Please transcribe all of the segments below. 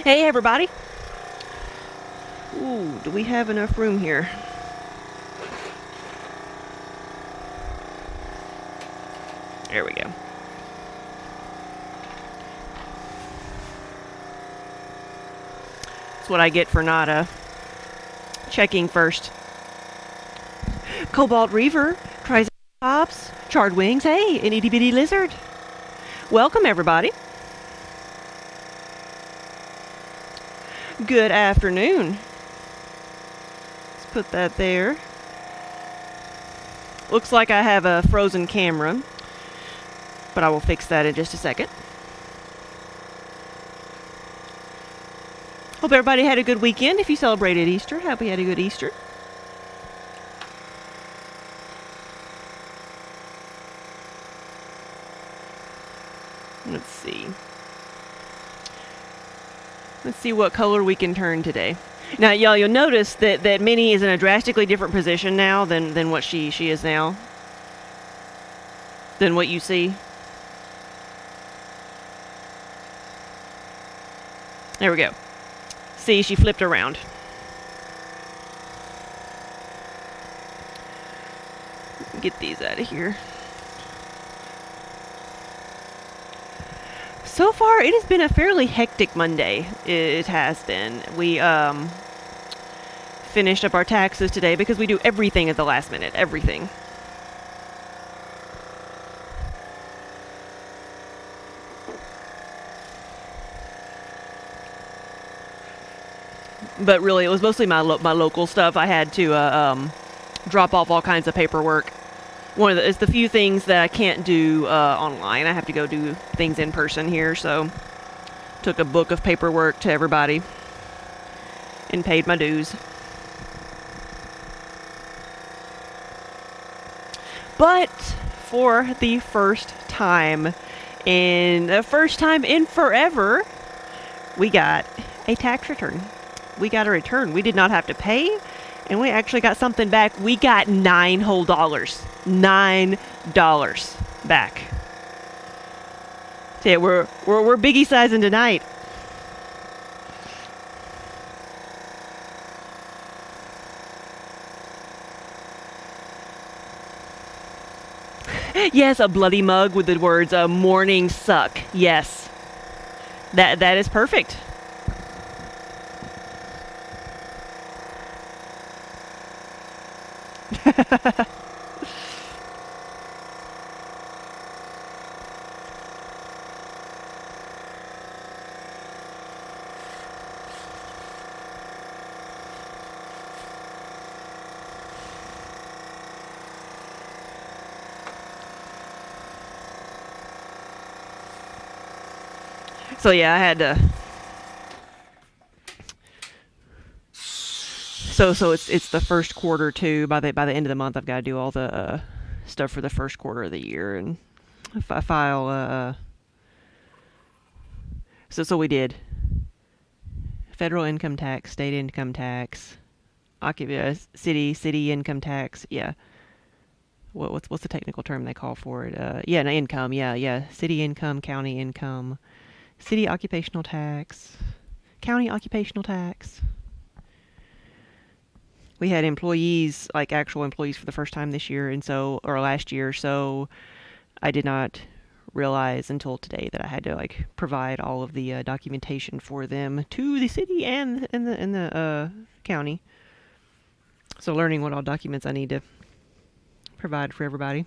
Hey everybody! Ooh, do we have enough room here? There we go. That's what I get for not checking first. Cobalt Reaver, Triceratops, Charred Wings, hey, an itty bitty lizard. Welcome everybody. Good afternoon. Let's put that there. Looks like I have a frozen camera, but I will fix that in just a second. Hope everybody had a good weekend. If you celebrated Easter, hope you had a good Easter. Let's see. Let's see what color we can turn today. Now, y'all, you'll notice that Minnie is in a drastically different position now than what she is now. Than what you see. There we go. See, she flipped around. Get these out of here. So far, it has been a fairly hectic Monday. It has been. We finished up our taxes today because we do everything at the last minute. Everything. But really, it was mostly my local stuff. I had to drop off all kinds of paperwork. It's the few things that I can't do online. I have to go do things in person here, so took a book of paperwork to everybody and paid my dues. But for the first time in forever, we got a tax return. We got a return. We did not have to pay, and we actually got something back. We got $9 whole. $9 back. So yeah, we're biggie sizing tonight. Yes, a bloody mug with the words "morning suck." Yes, that is perfect. So yeah, I had to. So it's the first quarter too. By the end of the month, I've got to do all the stuff for the first quarter of the year, and I file. So we did federal income tax, state income tax, city income tax. Yeah. What's the technical term they call for it? Yeah, no, income. Yeah. City income, county income, city occupational tax, county occupational tax. We had employees, like actual employees, for the first time this year, or last year. So I did not realize until today that I had to provide all of the documentation for them to the city and the county. So learning what all documents I need to provide for everybody.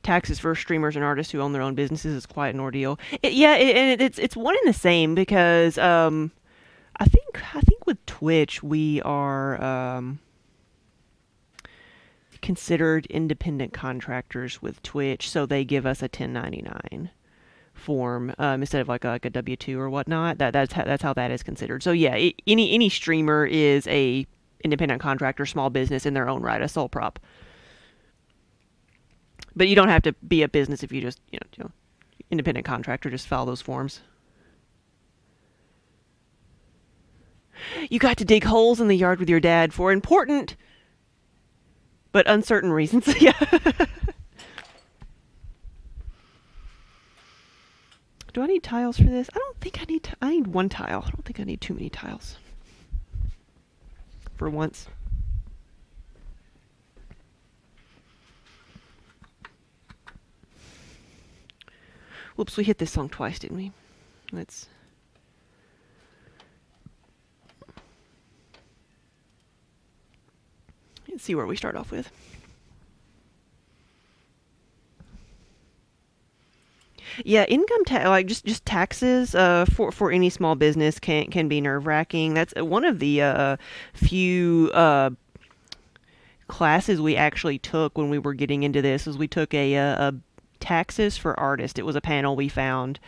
Taxes for streamers and artists who own their own businesses is quite an ordeal. It's one and the same because I think with Twitch we are considered independent contractors with Twitch, so they give us a 1099 form instead of like a W-2 or whatnot. That's how that is considered. So yeah, any streamer is a independent contractor, small business in their own right, a sole prop. But you don't have to be a business if you just, independent contractor, just file those forms. You got to dig holes in the yard with your dad for important but uncertain reasons. Yeah. Do I need tiles for this? I don't think I need. I need one tile. I don't think I need too many tiles. For once. Whoops, we hit this song twice, didn't we? Let's see where we start off with. Yeah, income tax, like just taxes, for any small business can be nerve wracking. That's one of the few classes we actually took when we were getting into this. Was we took a taxes for artists. It was a panel we found,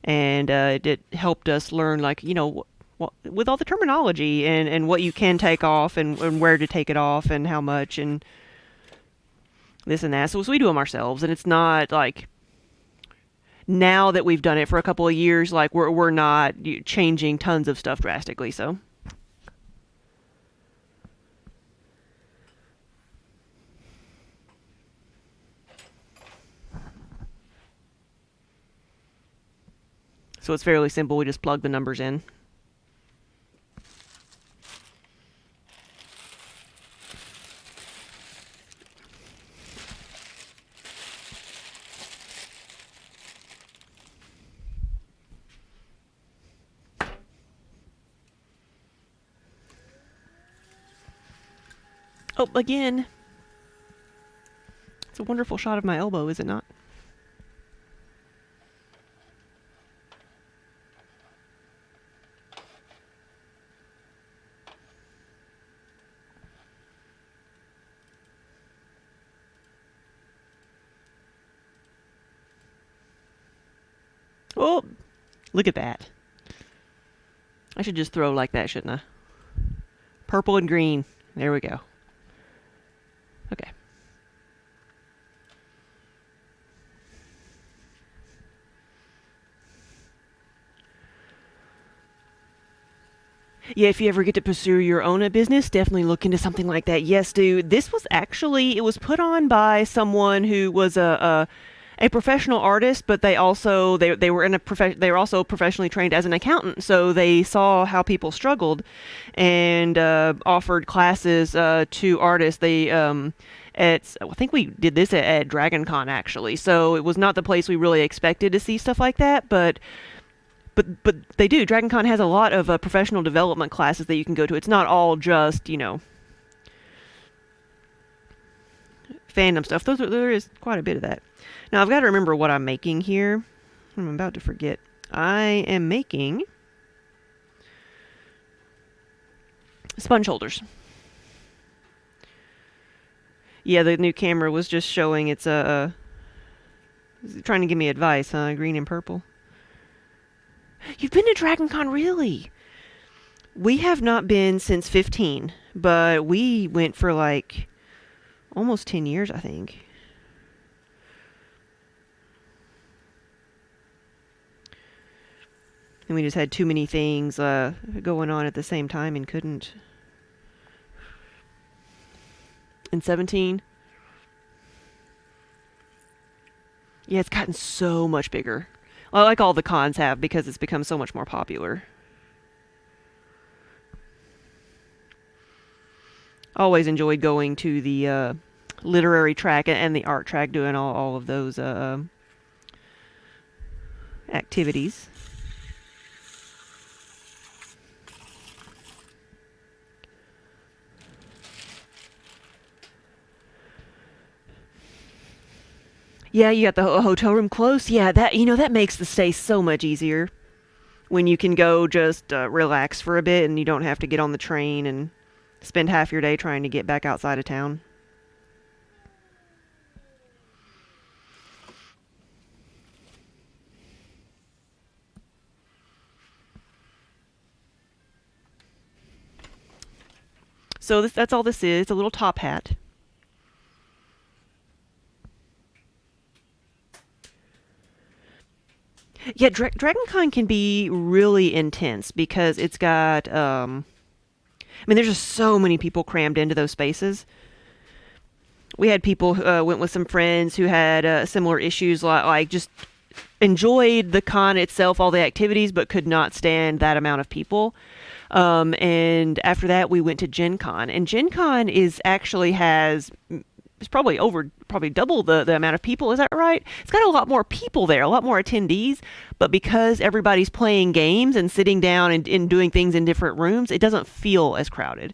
and it helped us learn, like, with all the terminology and what you can take off and where to take it off and how much and this and that. So we do them ourselves, and it's not like, now that we've done it for a couple of years, like we're not changing tons of stuff drastically. So it's fairly simple. We just plug the numbers in. Oh, again. It's a wonderful shot of my elbow, is it not? Oh, look at that. I should just throw like that, shouldn't I? Purple and green. There we go. Okay. Yeah, if you ever get to pursue your own business, definitely look into something like that. Yes, dude. This was actually, it was put on by someone who was a professional artist, but they also they were they were also professionally trained as an accountant. So they saw how people struggled, and offered classes to artists. They I think we did this at Dragon Con, actually. So it was not the place we really expected to see stuff like that, but they do. Dragon Con has a lot of professional development classes that you can go to. It's not all just, fandom stuff. There is quite a bit of that. Now, I've got to remember what I'm making here. I'm about to forget. I am making sponge holders. Yeah, the new camera was just showing it's trying to give me advice, huh? Green and purple. You've been to Dragon Con, really? We have not been since 15, but we went for like almost 10 years, I think. And we just had too many things going on at the same time and couldn't. In 17? Yeah, it's gotten so much bigger. Well, like all the cons have, because it's become so much more popular. Always enjoyed going to the literary track and the art track, doing all of those activities. Yeah, you got the hotel room close. Yeah, that makes the stay so much easier when you can go just relax for a bit and you don't have to get on the train and spend half your day trying to get back outside of town. So that's all this is, a little top hat. Yeah, Dragon Con can be really intense because it's got, there's just so many people crammed into those spaces. We had people who went with some friends who had similar issues, like just enjoyed the con itself, all the activities, but could not stand that amount of people. And after that, we went to Gen Con, and Gen Con is actually has it's probably double the amount of people. Is that right? It's got a lot more people there, a lot more attendees, but because everybody's playing games and sitting down and doing things in different rooms, it doesn't feel as crowded.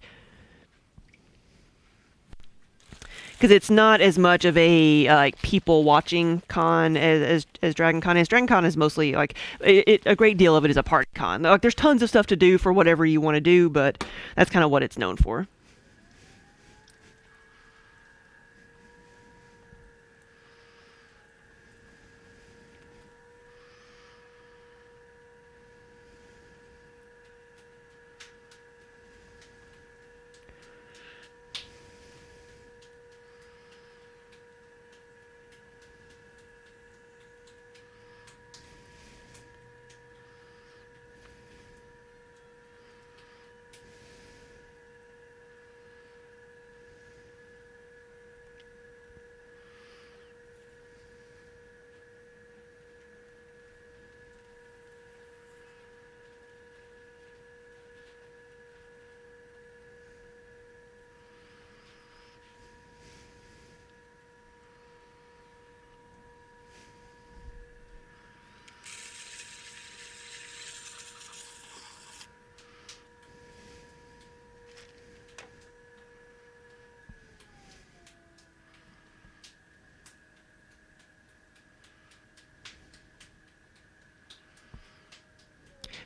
Because it's not as much of a like people watching con as Dragon Con is. Dragon Con is mostly like a great deal of it is a party con. Like there's tons of stuff to do for whatever you want to do, but that's kind of what it's known for.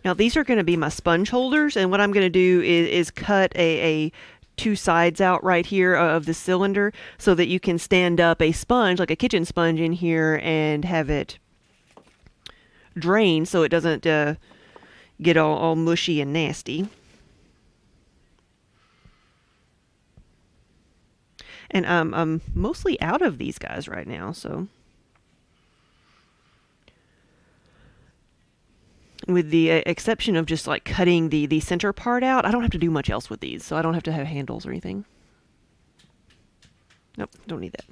Now these are going to be my sponge holders, and what I'm going to do is cut a two sides out right here of the cylinder so that you can stand up a sponge, like a kitchen sponge in here, and have it drain so it doesn't get all mushy and nasty. And I'm mostly out of these guys right now, so with the exception of just like cutting the center part out, I don't have to do much else with these, so I don't have to have handles or anything. Nope, don't need that.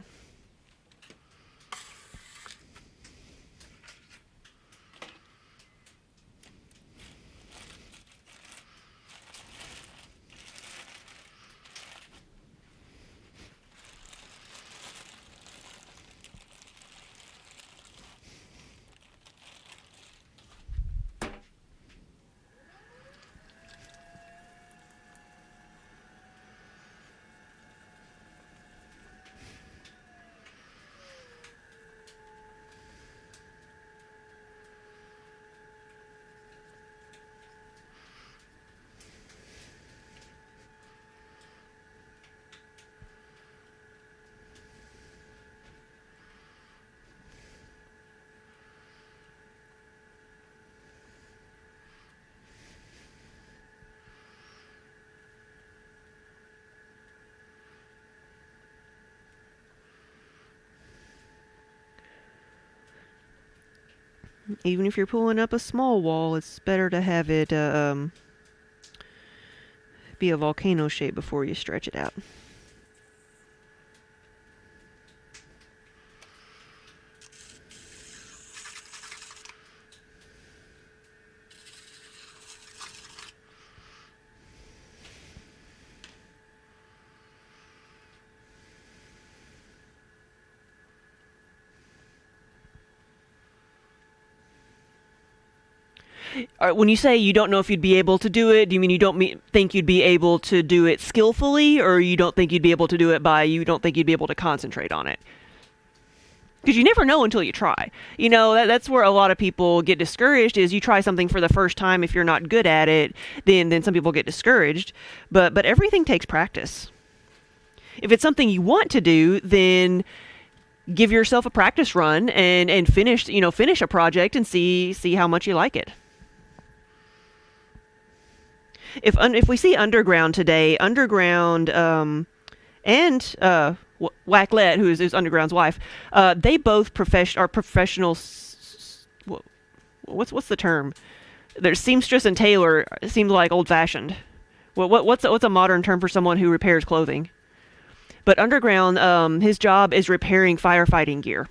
Even if you're pulling up a small wall, it's better to have it be a volcano shape before you stretch it out. When you say you don't know if you'd be able to do it, do you mean you don't think you'd be able to do it skillfully, or you don't think you'd be able to do it you don't think you'd be able to concentrate on it? Because you never know until you try. You know, that's where a lot of people get discouraged, is you try something for the first time. If you're not good at it, then some people get discouraged. But everything takes practice. If it's something you want to do, then give yourself a practice run and finish a project and see how much you like it. If we see Underground today, Underground and Wacklet, who is Underground's wife, they both are professional. What's the term? There's seamstress and tailor. Seems like old fashioned. What's a modern term for someone who repairs clothing? But underground, his job is repairing firefighting gear.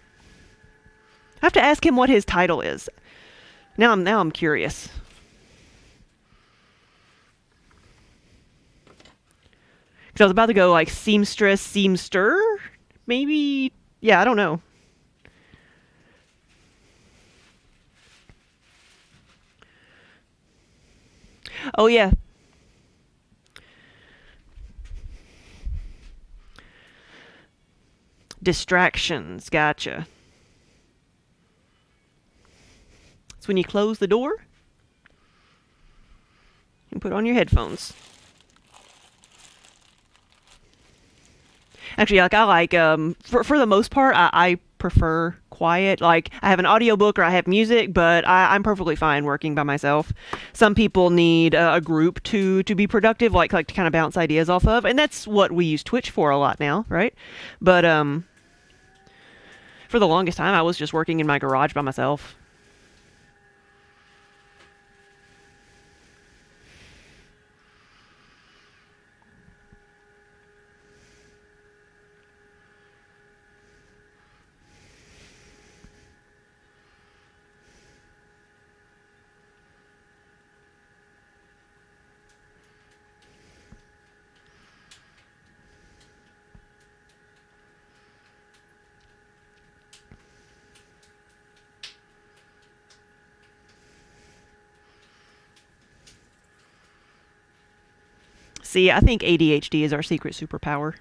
I have to ask him what his title is. Now I'm curious. Because I was about to go like seamstress, seamster, maybe. Yeah, I don't know. Oh yeah. Distractions. Gotcha. It's when you close the door and put on your headphones. Actually, like I like for the most part, I prefer quiet. Like I have an audiobook or I have music, but I'm perfectly fine working by myself. Some people need a group to be productive, like to kind of bounce ideas off of, and that's what we use Twitch for a lot now, right? But for the longest time, I was just working in my garage by myself. See, I think ADHD is our secret superpower.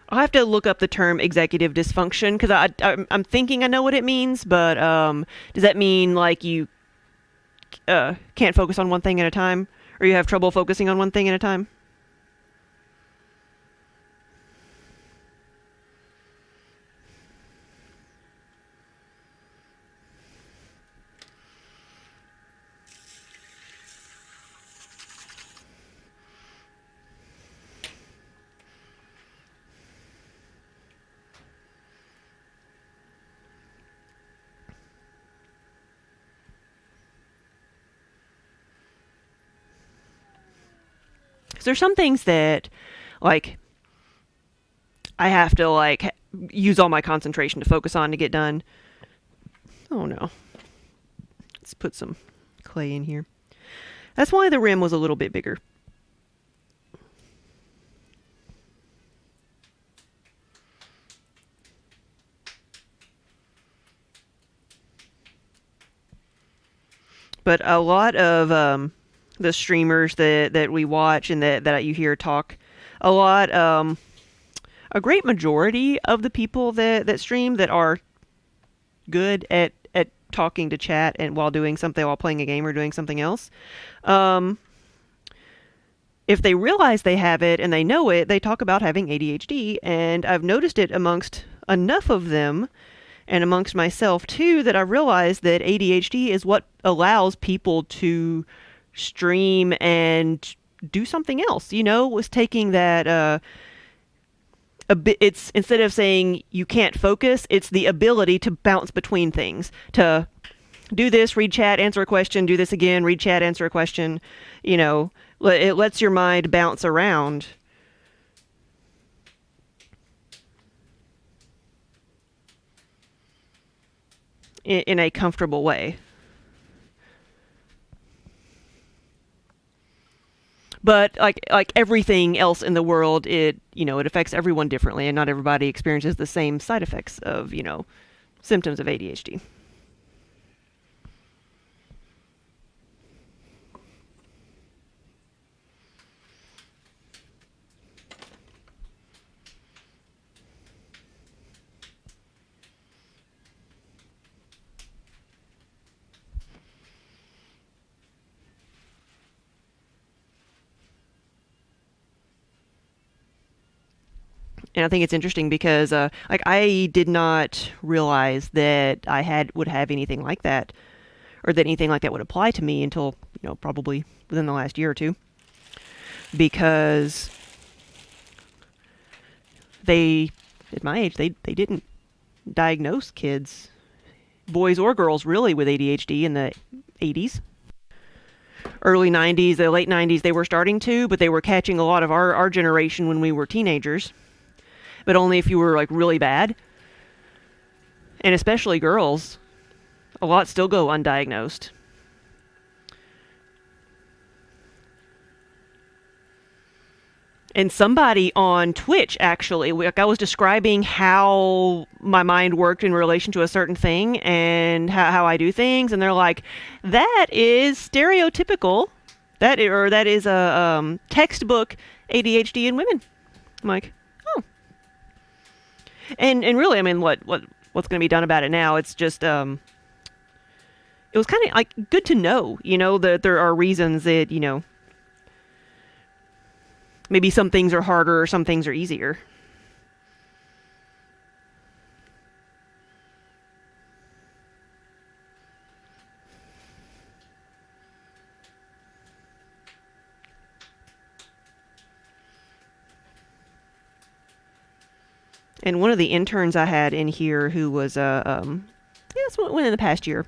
I'll have to look up the term executive dysfunction because I'm thinking I know what it means, but does that mean like you can't focus on one thing at a time, or you have trouble focusing on one thing at a time? Because there's some things that, like, I have to like use all my concentration to focus on to get done. Oh no. Let's put some clay in here. That's why the rim was a little bit bigger. But a lot of the streamers that we watch and that you hear talk, a lot, a great majority of the people that stream that are good at talking to chat and while doing something, while playing a game or doing something else, if they realize they have it and they know it, they talk about having ADHD, and I've noticed it amongst enough of them and amongst myself too that I realized that ADHD is what allows people to stream and do something else. You know, was taking that a bit. It's instead of saying you can't focus, it's the ability to bounce between things, to do this, read chat, answer a question, do this again, read chat, answer a question. You know, it lets your mind bounce around. In a comfortable way. But like everything else in the world, it affects everyone differently, and not everybody experiences the same side effects of symptoms of ADHD. And I think it's interesting because like I did not realize that would have anything like that, or that anything like that would apply to me until probably within the last year or two, because they at my age they didn't diagnose kids, boys or girls, really with ADHD in the 80s. early 90s, the late 90s, they were starting to, but they were catching a lot of our generation when we were teenagers, but only if you were like really bad. And especially girls, a lot still go undiagnosed. And somebody on Twitch actually, like I was describing how my mind worked in relation to a certain thing and how I do things, and they're like, "That is stereotypical. That is a textbook ADHD in women." I'm like, "Oh," and really, I mean, what's going to be done about it now? It's just it was kind of like good to know, that there are reasons that maybe some things are harder or some things are easier. And one of the interns I had in here who was yeah, this one in the past year.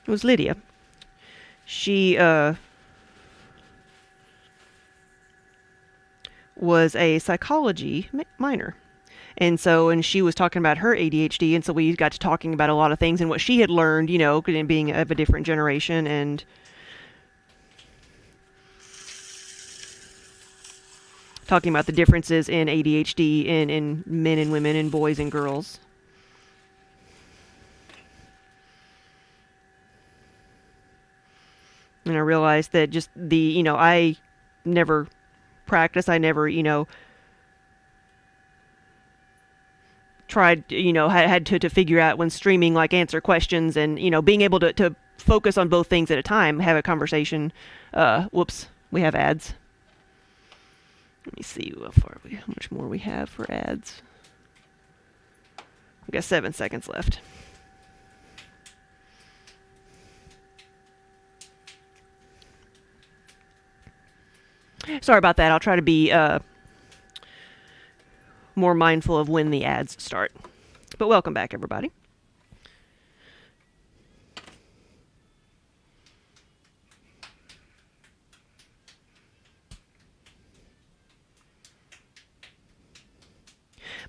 It was Lydia. She was a psychology minor. And she was talking about her ADHD, and so we got to talking about a lot of things and what she had learned, being of a different generation, and talking about the differences in ADHD in men and women and boys and girls. And I realized that just I never practiced, I never, tried, had to figure out when streaming, like answer questions and, being able to focus on both things at a time, have a conversation. Whoops, we have ads. Let me see how much more we have for ads. We got 7 seconds left. Sorry about that. I'll try to be more mindful of when the ads start. But welcome back, everybody.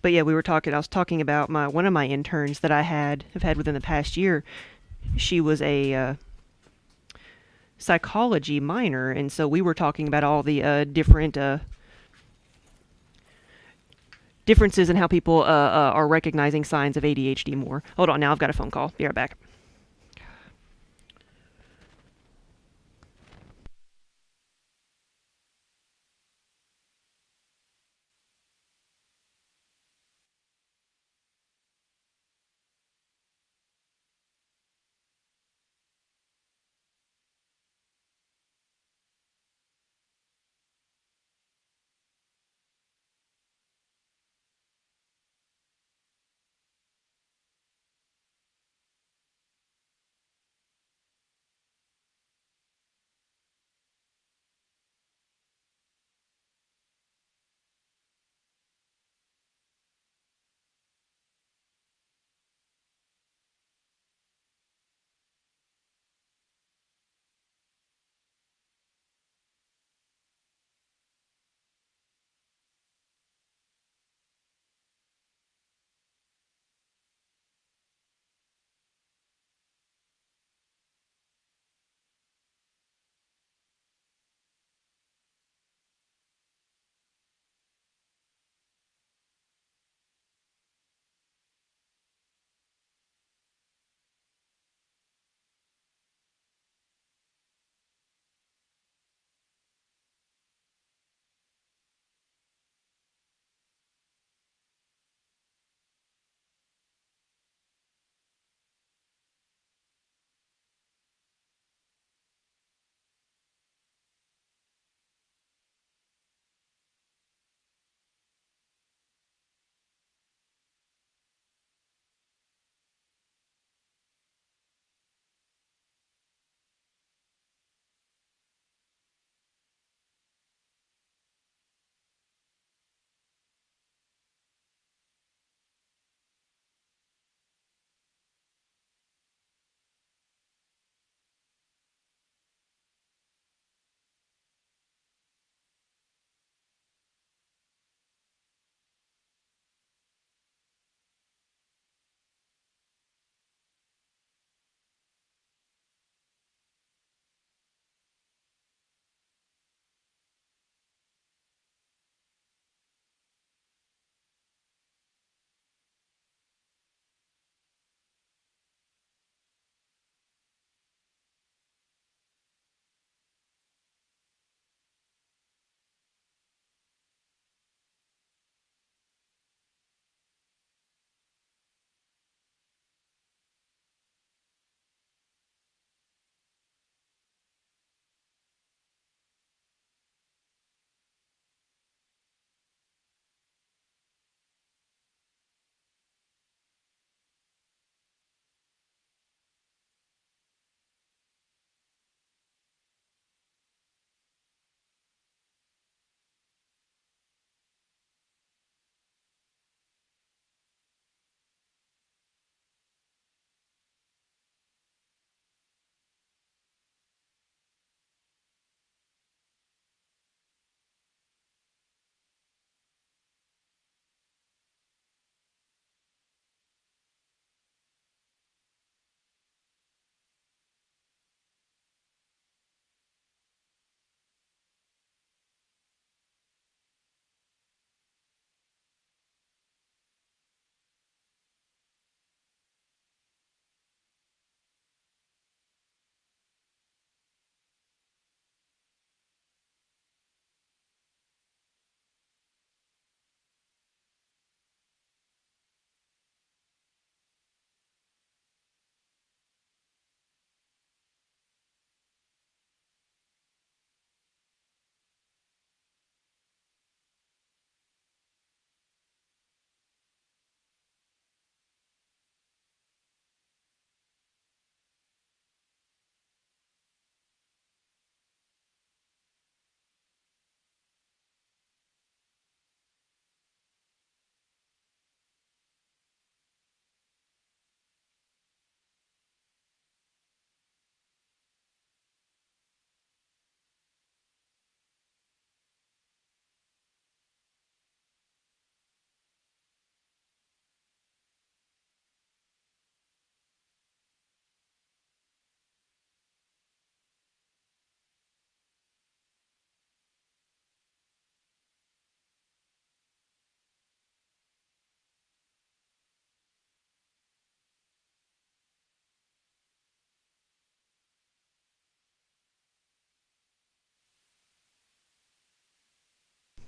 But yeah, I was talking about one of my interns that have had within the past year. She was a psychology minor, and so we were talking about all the different differences in how people are recognizing signs of ADHD more. Hold on, now I've got a phone call. Be right back.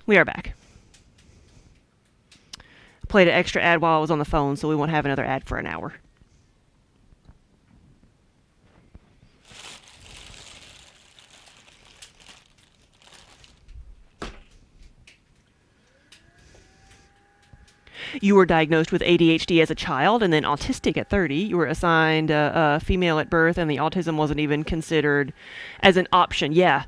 We are back. Played an extra ad while I was on the phone, so we won't have another ad for an hour. You were diagnosed with ADHD as a child and then autistic at 30. You were assigned a female at birth, and the autism wasn't even considered as an option. Yeah.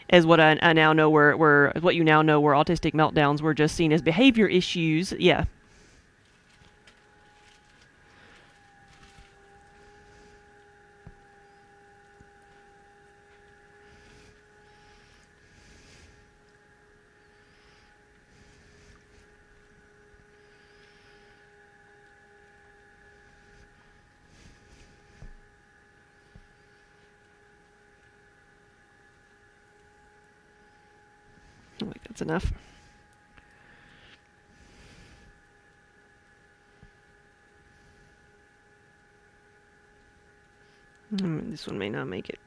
As what I now know were what you now know were autistic meltdowns were just seen as behavior issues. Yeah. I think that's enough. This one may not make it.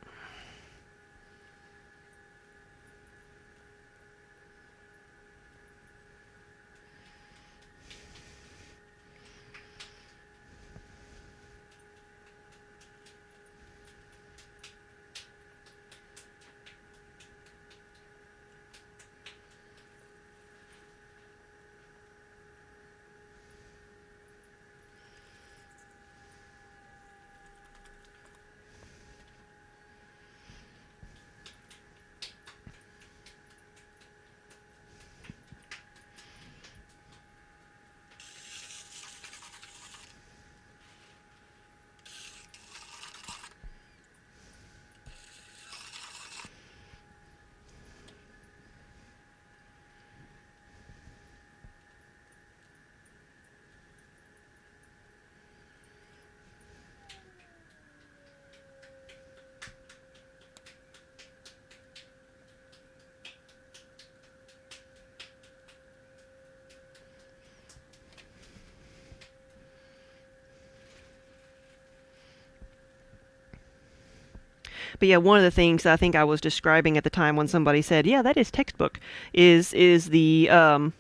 But yeah, one of the things I think I was describing at the time when somebody said, "Yeah, that is textbook," is the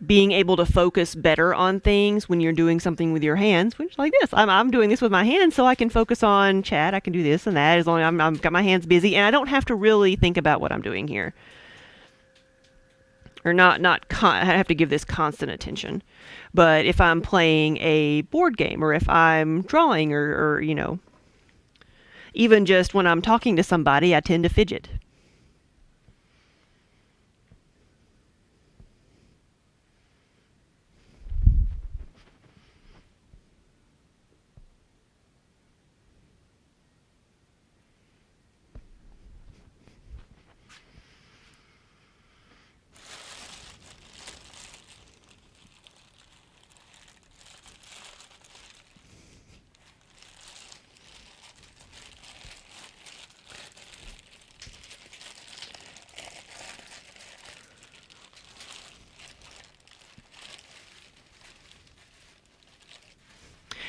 being able to focus better on things when you're doing something with your hands, which like this. I'm doing this with my hands, so I can focus on chat. I can do this and that as long as I'm got my hands busy, and I don't have to really think about what I'm doing here, or I have to give this constant attention. But if I'm playing a board game, or if I'm drawing, or even just when I'm talking to somebody, I tend to fidget.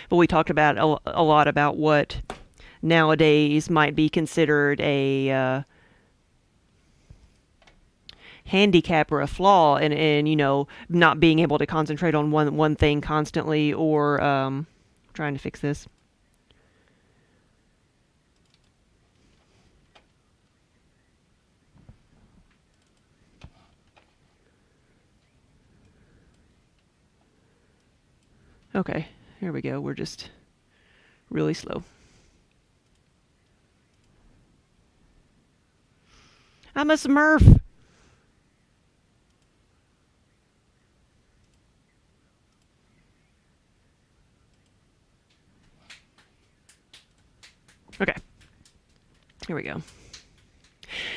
But we talked about a lot about what nowadays might be considered a handicap or a flaw in not being able to concentrate on one thing constantly, or trying to fix this. Okay, here we go. We're just really slow. I'm a Smurf. Okay. Here we go.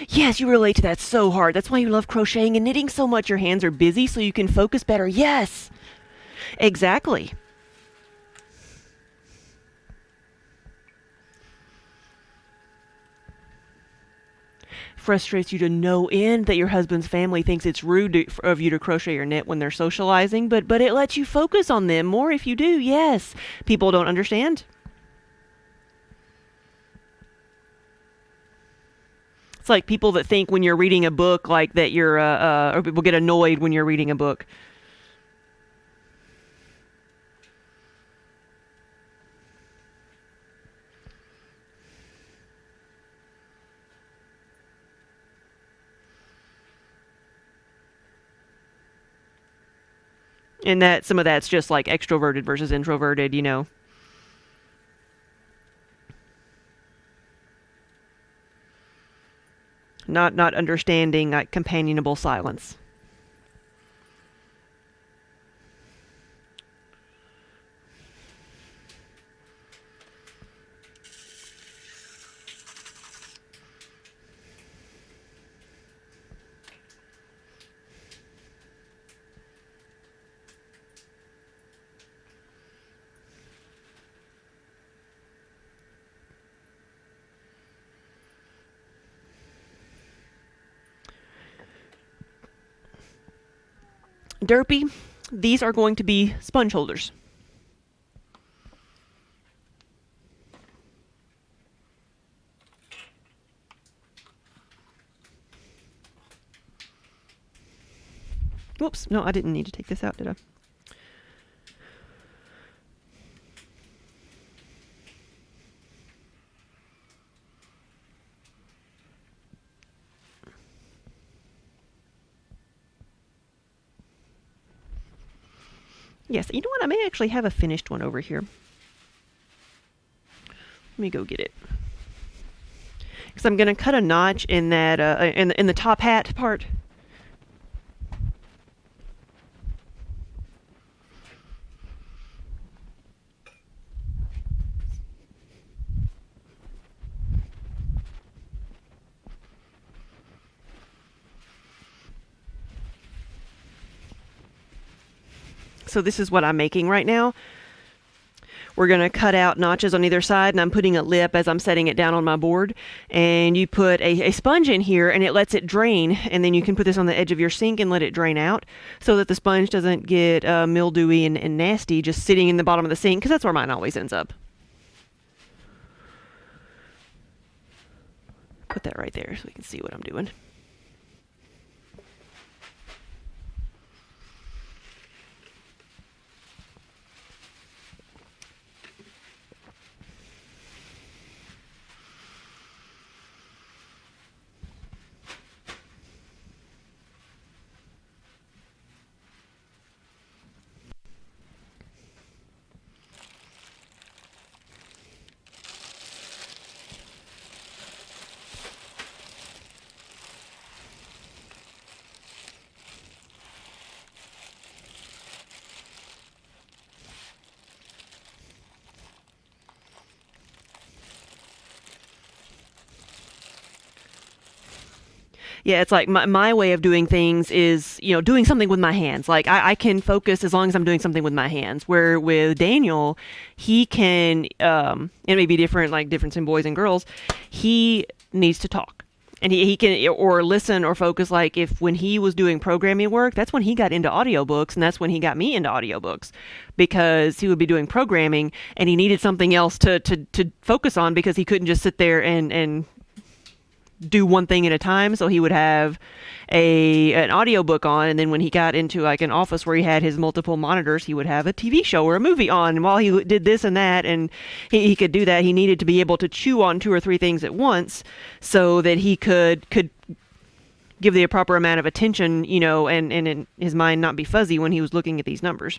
Yes, you relate to that so hard. That's why you love crocheting and knitting so much. Your hands are busy so you can focus better. Yes. Exactly. Frustrates you to no end that your husband's family thinks it's rude of you to crochet or knit when they're socializing, but it lets you focus on them more if you do. Yes. People don't understand. It's like people that think when you're reading a book, like that you're, or people get annoyed when you're reading a book. And that some of that's just like extroverted versus introverted, you know. Not understanding like companionable silence. Derpy, these are going to be sponge holders. Whoops, no, I didn't need to take this out, did I? Yes, you know what? I may actually have a finished one over here. Let me go get it. Because I'm going to cut a notch in that, in the top hat part. So this is what I'm making right now. We're going to cut out notches on either side, and I'm putting a lip as I'm setting it down on my board. And you put a sponge in here, and it lets it drain, and then you can put this on the edge of your sink and let it drain out so that the sponge doesn't get mildewy and nasty just sitting in the bottom of the sink, because that's where mine always ends up. Put that right there so you can see what I'm doing. Yeah, it's like my way of doing things is, you know, doing something with my hands. Like I can focus as long as I'm doing something with my hands. Where with Daniel, he can, it may be different, like difference in boys and girls. He needs to talk. And he can, or listen or focus. Like if when he was doing programming work, that's when he got into audiobooks, and that's when he got me into audiobooks, because he would be doing programming and he needed something else to focus on, because he couldn't just sit there and do one thing at a time. So he would have an audiobook on, and then when he got into like an office where he had his multiple monitors, he would have a TV show or a movie on. And while he did this and that, and he could do that, he needed to be able to chew on 2 or 3 things at once so that he could give the proper amount of attention, you know, and his mind not be fuzzy when he was looking at these numbers.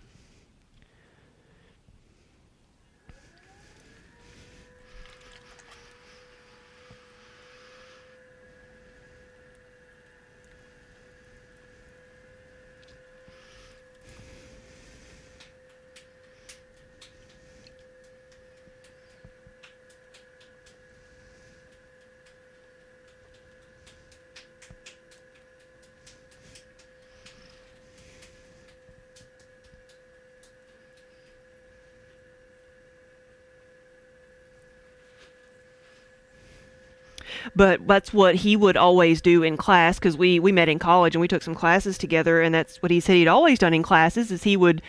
But that's what he would always do in class, because we met in college and we took some classes together, and that's what he said he'd always done in classes, is he would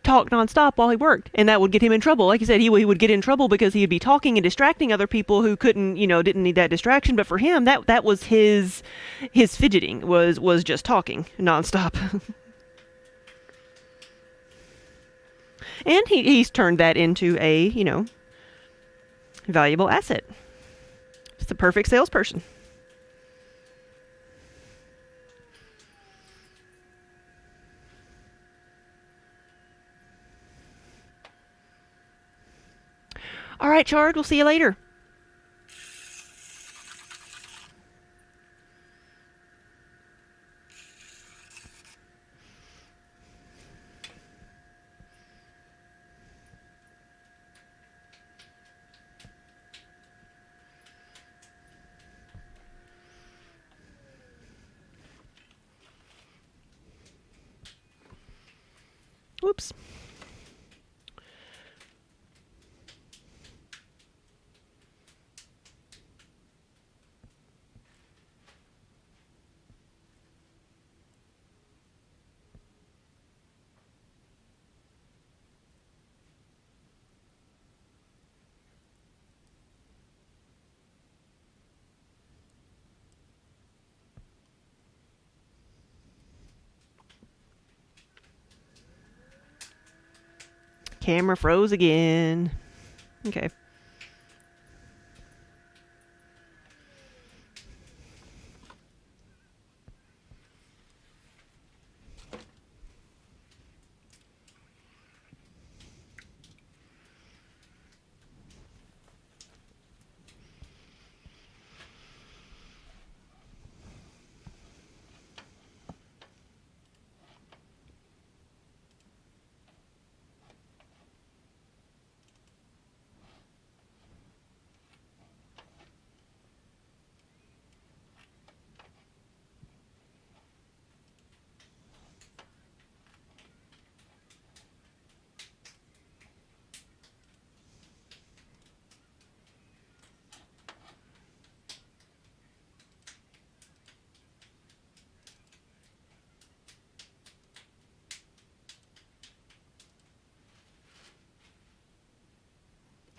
talk nonstop while he worked, and that would get him in trouble. Like you said, he would get in trouble because he would be talking and distracting other people who couldn't, didn't need that distraction. But for him, that was his fidgeting was just talking nonstop. And he's turned that into a, valuable asset. It's the perfect salesperson. All right, Chard, we'll see you later. Whoops. Camera froze again. Okay.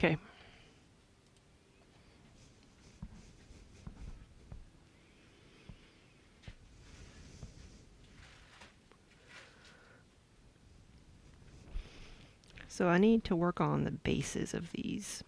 Okay. So I need to work on the bases of these.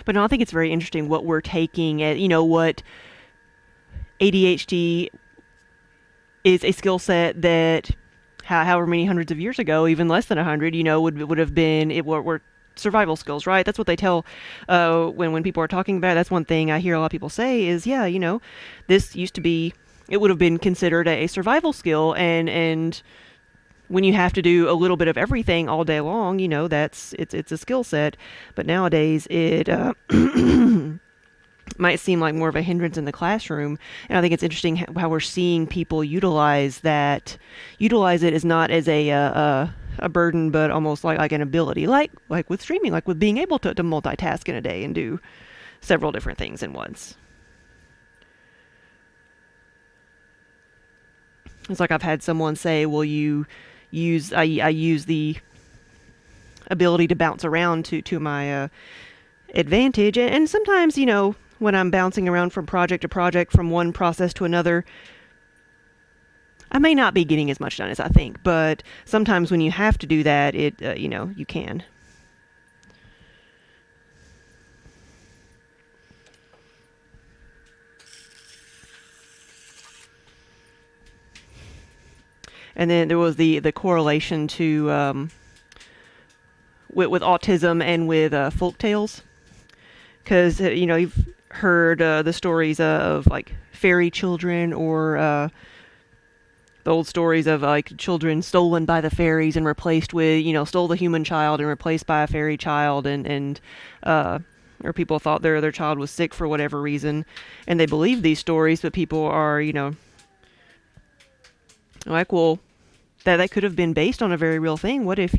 But no, I think it's very interesting what we're taking at, what ADHD is a skill set that however many hundreds of years ago, even less than 100, would have been, were survival skills, right? That's what they tell when people are talking about it. That's one thing I hear a lot of people say is, yeah, this used to be, it would have been considered a survival skill, and when you have to do a little bit of everything all day long, it's a skill set. But nowadays it might seem like more of a hindrance in the classroom. And I think it's interesting how we're seeing people utilize it as not as a burden, but almost like an ability, like with streaming, like with being able to multitask in a day and do several different things at once. It's like I've had someone say, well, I use the ability to bounce around to my advantage. And sometimes, when I'm bouncing around from project to project, from one process to another, I may not be getting as much done as I think. But sometimes when you have to do that, you can. And then there was the correlation to with autism and with folk tales, because you've heard the stories of like fairy children or The old stories of like children stolen by the fairies and replaced with, stole the human child and replaced by a fairy child, and uh, or people thought their child was sick for whatever reason, and they believe these stories, but people are, like, well, that could have been based on a very real thing. What if,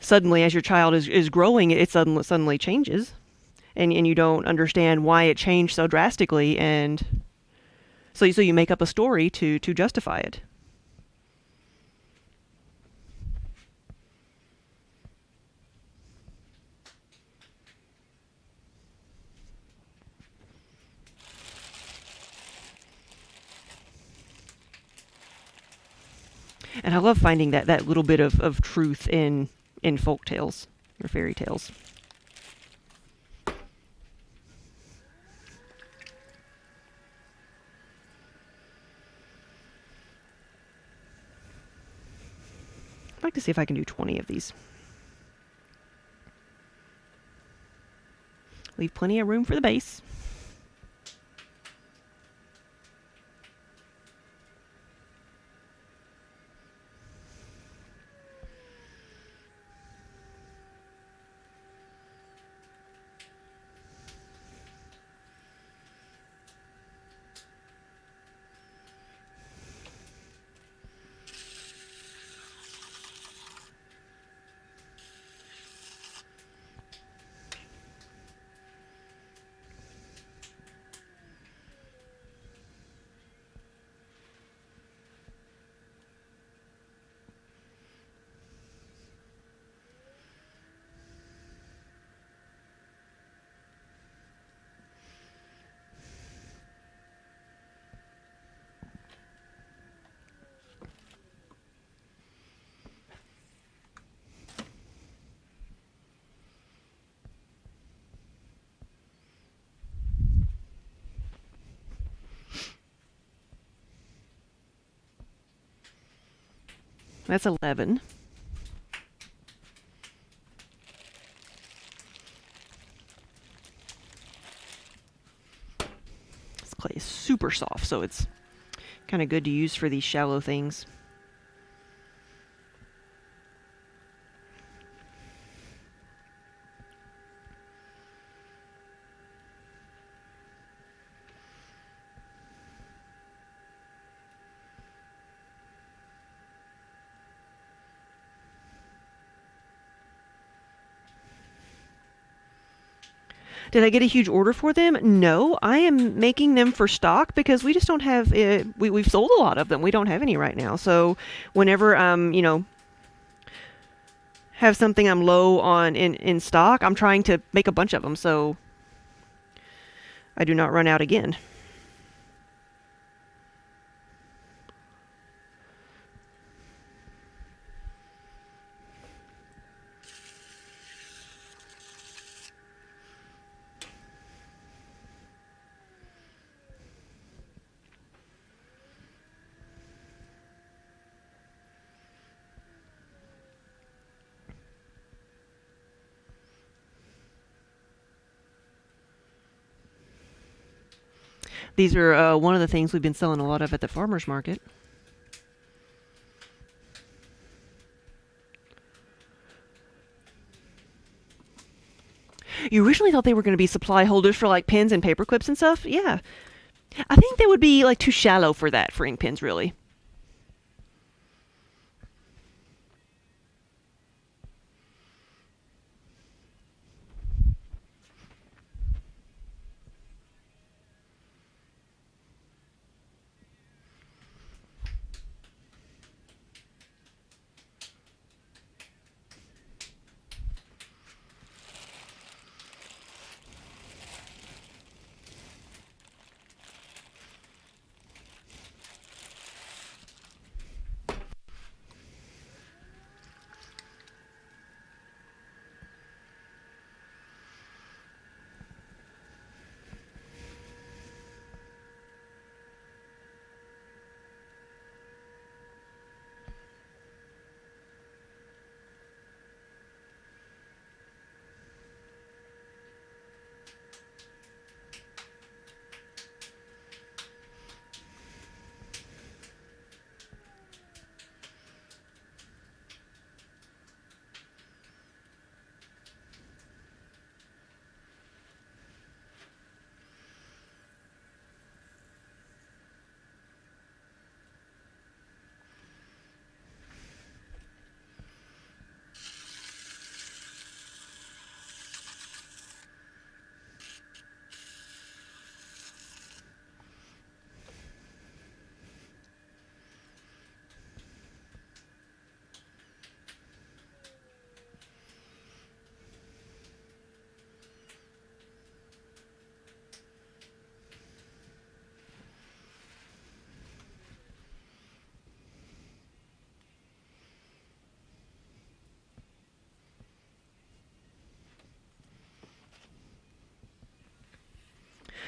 suddenly as your child is growing, it suddenly changes, and you don't understand why it changed so drastically, and so you make up a story to justify it. And I love finding that little bit of truth in folk tales or fairy tales. I'd like to see if I can do 20 of these. Leave plenty of room for the base. That's 11. This clay is super soft, so it's kind of good to use for these shallow things. Did I get a huge order for them? No, I am making them for stock because we just don't have. We've sold a lot of them. We don't have any right now. So whenever have something I'm low on in stock, I'm trying to make a bunch of them so I do not run out again. These are one of the things we've been selling a lot of at the farmer's market. You originally thought they were going to be supply holders for like pins and paper clips and stuff? Yeah. I think they would be like too shallow for that, for ink pens, really.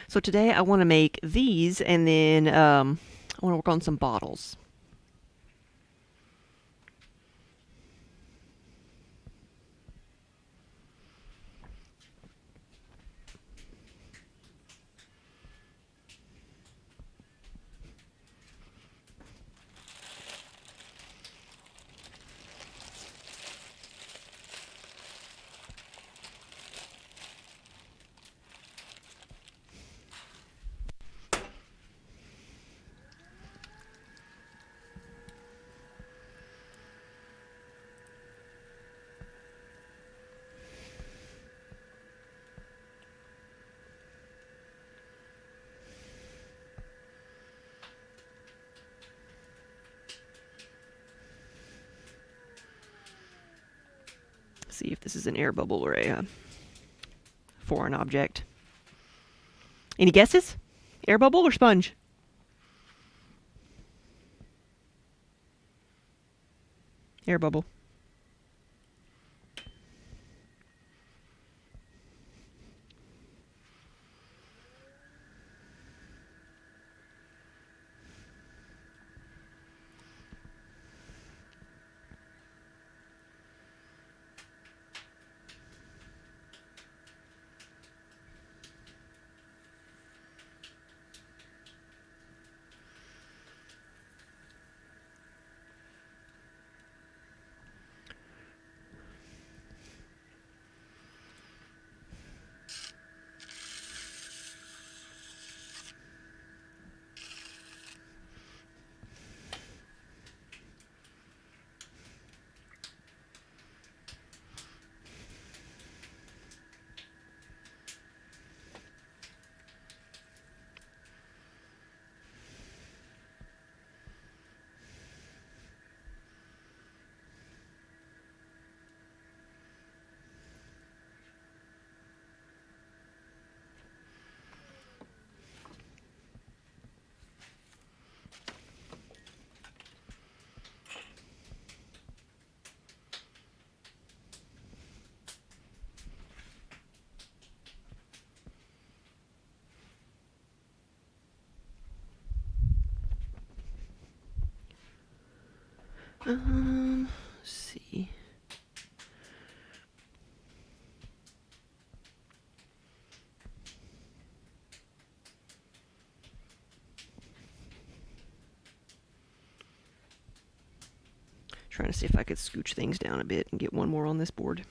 So today I want to make these, and then I want to work on some bottles. See if this is an air bubble or a foreign object. Any guesses? Air bubble or sponge? Air bubble. Let's see. Trying to see if I could scooch things down a bit and get one more on this board.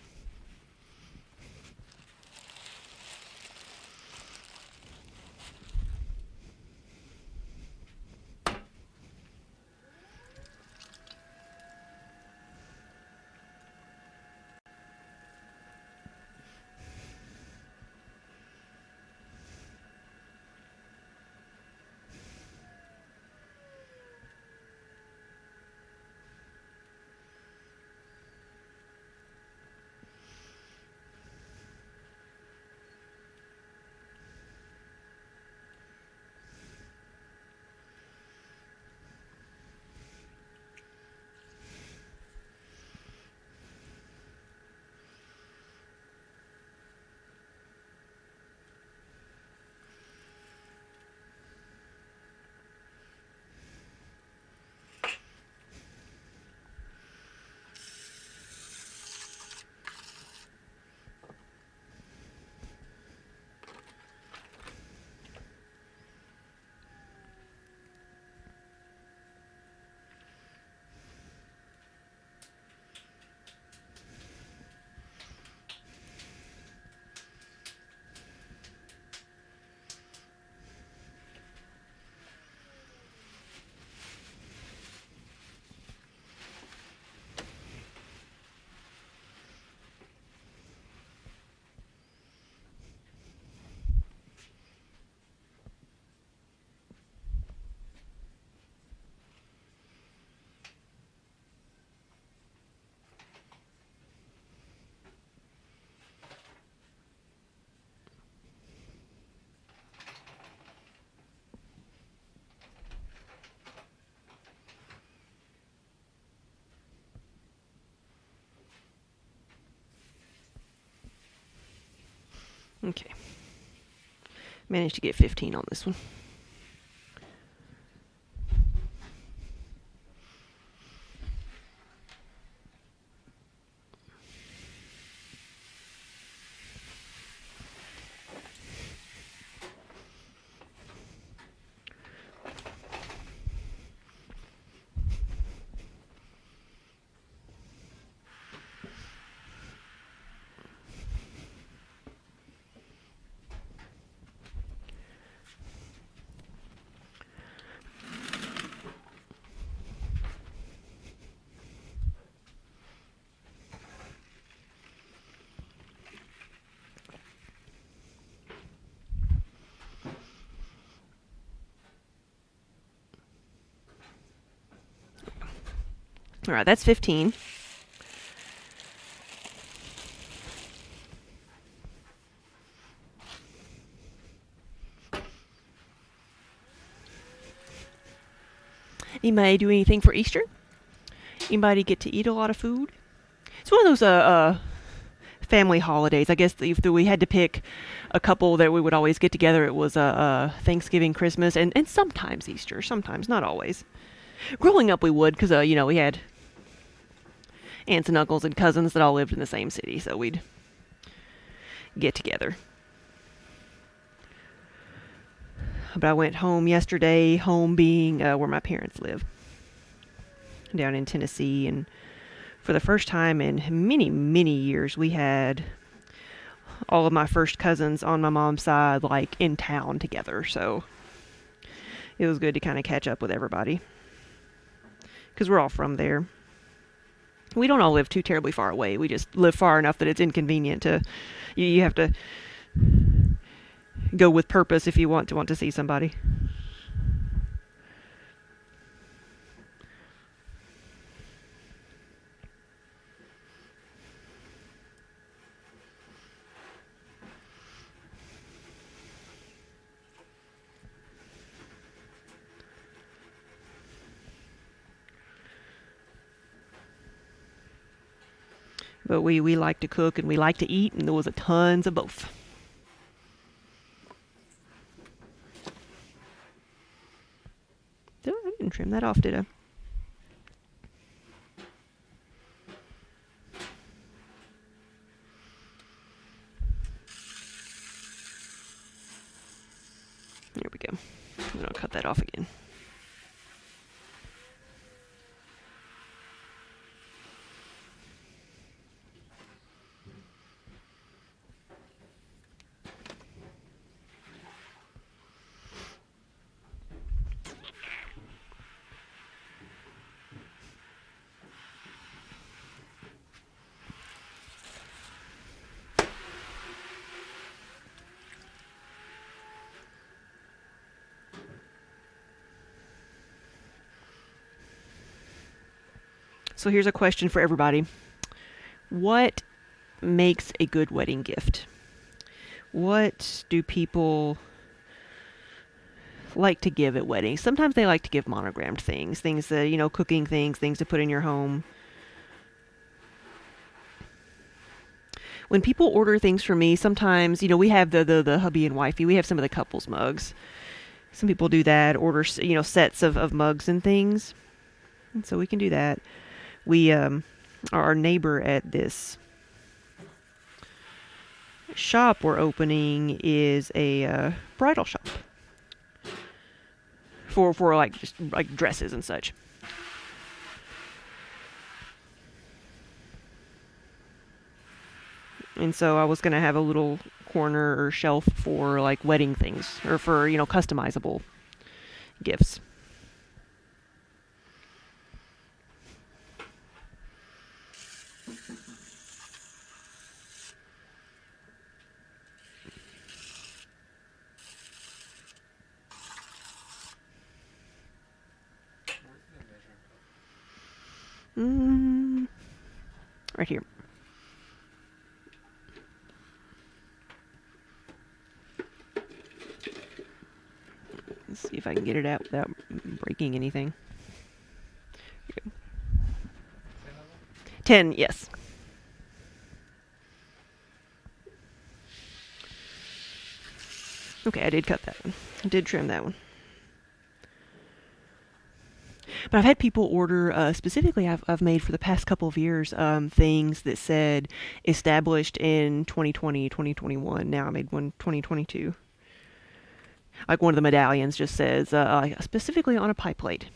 Okay. Managed to get 15 on this one. All right, that's 15. Anybody do anything for Easter? Anybody get to eat a lot of food? It's one of those family holidays. I guess if we had to pick a couple that we would always get together, it was Thanksgiving, Christmas, and sometimes Easter. Sometimes, not always. Growing up, we would because we had aunts and uncles and cousins that all lived in the same city, so we'd get together. But I went home yesterday, home being where my parents live, down in Tennessee, and for the first time in many, many years, we had all of my first cousins on my mom's side, like, in town together, so it was good to kind of catch up with everybody, because we're all from there. We don't all live too terribly far away. We just live far enough that it's inconvenient to, you have to go with purpose if you want to see somebody. But we like to cook and we like to eat, and there was tons of both. I didn't trim that off, did I? There we go. I'm going to cut that off again. So here's a question for everybody. What makes a good wedding gift? What do people like to give at weddings? Sometimes they like to give monogrammed things that, cooking things to put in your home. When people order things from me, sometimes, we have the hubby and wifey. We have some of the couples mugs. Some people do that, order, sets of mugs and things. And so we can do that. Our neighbor at this shop we're opening is a bridal shop for just like dresses and such. And so I was gonna have a little corner or shelf for like wedding things or for customizable gifts. Right here. Let's see if I can get it out without breaking anything. 10, yes. Okay, I did cut that one. I did trim that one. But I've had people order, specifically I've made for the past couple of years, things that said established in 2020, 2021. Now I made one 2022. Like one of the medallions just says, specifically on a pie plate.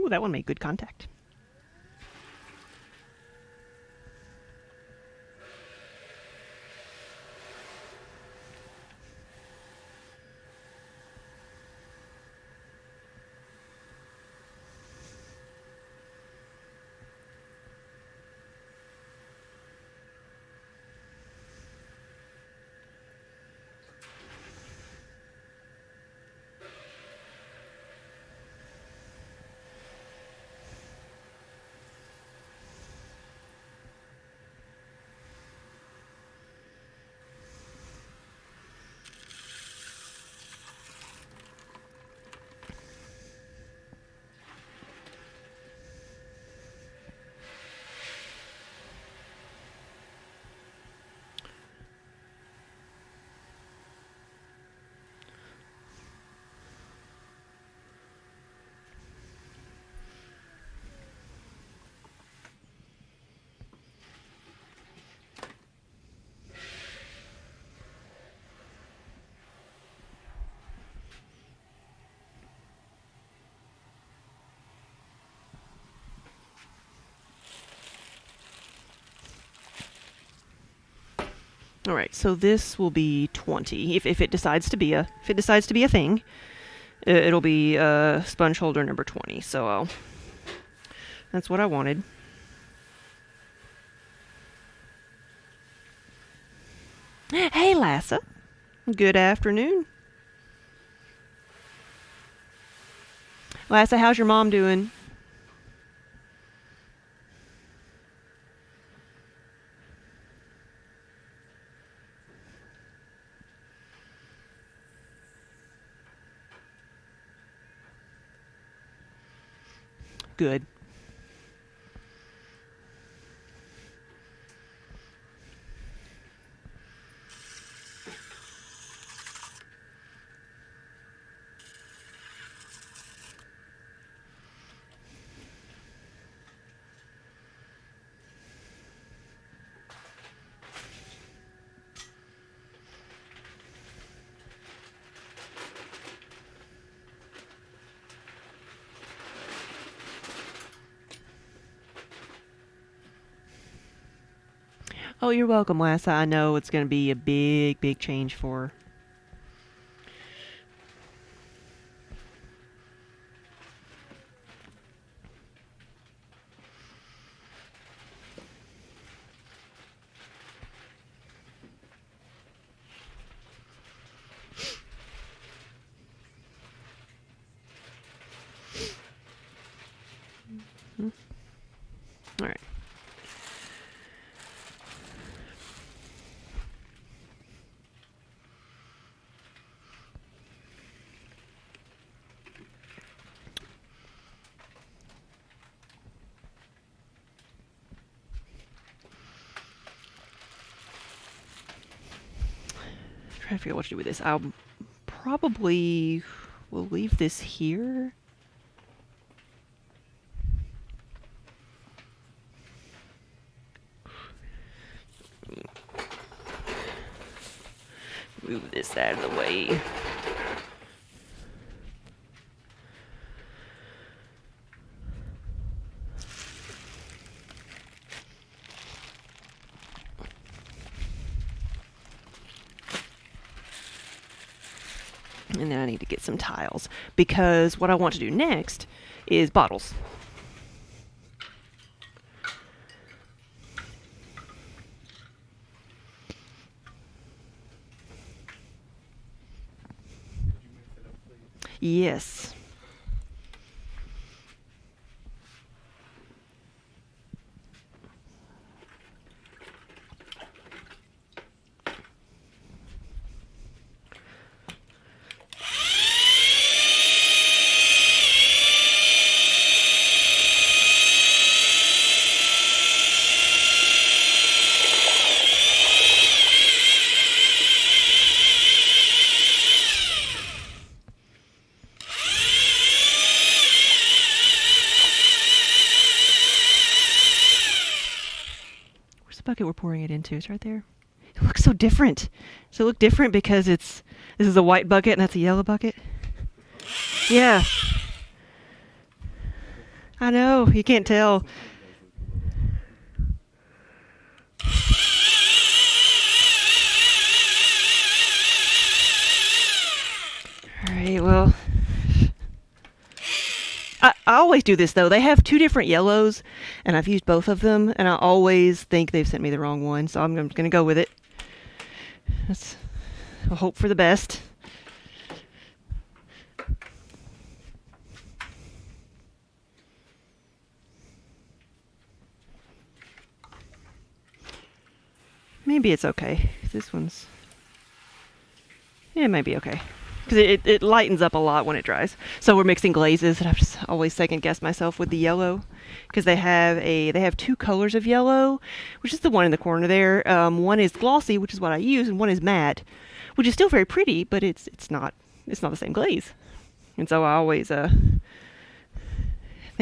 Ooh, that one made good contact. All right, so this will be 20. If it decides to be a thing, it'll be sponge holder number 20. So that's what I wanted. Hey, Lassa. Good afternoon. Lassa, how's your mom doing? Good. Oh, you're welcome, Lassa. I know it's going to be a big, big change for her. All right. Trying to figure out what to do with this. I'll probably will leave this here. Move this out of the way. And then I need to get some tiles, because what I want to do next is bottles. Yes. Bucket we're pouring it into. It's right there. It looks so different. Does it look different because this is a white bucket and that's a yellow bucket? Yeah. I know. You can't tell. Alright, well. I always do this, though. They have two different yellows, and I've used both of them, and I always think they've sent me the wrong one, so I'm going to go with it. I'll hope for the best. Maybe it's okay. This one's... Yeah, it might be okay. Because it lightens up a lot when it dries. So we're mixing glazes, and I've just always second guessed myself with the yellow, because they have two colors of yellow, which is the one in the corner there. One is glossy, which is what I use, and one is matte, which is still very pretty, but it's not the same glaze. And so I always think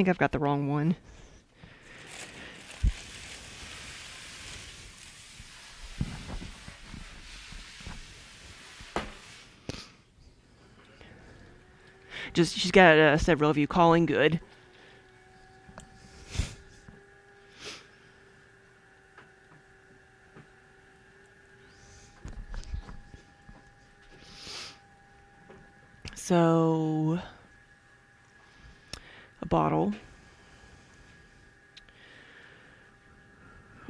I've got the wrong one. She's got several of you calling good. So, a bottle.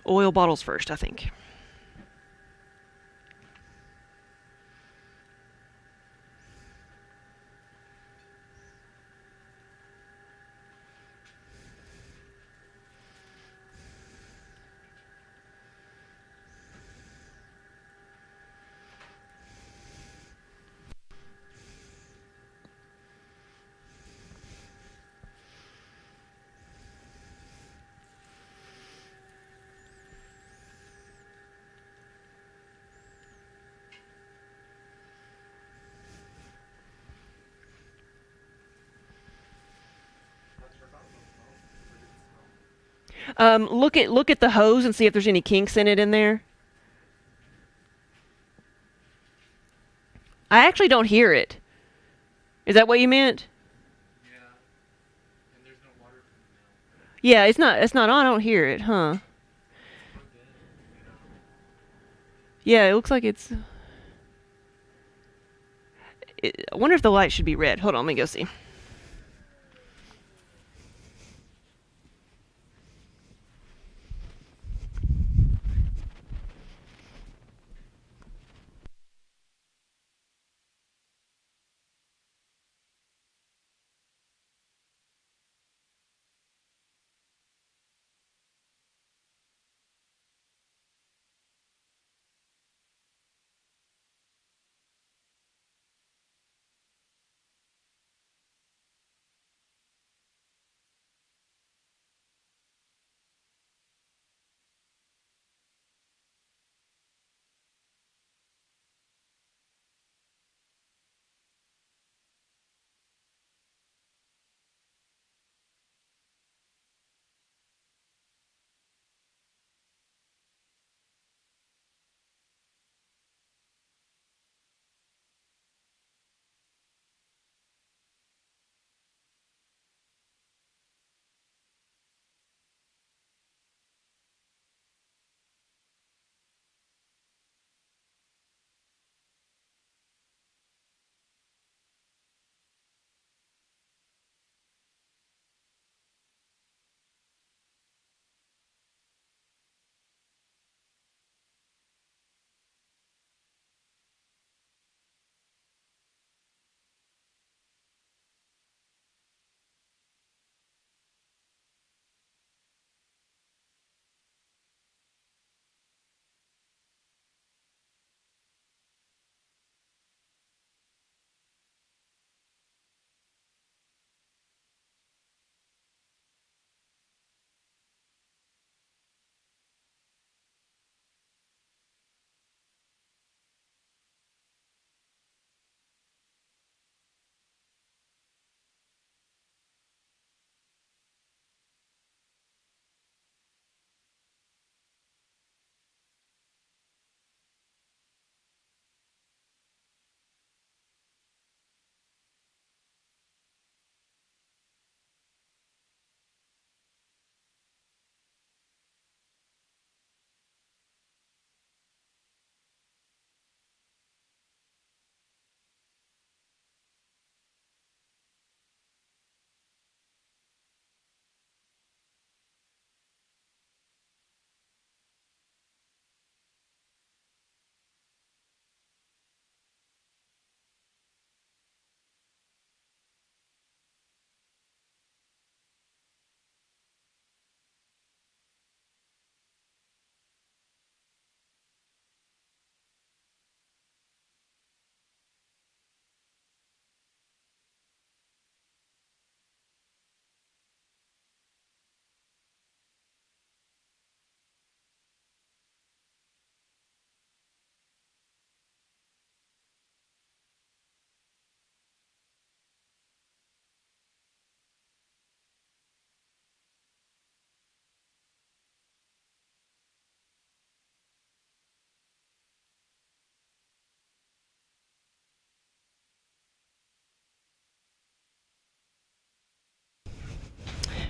Oil bottles first, I think. Look at the hose and see if there's any kinks in it in there. I actually don't hear it. Is that what you meant? Yeah. And there's no water coming out. Yeah, it's not on. I don't hear it, huh? Plugged in, you know. Yeah, it looks like it's. I wonder if the light should be red. Hold on, let me go see.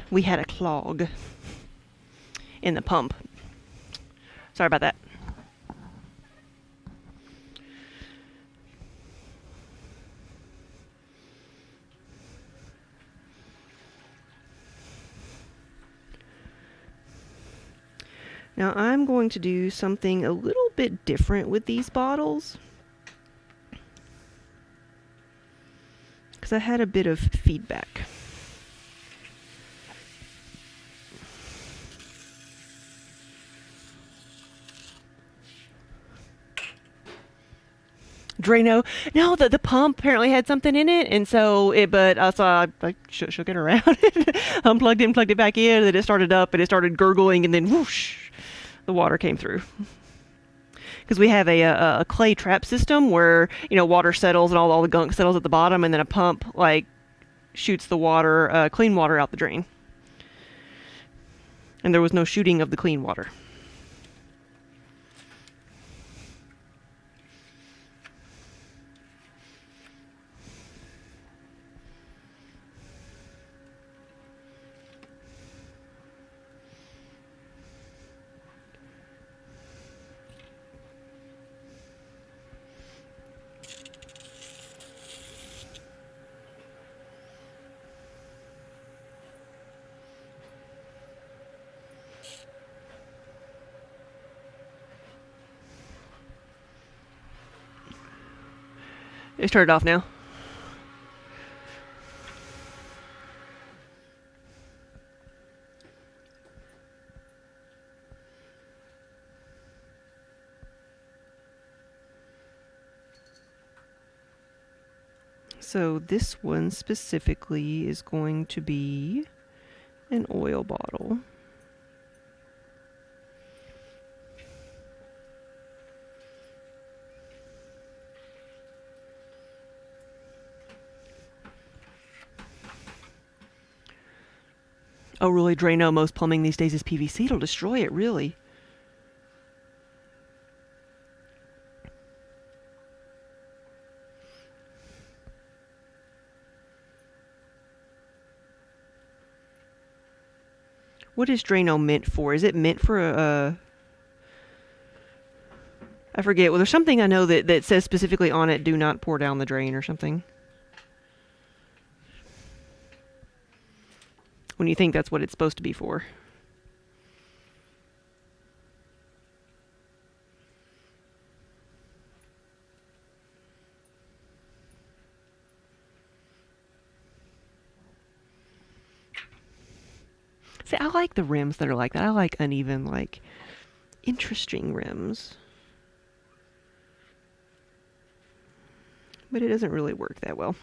We had a clog in the pump. Sorry about that. Now I'm going to do something a little bit different with these bottles because I had a bit of feedback. Drano. No, the pump apparently had something in it, and so it. But so I shook it around, unplugged it, and plugged it back in, and then it started up, and it started gurgling, and then whoosh, the water came through. Because we have a clay trap system where water settles and all the gunk settles at the bottom, and then a pump like shoots the water, clean water out the drain. And there was no shooting of the clean water. It started off now. So this one specifically is going to be an oil bottle. Oh, really, Drano, most plumbing these days is PVC. It'll destroy it, really. What is Drano meant for? Is it meant for I forget. Well, there's something I know that says specifically on it, do not pour down the drain or something. When you think that's what it's supposed to be for. See, I like the rims that are like that. I like uneven, like, interesting rims. But it doesn't really work that well.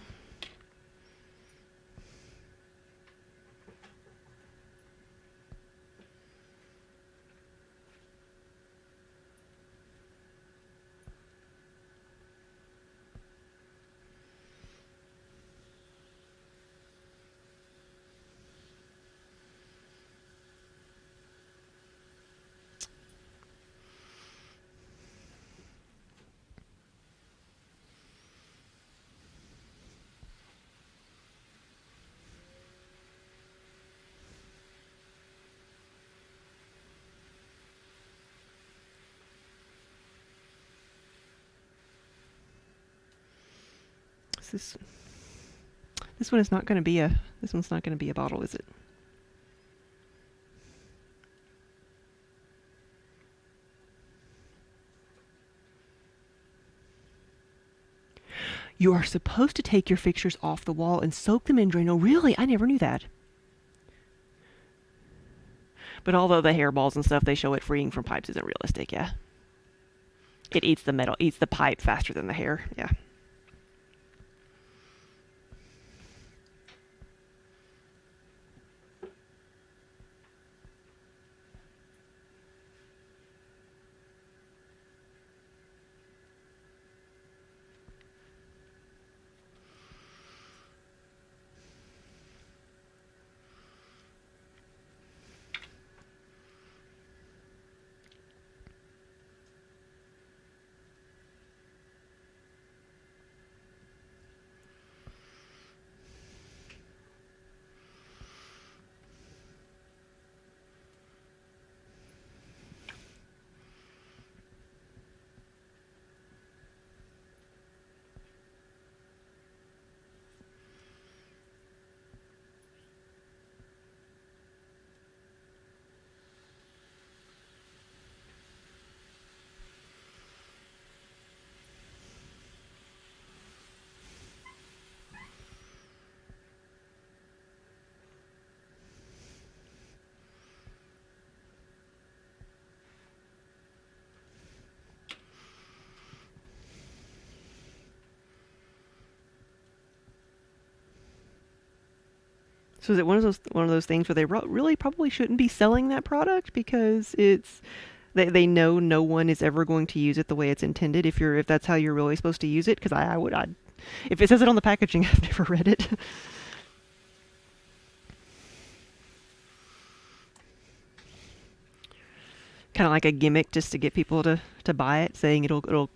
This this one is not going to be a this one's not going to be a bottle, is it? You are supposed to take your fixtures off the wall and soak them in Drano. Really? I never knew that. But although the hairballs and stuff, they show it freeing from pipes isn't realistic, yeah. It eats the metal, eats the pipe faster than the hair, yeah. So is it one of those things where they really probably shouldn't be selling that product because they know no one is ever going to use it the way it's intended if that's how you're really supposed to use it? Because I'd if it says it on the packaging, I've never read it. Kind of like a gimmick just to get people to buy it, saying it'll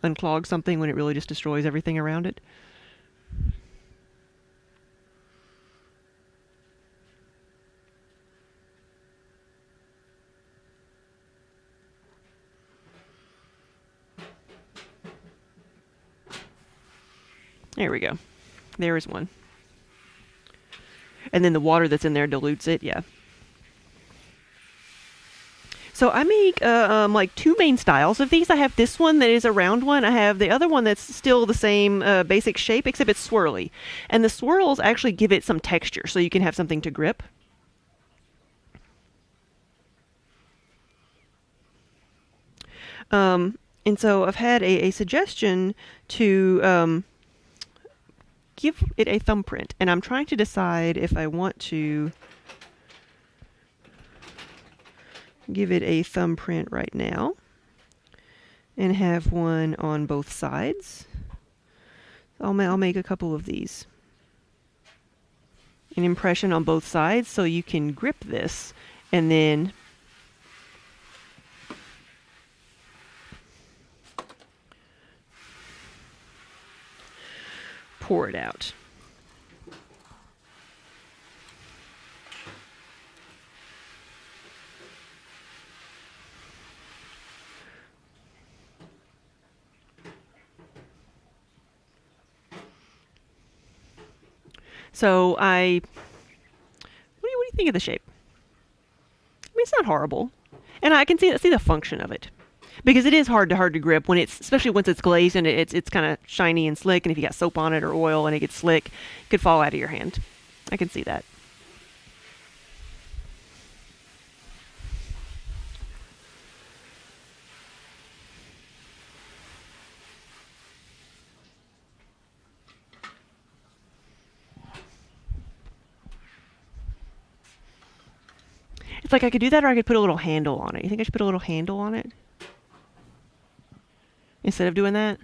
unclog something when it really just destroys everything around it. There we go. There is one. And then the water that's in there dilutes it, yeah. So I make like two main styles of these. I have this one that is a round one. I have the other one that's still the same basic shape, except it's swirly. And the swirls actually give it some texture, so you can have something to grip. And so I've had a suggestion to give it a thumbprint, and I'm trying to decide if I want to give it a thumbprint right now and have one on both sides. I'll make a couple of these. An impression on both sides so you can grip this and then pour it out. So what do you think of the shape? I mean, it's not horrible, and I can see the function of it, because it is hard to grip when it's, especially once it's glazed and it's kind of shiny and slick, and if you got soap on it or oil and it gets slick, it could fall out of your hand. I can see that. It's like I could do that, or I could put a little handle on it. You think I should put a little handle on it instead of doing that?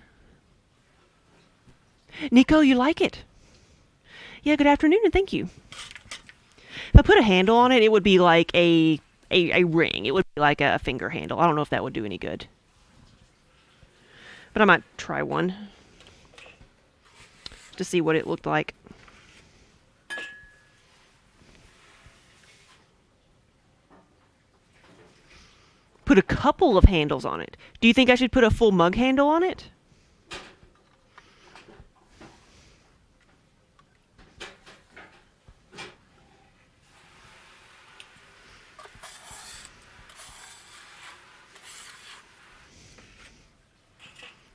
Nico, you like it? Yeah, good afternoon and thank you. If I put a handle on it, it would be like a ring. It would be like a finger handle. I don't know if that would do any good. But I might try one to see what it looked like. Put a couple of handles on it. Do you think I should put a full mug handle on it?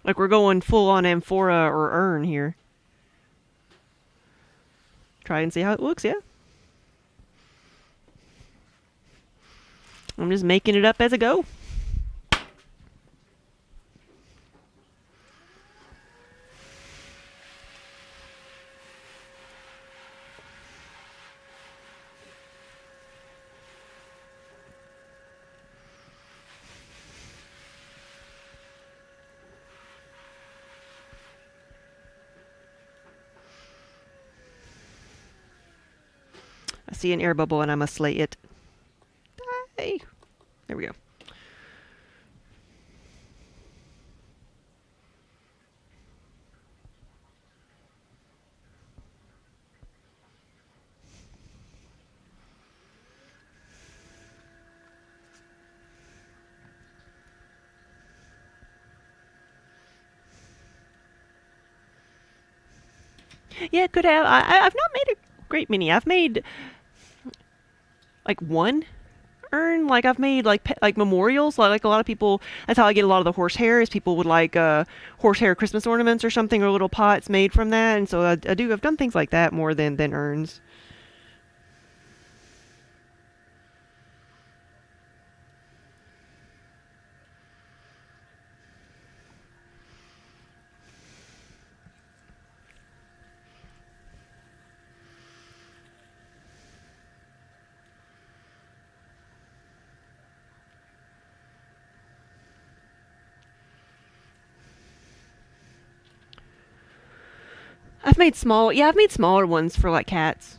Like we're going full on amphora or urn here. Try and see how it looks, yeah? I'm just making it up as I go. I see an air bubble and I must slay it. Hey, there we go. Yeah, it could have. I've not made a great many. I've made like one urn. Like I've made like memorials. Like a lot of people. That's how I get a lot of the horsehair. Is people would like horsehair Christmas ornaments or something, or little pots made from that. And so I've done things like that more than urns. I've made smaller ones for like cats.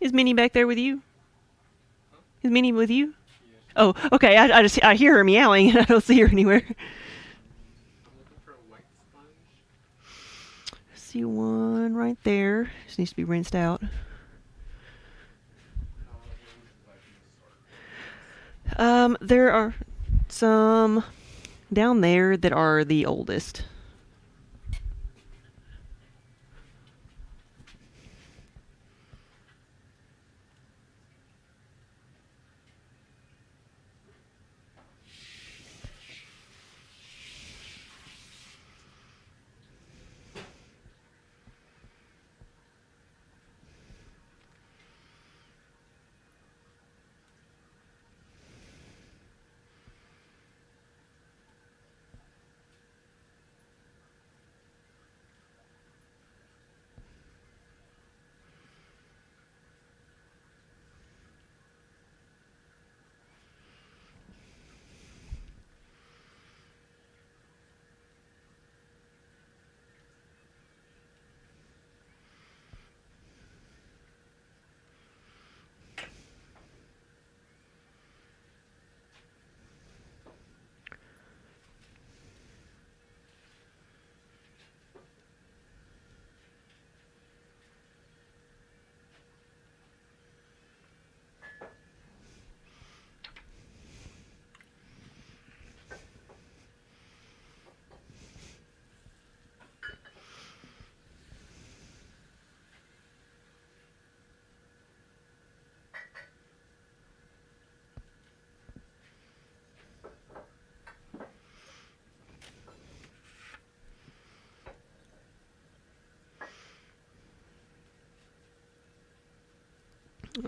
Is Minnie back there with you? Huh? Is Minnie with you? Yeah, she's Oh, right there. okay. I hear her meowing and I don't see her anywhere. I'm looking for a white sponge. See one right there. Just needs to be rinsed out. What would you like me to start with? There are some down there that are the oldest.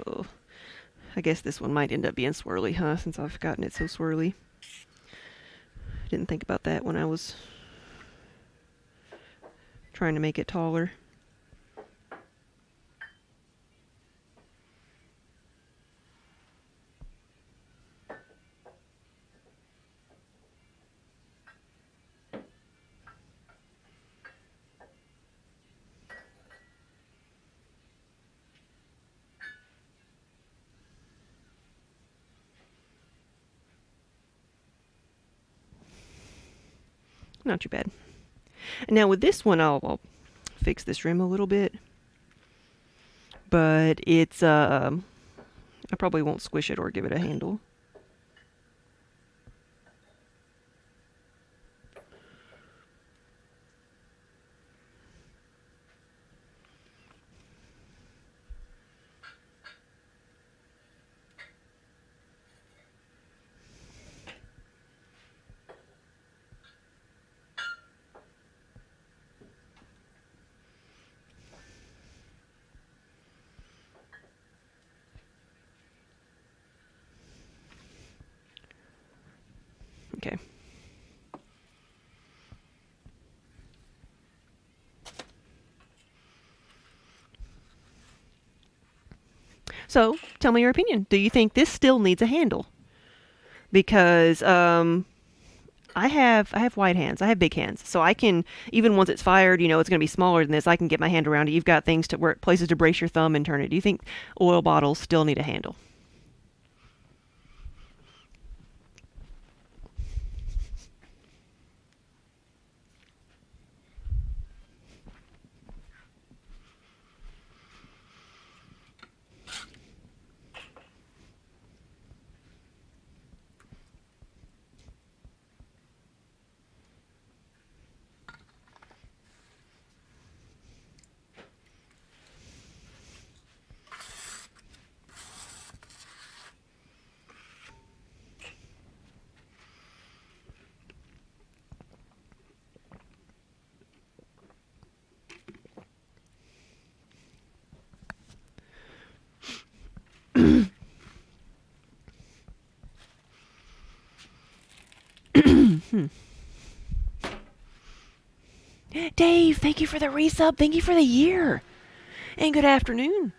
Oh, I guess this one might end up being swirly, huh? Since I've gotten it so swirly. Didn't think about that when I was trying to make it taller. Not too bad. And now with this one, I'll fix this rim a little bit. But it's, I probably won't squish it or give it a handle. Okay. So, tell me your opinion. Do you think this still needs a handle? Because I have wide hands. I have big hands, so I can, even once it's fired, it's going to be smaller than this. I can get my hand around it. You've got things to where places to brace your thumb and turn it. Do you think oil bottles still need a handle? Dave, thank you for the resub. Thank you for the year. And good afternoon.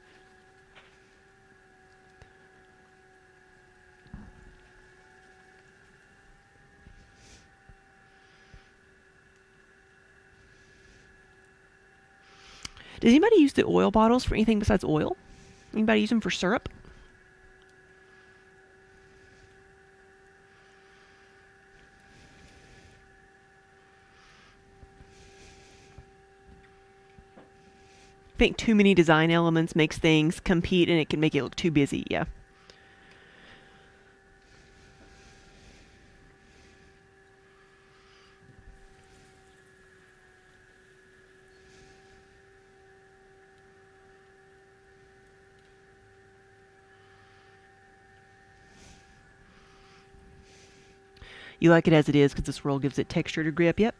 Does anybody use the oil bottles for anything besides oil? Anybody use them for syrup? I think too many design elements makes things compete and it can make it look too busy, yeah. You like it as it is because this swirl gives it texture to grip, yep.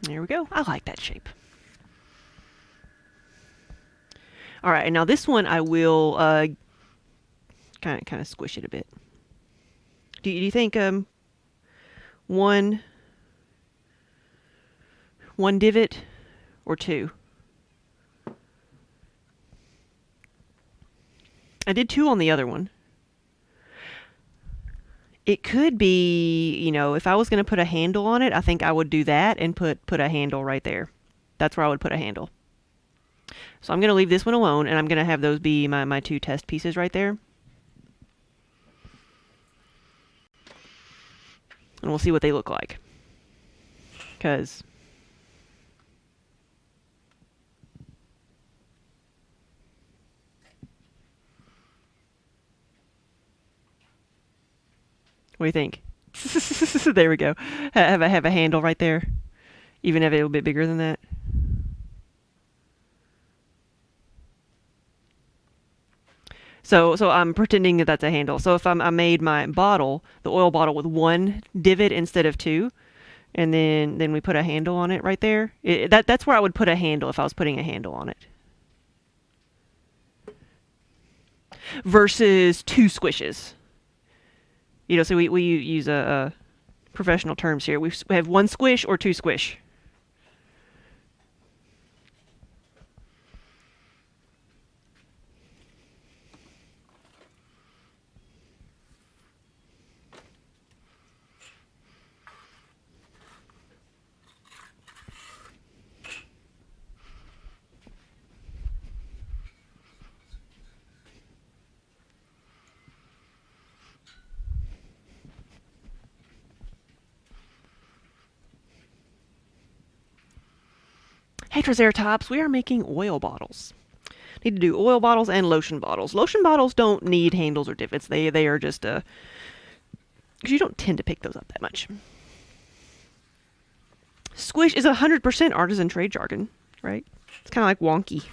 There we go. I like that shape. All right, and now this one I will kind of squish it a bit. Do you think one divot or two? I did two on the other one. It could be, you know, if I was going to put a handle on it, I think I would do that and put a handle right there. That's where I would put a handle. So I'm going to leave this one alone, and I'm going to have those be my two test pieces right there. And we'll see what they look like. Because what do you think? There we go. Have a handle right there, even have it a little bit bigger than that. So I'm pretending that that's a handle. So if I made my bottle, the oil bottle, with one divot instead of two, and then we put a handle on it right there. That's where I would put a handle if I was putting a handle on it. Versus two squishes. You know, so we use a professional terms here. We have one squish or two squish. Hey Triceratops, we are making oil bottles. Need to do oil bottles and lotion bottles. Lotion bottles don't need handles or divots. They are just because you don't tend to pick those up that much. Squish is 100% artisan trade jargon, right? It's kind of like wonky.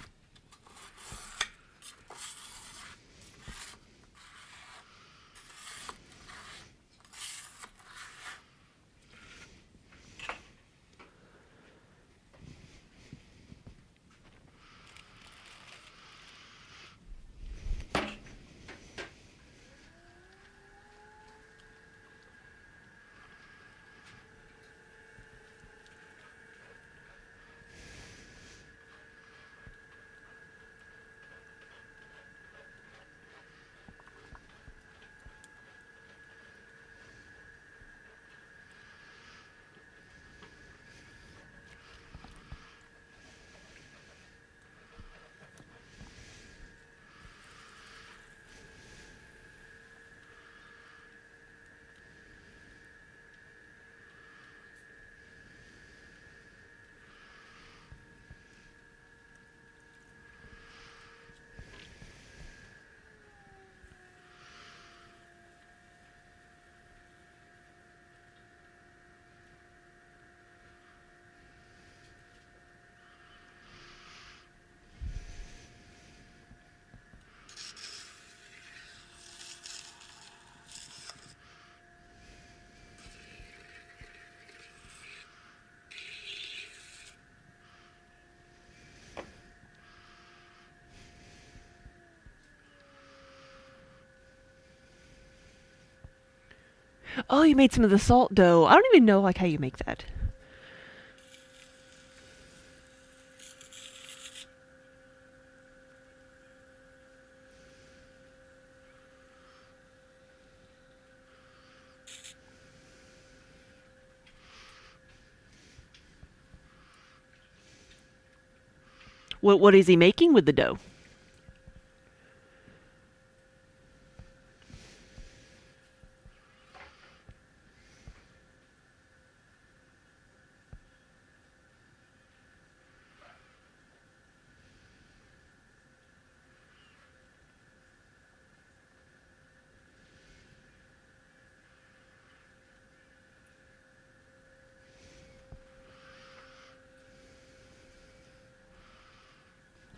Oh, you made some of the salt dough. I don't even know like how you make that. What is he making with the dough?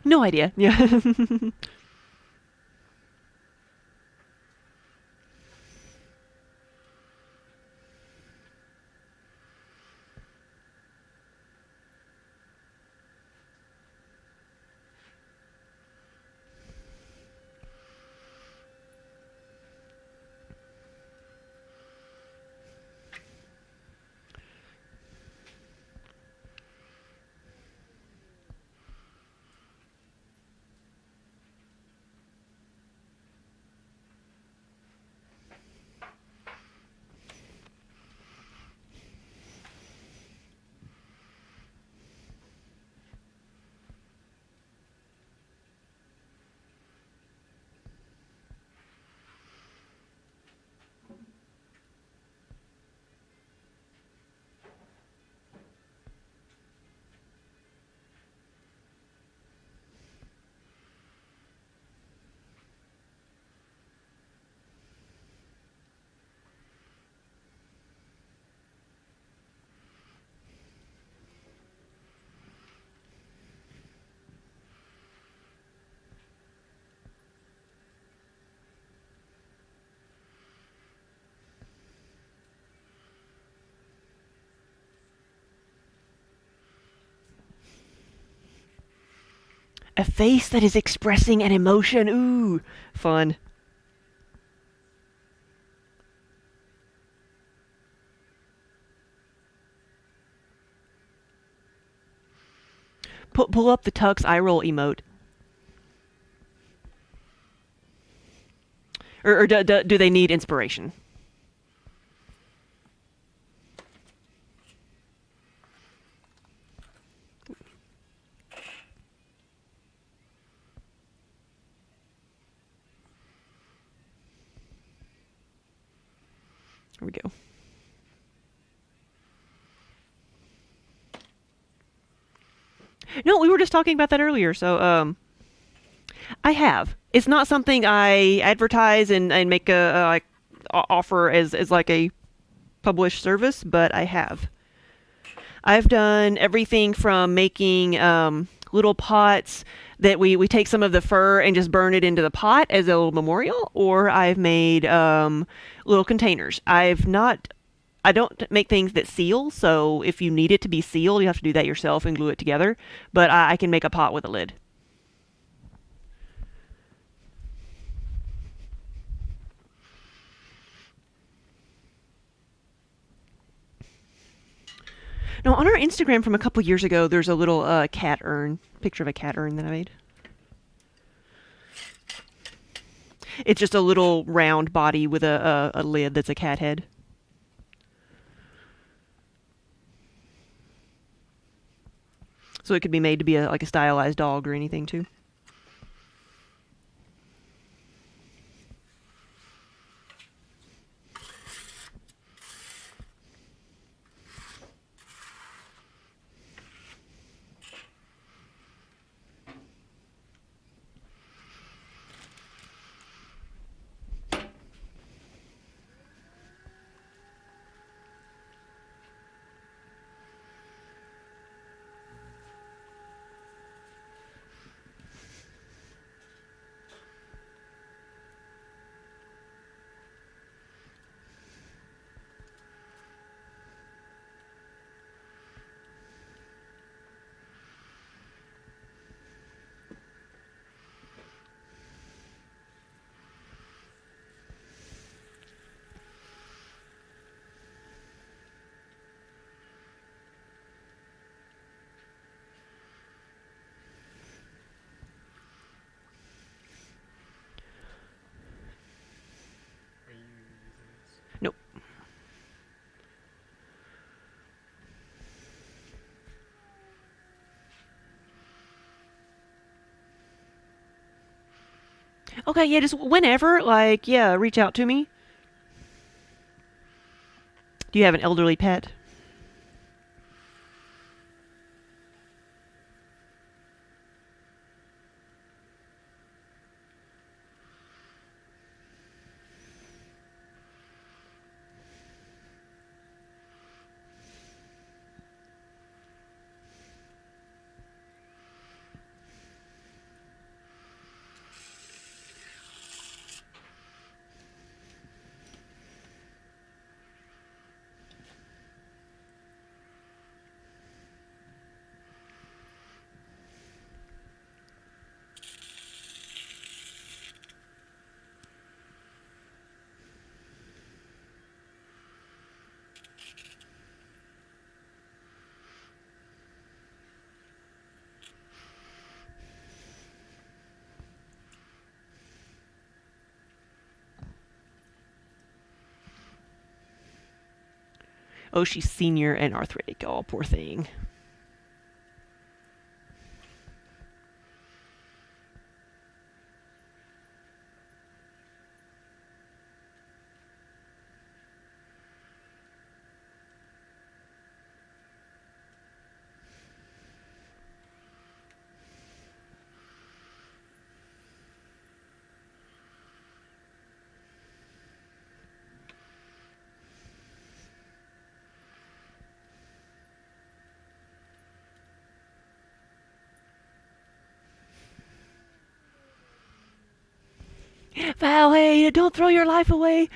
No idea. Yeah. A face that is expressing an emotion. Ooh, fun. Pull up the Tux eye roll emote. Or do they need inspiration? Here we go. No, we were just talking about that earlier. So, I have. It's not something I advertise and make a like offer as like a published service, but I have. I've done everything from making little pots that we take some of the fur and just burn it into the pot as a little memorial, or I've made little containers. I don't make things that seal, so if you need it to be sealed, you have to do that yourself and glue it together. But I can make a pot with a lid. Now, on our Instagram from a couple years ago, there's a little cat urn, picture of a cat urn that I made. It's just a little round body with a lid that's a cat head. So it could be made to be like a stylized dog or anything too. Okay, yeah, just whenever, like, yeah, reach out to me. Do you have an elderly pet? Oh, she's senior and arthritic. Oh, poor thing. Val, hey, don't throw your life away.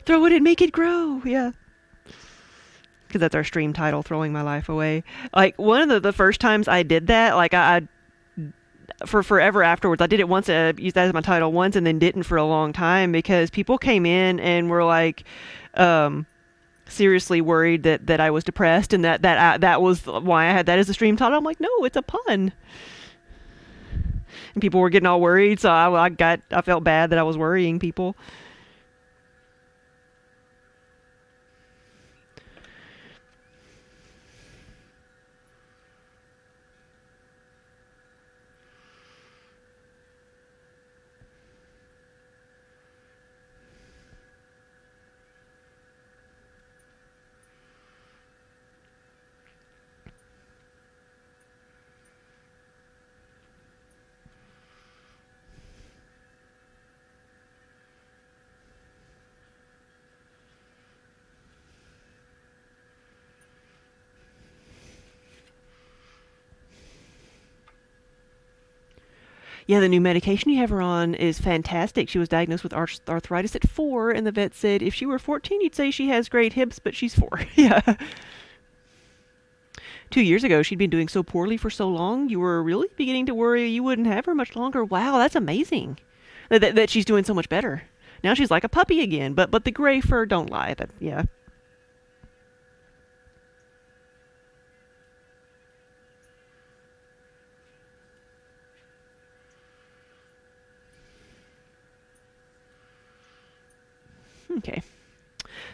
Throw it and make it grow. Yeah. Because that's our stream title, Throwing My Life Away. Like, one of the first times I did that, like, for forever afterwards, I did it once, used that as my title once, and then didn't for a long time because people came in and were like, um, seriously worried that I was depressed and that was why I had that as a stream title. I'm like, no, it's a pun. And people were getting all worried, so I felt bad that I was worrying people. Yeah, the new medication you have her on is fantastic. She was diagnosed with arthritis at 4, and the vet said if she were 14, you'd say she has great hips, but she's 4. Yeah. 2 years ago, she'd been doing so poorly for so long, you were really beginning to worry you wouldn't have her much longer. Wow, that's amazing. That she's doing so much better. Now she's like a puppy again, but the gray fur don't lie. That yeah. Okay.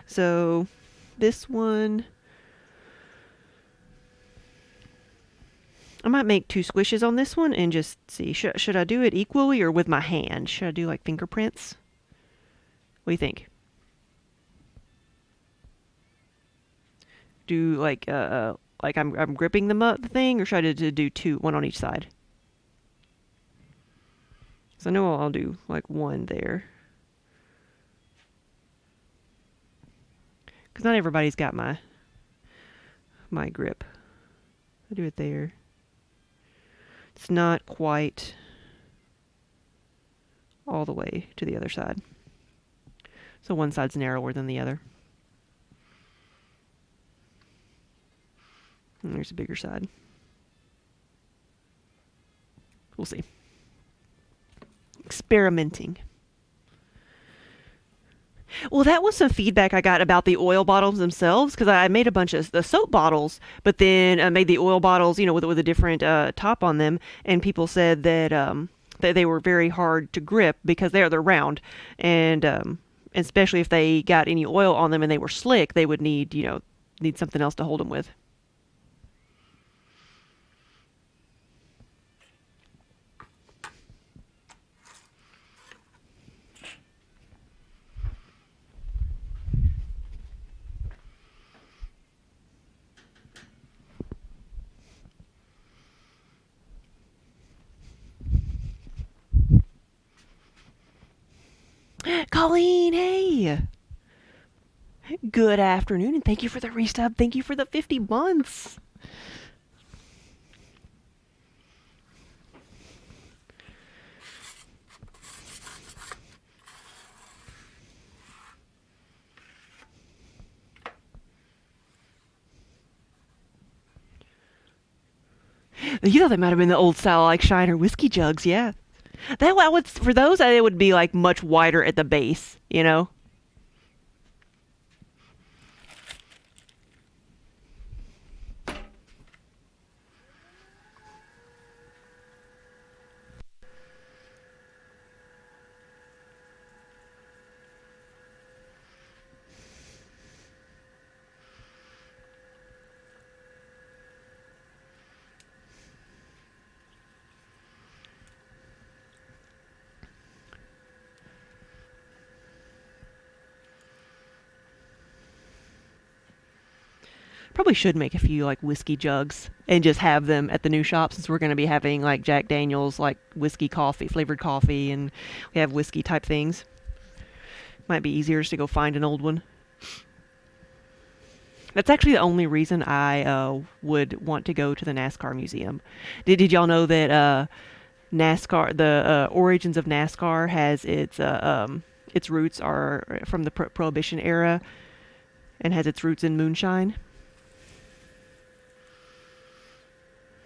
So this one, I might make 2 squishes on this one and just see. Should I do it equally or with my hand? Should I do like fingerprints? What do you think? Do like I'm gripping the thing, or should I do 2, one on each side? So I know I'll do like 1 there, because not everybody's got my grip. I do it there. It's not quite all the way to the other side. So one side's narrower than the other. And there's a bigger side. We'll see. Experimenting. Well, that was some feedback I got about the oil bottles themselves, because I made a bunch of the soap bottles, but then I made the oil bottles, with a different top on them, and people said that they were very hard to grip because they're round, and especially if they got any oil on them and they were slick, they would need something else to hold them with. Colleen, hey! Good afternoon, and thank you for the restub. Thank you for the 50 months. You thought that might have been the old style, like Shiner whiskey jugs, yeah. That would for those, it would be like much wider at the base, you know. Probably should make a few like whiskey jugs and just have them at the new shop, since we're going to be having like Jack Daniels, like whiskey coffee, flavored coffee, and we have whiskey type things. Might be easier just to go find an old one. That's actually the only reason I would want to go to the NASCAR museum. Did y'all know that NASCAR, the origins of NASCAR, has its roots are from the Prohibition era and has its roots in moonshine?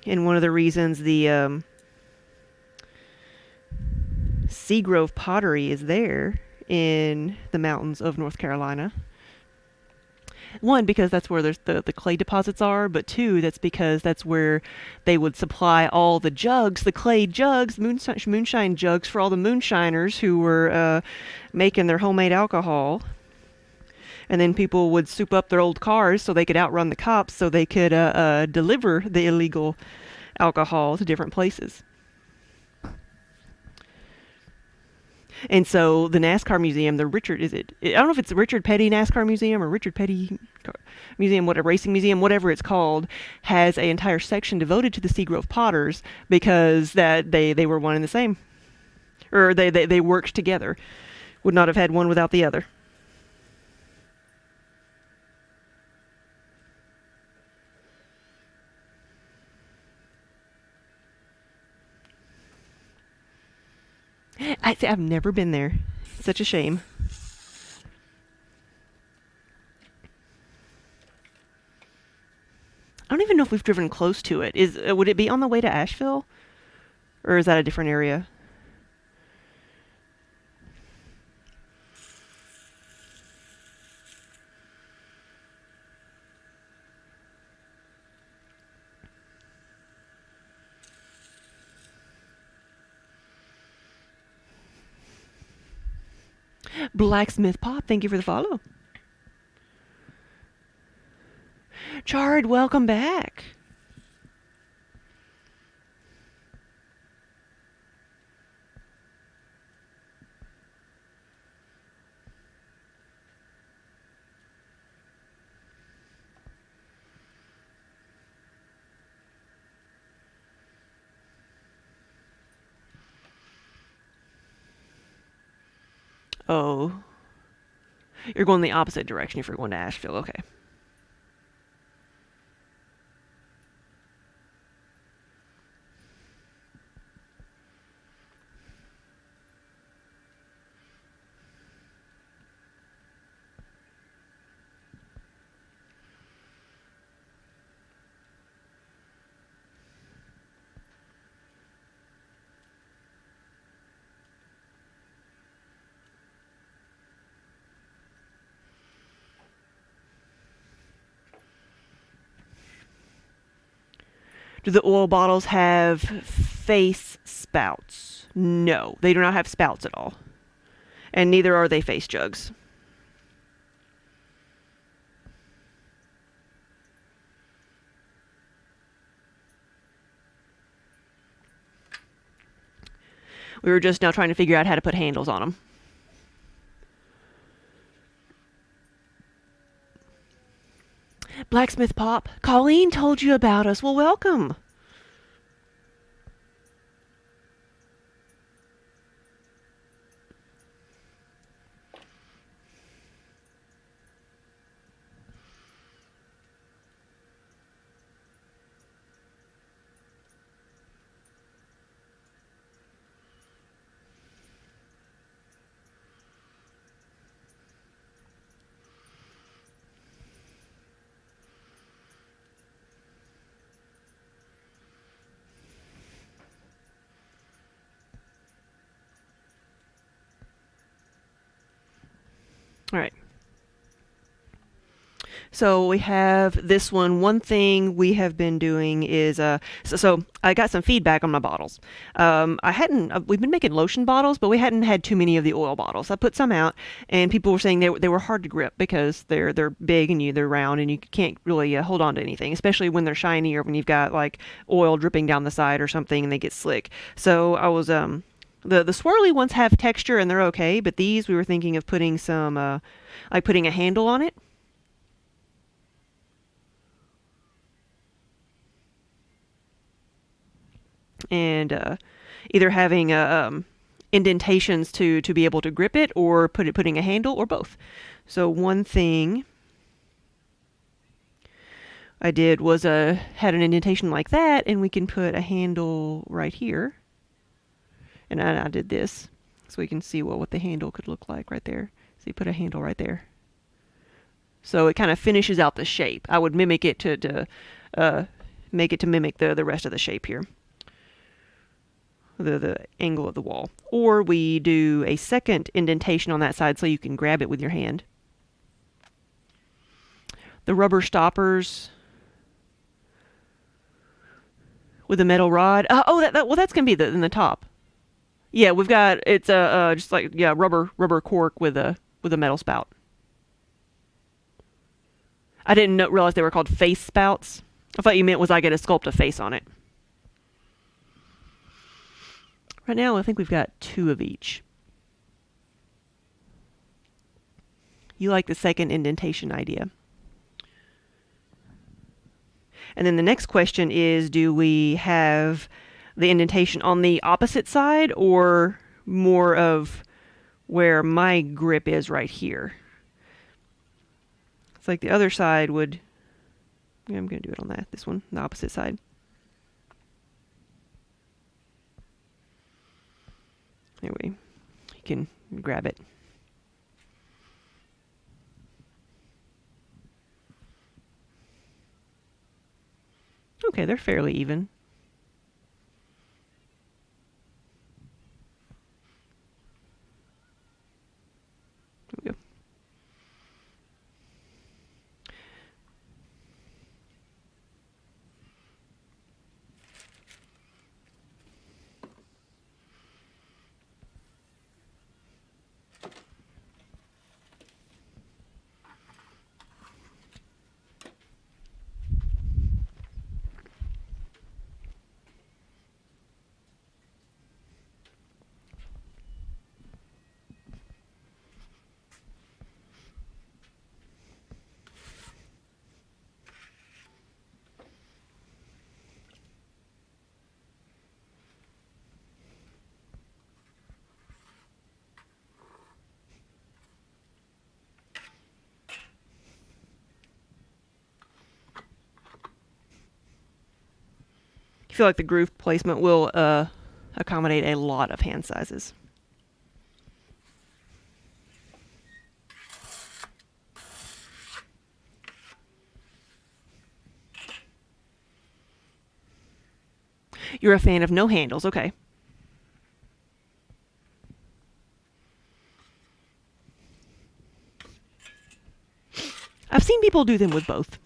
And one of the reasons the Seagrove pottery is there in the mountains of North Carolina. One, because that's where there's the clay deposits are, but two, that's because that's where they would supply all the jugs, the clay jugs, moonshine jugs for all the moonshiners who were making their homemade alcohol. And then people would soup up their old cars so they could outrun the cops, so they could deliver the illegal alcohol to different places. And so the NASCAR museum, the Richard, I don't know if it's the Richard Petty NASCAR museum or Richard Petty museum, whatever, racing museum, whatever it's called, has an entire section devoted to the Seagrove Potters, because that they were one and the same, or they worked together. Would not have had one without the other. I've never been there. Such a shame. I don't even know if we've driven close to it. Would it be on the way to Asheville, or is that a different area? Blacksmith Pop, thank you for the follow. Chard, welcome back. Oh. You're going the opposite direction if you're going to Asheville. Okay. Do the oil bottles have face spouts? No, they do not have spouts at all. And neither are they face jugs. We were just now trying to figure out how to put handles on them. Blacksmith Pop, Colleen told you about us. Well, welcome. All right. So we have this one. One thing we have been doing is so I got some feedback on my bottles. I hadn't we've been making lotion bottles, but we hadn't had too many of the oil bottles. I put some out, and people were saying they were hard to grip because they're big and they're round and you can't really hold on to anything, especially when they're shiny or when you've got like oil dripping down the side or something and they get slick. So I was the swirly ones have texture and they're okay, but these we were thinking of putting some like putting a handle on it. And either having indentations to be able to grip it, or putting a handle, or both. So one thing I did was had an indentation like that, and we can put a handle right here. And I did this so we can see what the handle could look like right there. So you put a handle right there. So it kind of finishes out the shape. I would mimic it to make it to mimic the rest of the shape here. The angle of the wall. Or we do a second indentation on that side so you can grab it with your hand. The rubber stoppers with a metal rod. Well, that's gonna be in the top. Yeah, we've got it's just like rubber cork with a metal spout. I didn't realize they were called face spouts. I thought you meant was I get to sculpt a face on it. Right now, I think we've got 2 of each. You like the second indentation idea. And then the next question is, do we have the indentation on the opposite side or more of where my grip is right here? It's like the other side would... Yeah, I'm going to do it on this one, the opposite side. Anyway, you can grab it. Okay, they're fairly even. There we go. I feel like the groove placement will accommodate a lot of hand sizes. You're a fan of no handles, okay. I've seen people do them with both.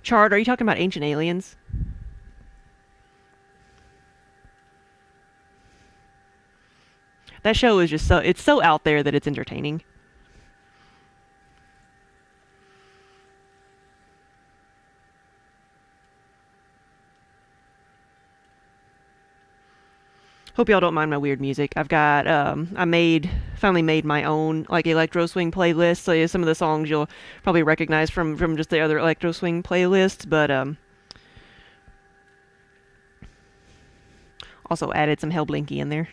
Chard, are you talking about Ancient Aliens? That show is just it's so out there that it's entertaining. Hope y'all don't mind my weird music. I've got finally made my own like electro swing playlist. So some of the songs you'll probably recognize from just the other electro swing playlists, but also added some Hellblinky in there.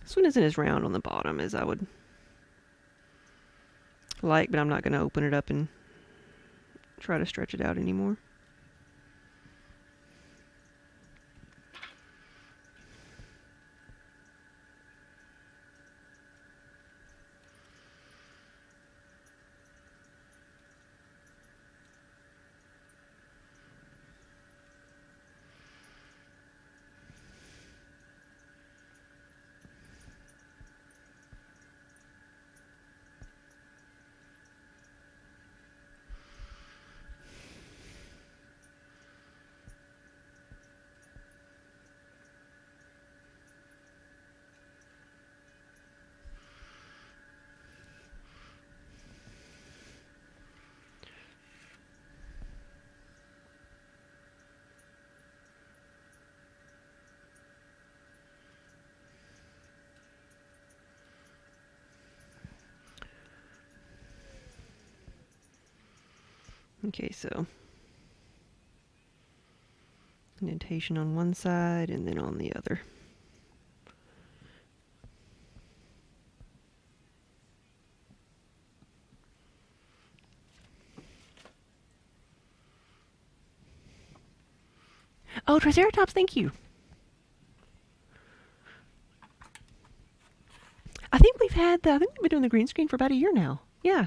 This one isn't as round on the bottom as I would like, but I'm not going to open it up and try to stretch it out anymore. Okay, so indentation on one side and then on the other. Oh, Triceratops, thank you. I think we've been doing the green screen for about a year now. Yeah.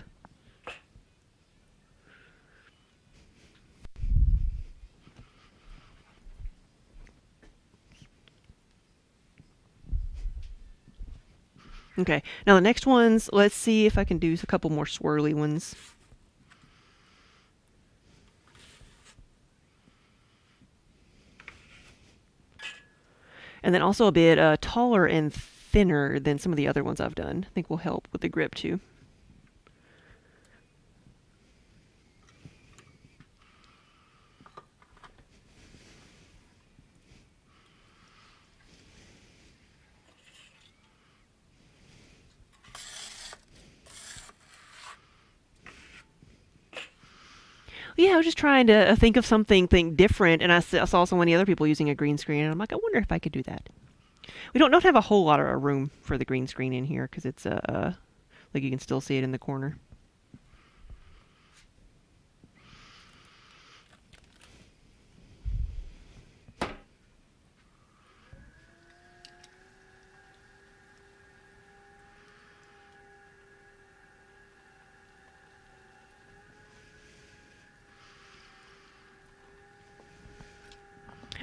Okay, now the next ones, let's see if I can do a couple more swirly ones. And then also a bit taller and thinner than some of the other ones I've done. I think will help with the grip too. Yeah, I was just trying to think of something different, and I saw so many other people using a green screen, and I'm like, I wonder if I could do that. We don't have a whole lot of room for the green screen in here because it's like you can still see it in the corner.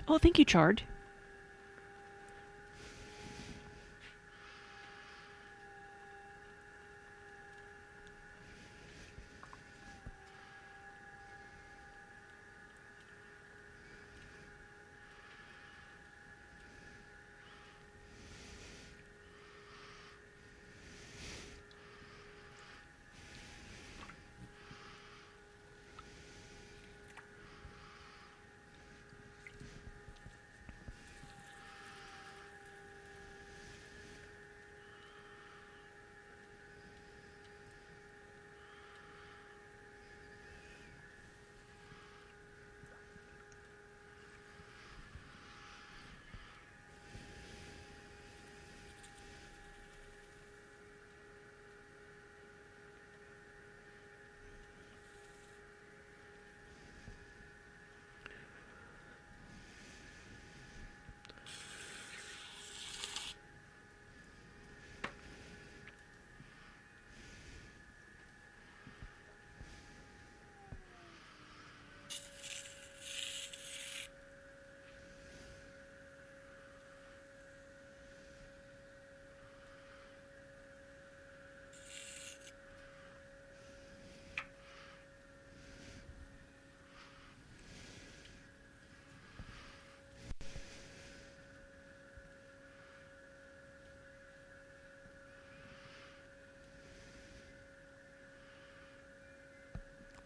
Oh, thank you, Chard.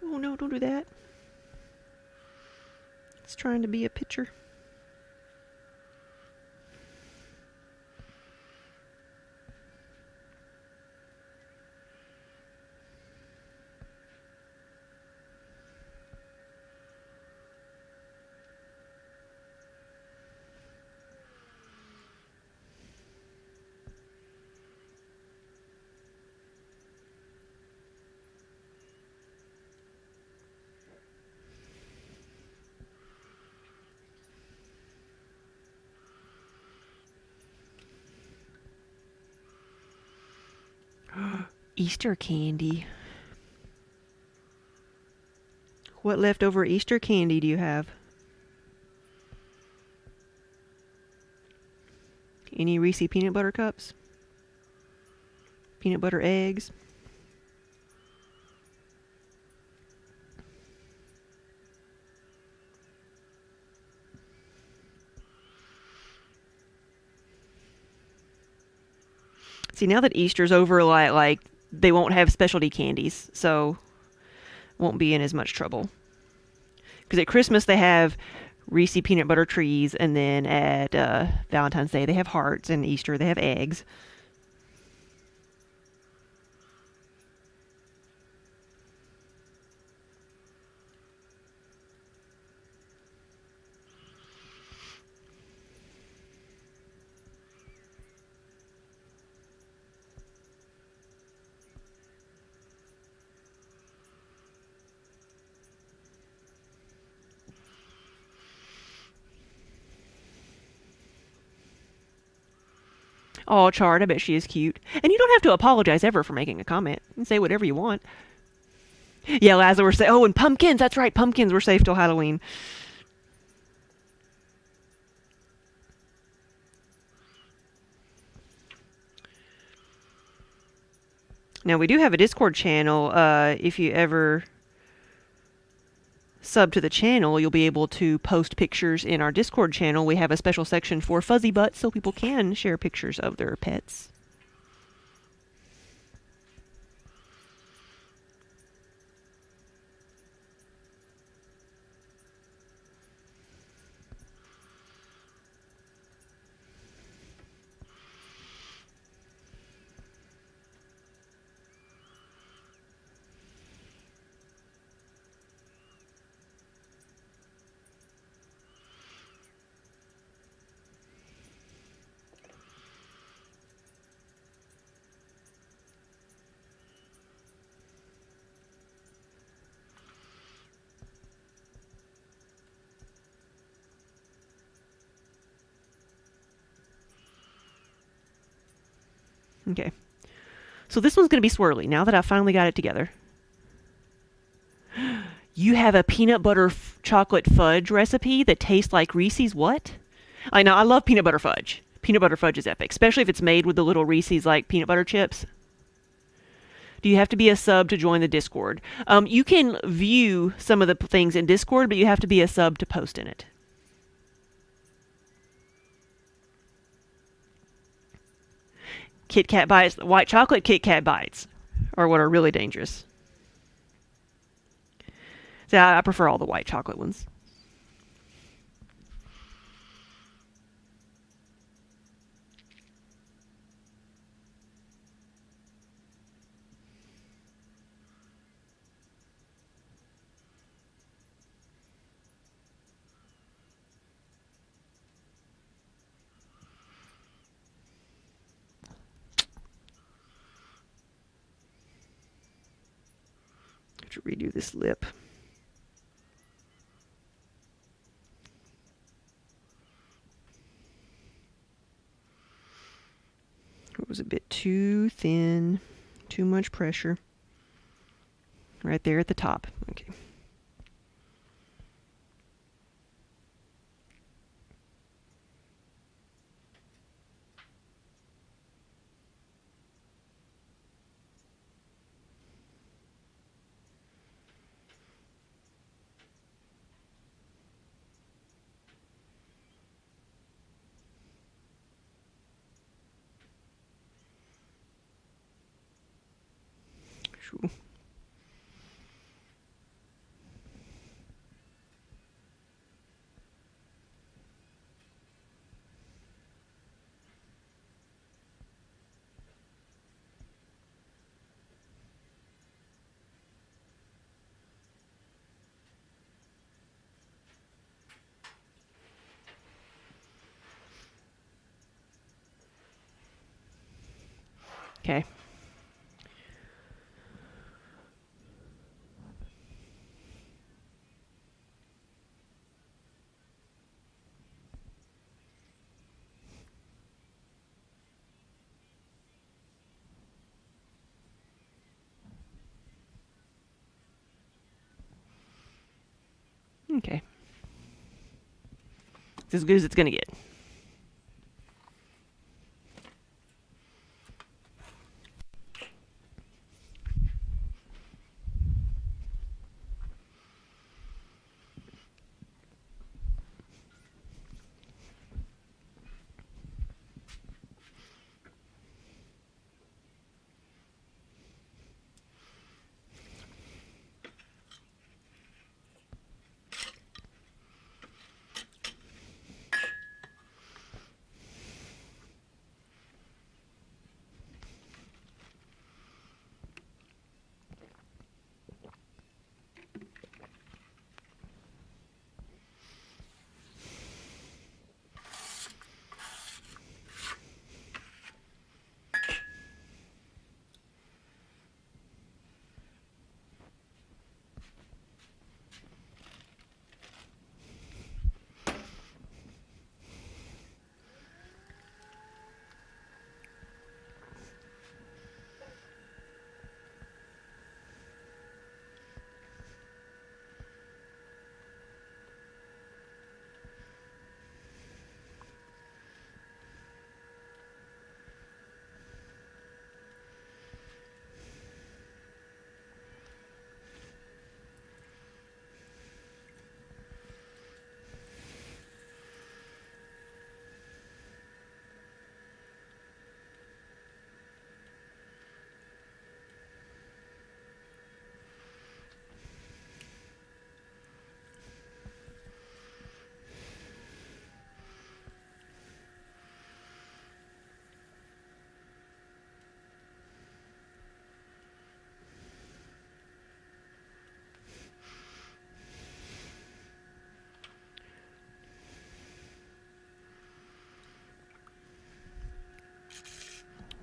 Oh no, don't do that. It's trying to be a picture. Easter candy. What leftover Easter candy do you have? Any Reese peanut butter cups? Peanut butter eggs? See, now that Easter's over, like they won't have specialty candies, so won't be in as much trouble. Because at Christmas they have Reese peanut butter trees, and then at Valentine's Day they have hearts, and Easter they have eggs. Oh, Chard, I bet she is cute. And you don't have to apologize ever for making a comment. You can say whatever you want. Yeah, Lazlo were saying, oh, and pumpkins. That's right, pumpkins were safe till Halloween. Now, we do have a Discord channel. If you ever sub to the channel, you'll be able to post pictures in our Discord channel. We have a special section for fuzzy butts so people can share pictures of their pets. Okay. So this one's going to be swirly now that I finally got it together. You have a peanut butter chocolate fudge recipe that tastes like Reese's what? I know, I love peanut butter fudge. Peanut butter fudge is epic, especially if it's made with the little Reese's like peanut butter chips. Do you have to be a sub to join the Discord? You can view some of the things in Discord, but you have to be a sub to post in it. Kit Kat bites, white chocolate Kit Kat bites are what are really dangerous. So I prefer all the white chocolate ones. I have to redo this lip. It was a bit too thin, too much pressure. Right there at the top. Okay. Okay. Okay. It's as good as it's going to get.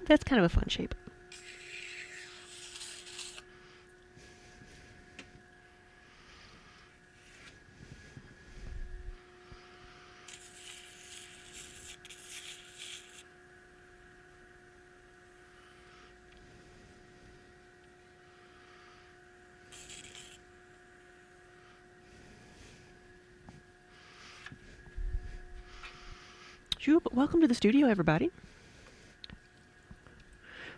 That's kind of a fun shape. But welcome to the studio, everybody.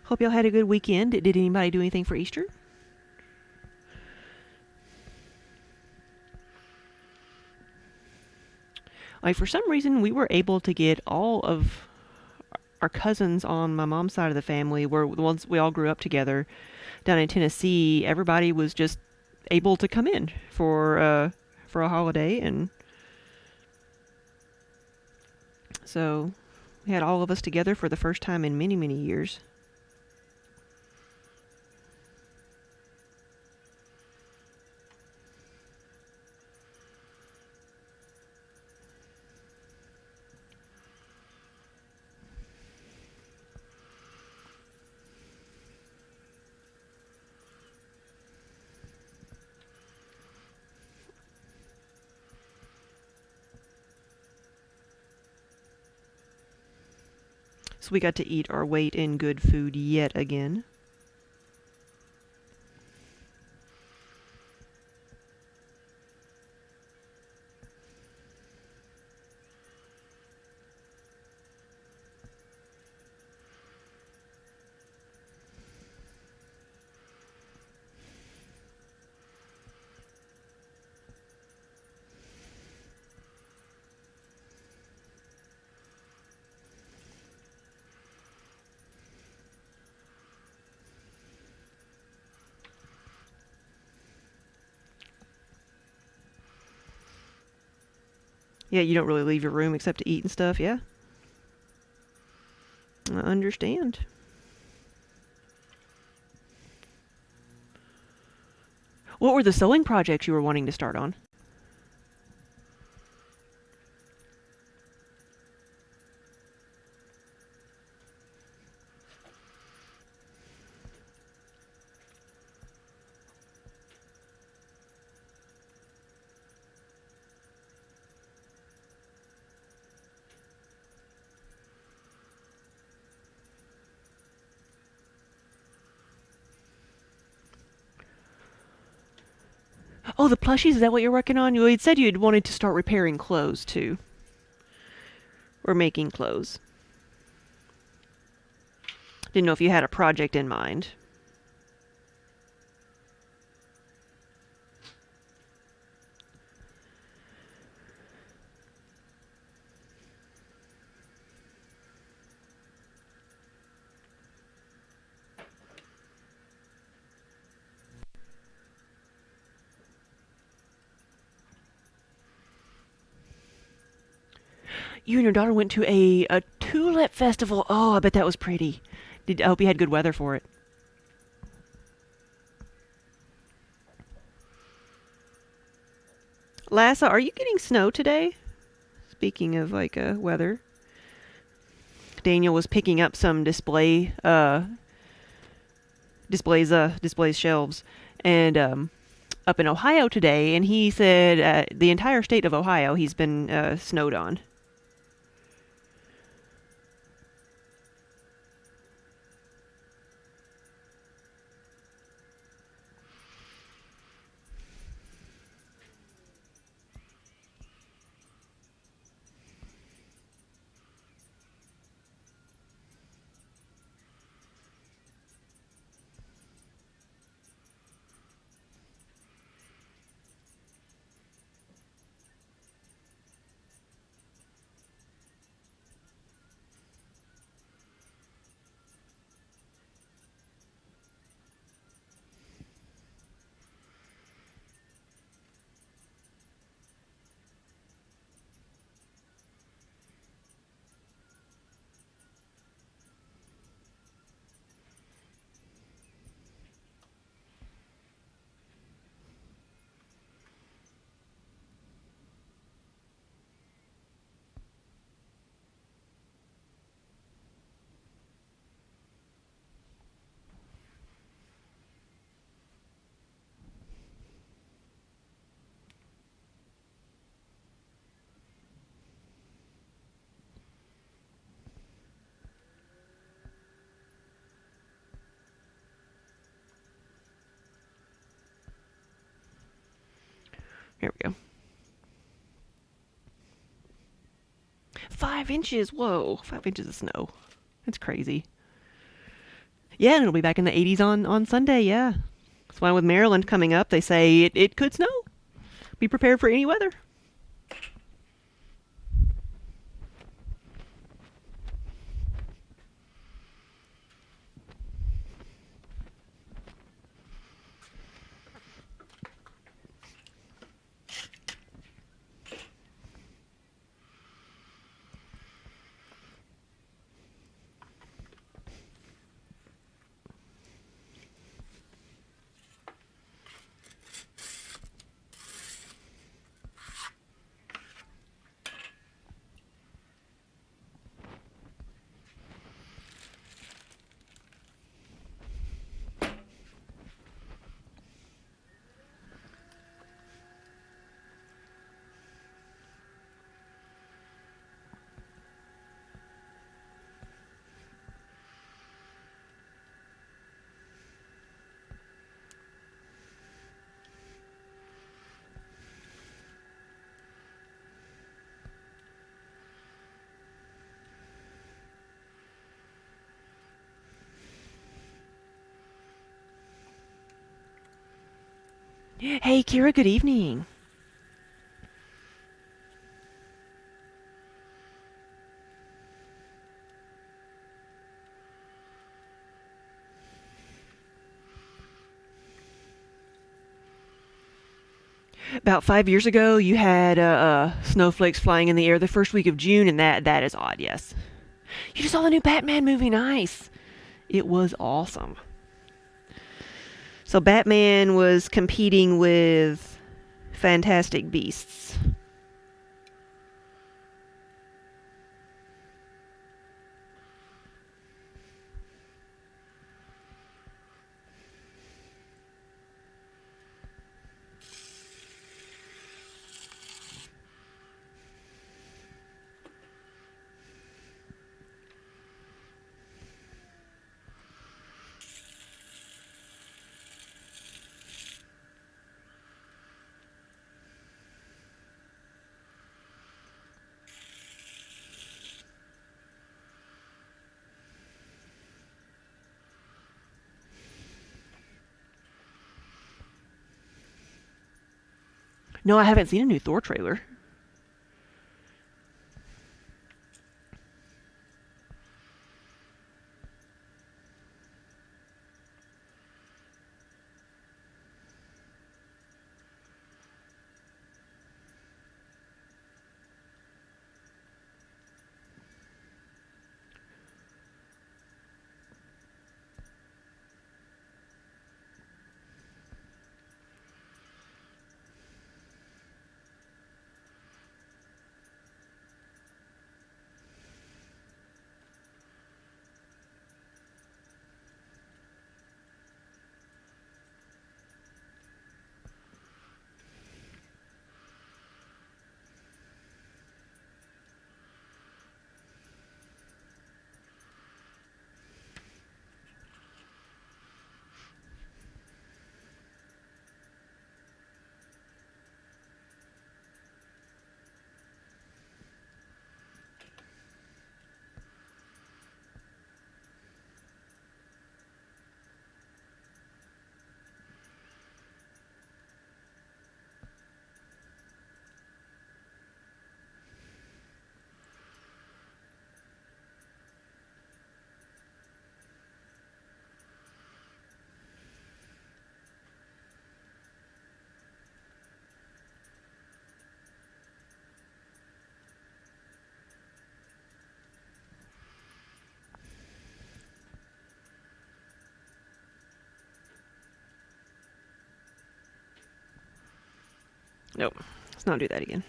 Hope y'all had a good weekend. Did anybody do anything for Easter? Like, for some reason, we were able to get all of our cousins on my mom's side of the family, were the ones we all grew up together down in Tennessee. Everybody was just able to come in for a holiday, and so we had all of us together for the first time in many, many years. So we got to eat our weight in good food yet again. Yeah, you don't really leave your room except to eat and stuff, yeah? I understand. What were the sewing projects you were wanting to start on? Oh, the plushies, is that what you're working on? You had said you had wanted to start repairing clothes, too. Or making clothes. Didn't know if you had a project in mind. You and your daughter went to a tulip festival. Oh, I bet that was pretty. I hope you had good weather for it. Lassa, are you getting snow today? Speaking of weather, Daniel was picking up some displays shelves, and up in Ohio today, and he said the entire state of Ohio he's been snowed on. 5 inches. Whoa, 5 inches of snow. That's crazy. Yeah, and it'll be back in the 80s on Sunday. Yeah. That's why with Maryland coming up, they say it could snow. Be prepared for any weather. Hey, Kira, good evening. About 5 years ago, you had snowflakes flying in the air the first week of June, and that is odd. Yes, you just saw the new Batman movie. Nice. It was awesome. So Batman was competing with Fantastic Beasts. No, I haven't seen a new Thor trailer. Nope. Let's not do that again.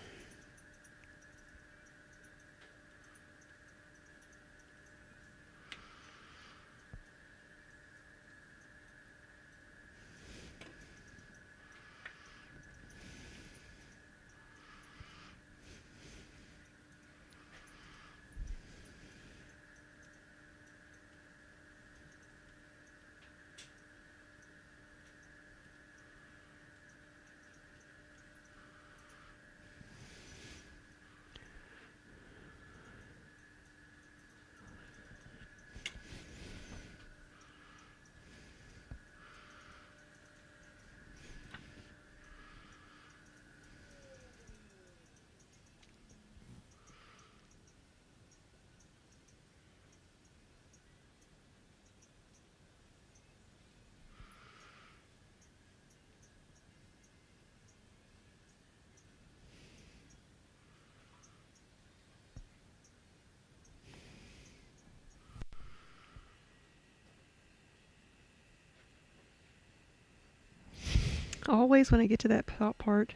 Always when I get to that top part,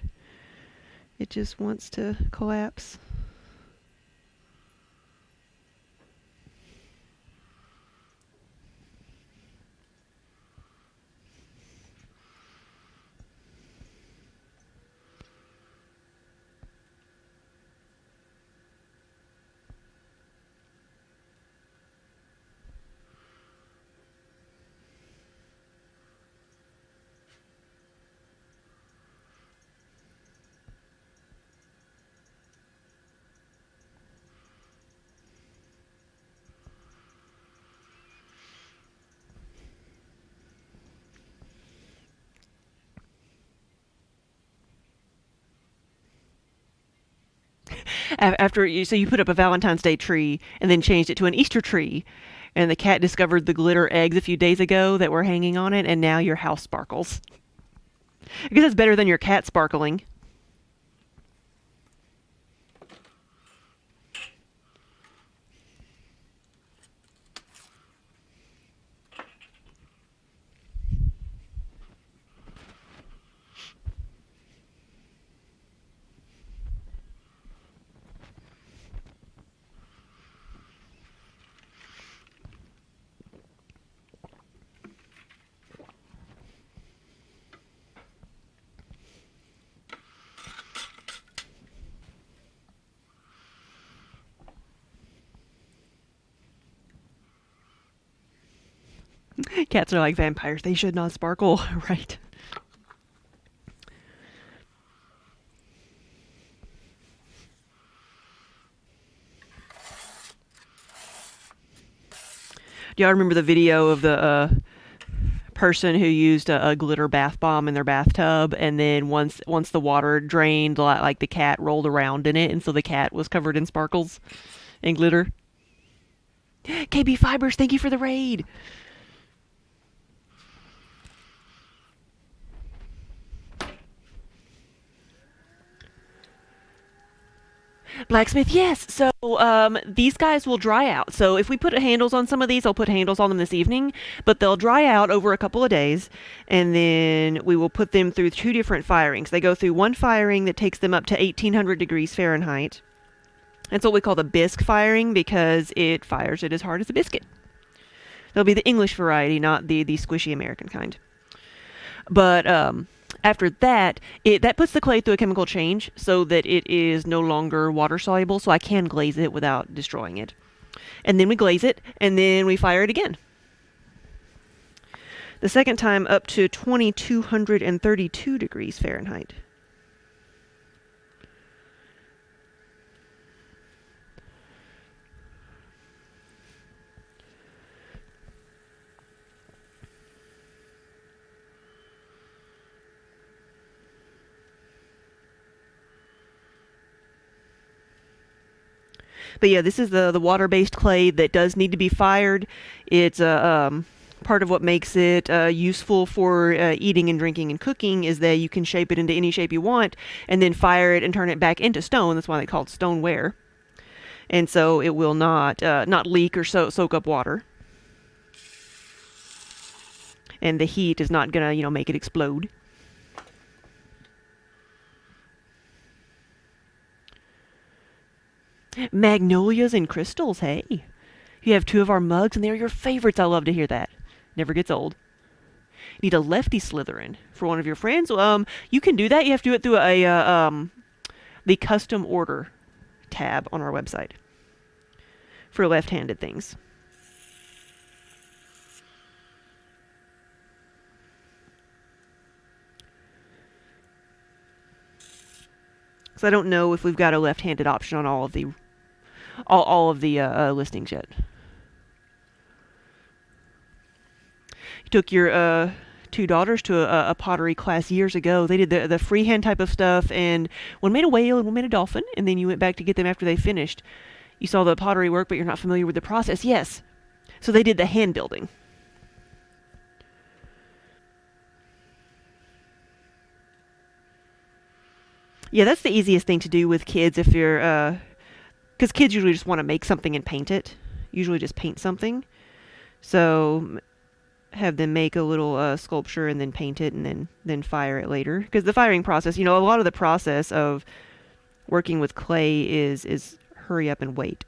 it just wants to collapse. So you put up a Valentine's Day tree and then changed it to an Easter tree, and the cat discovered the glitter eggs a few days ago that were hanging on it, and now your house sparkles. I guess it's better than your cat sparkling. Cats are like vampires. They should not sparkle, right? Do y'all remember the video of the person who used a glitter bath bomb in their bathtub, and then once the water drained, like the cat rolled around in it, and so the cat was covered in sparkles and glitter? KB Fibers, thank you for the raid. Blacksmith, yes. So these guys will dry out. So if we put handles on some of these, I'll put handles on them this evening, but they'll dry out over a couple of days, and then we will put them through two different firings. They go through one firing that takes them up to 1800 degrees Fahrenheit. That's what we call the bisque firing because it fires it as hard as a biscuit. That'll be the English variety, not the squishy American kind. But after that, that puts the clay through a chemical change so that it is no longer water soluble, so I can glaze it without destroying it. And then we glaze it, and then we fire it again. The second time up to 2232 degrees Fahrenheit. But yeah, this is the water-based clay that does need to be fired. It's part of what makes it useful for eating and drinking and cooking is that you can shape it into any shape you want and then fire it and turn it back into stone. That's why they call it stoneware. And so it will not leak or soak up water. And the heat is not going to, make it explode. Magnolias and crystals, hey. You have two of our mugs, and they're your favorites. I love to hear that. Never gets old. Need a lefty Slytherin for one of your friends? You can do that. You have to do it through the custom order tab on our website for left-handed things. So I don't know if we've got a left-handed option on all of the listings yet. You took your two daughters to a pottery class years ago. They did the freehand type of stuff, and one made a whale and one made a dolphin, and then you went back to get them after they finished. You saw the pottery work, but you're not familiar with the process. Yes. So they did the hand building. Yeah, that's the easiest thing to do with kids if you're, because kids usually just want to make something and paint it. Usually just paint something. So have them make a little sculpture and then paint it and then fire it later. Because the firing process, a lot of the process of working with clay is hurry up and wait.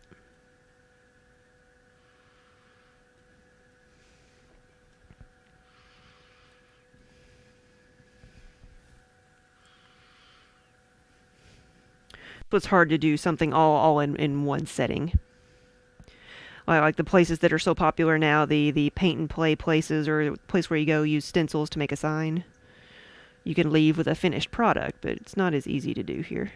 So it's hard to do something all in one setting. Like the places that are so popular now, the paint and play places, or the place where you go use stencils to make a sign. You can leave with a finished product, but it's not as easy to do here.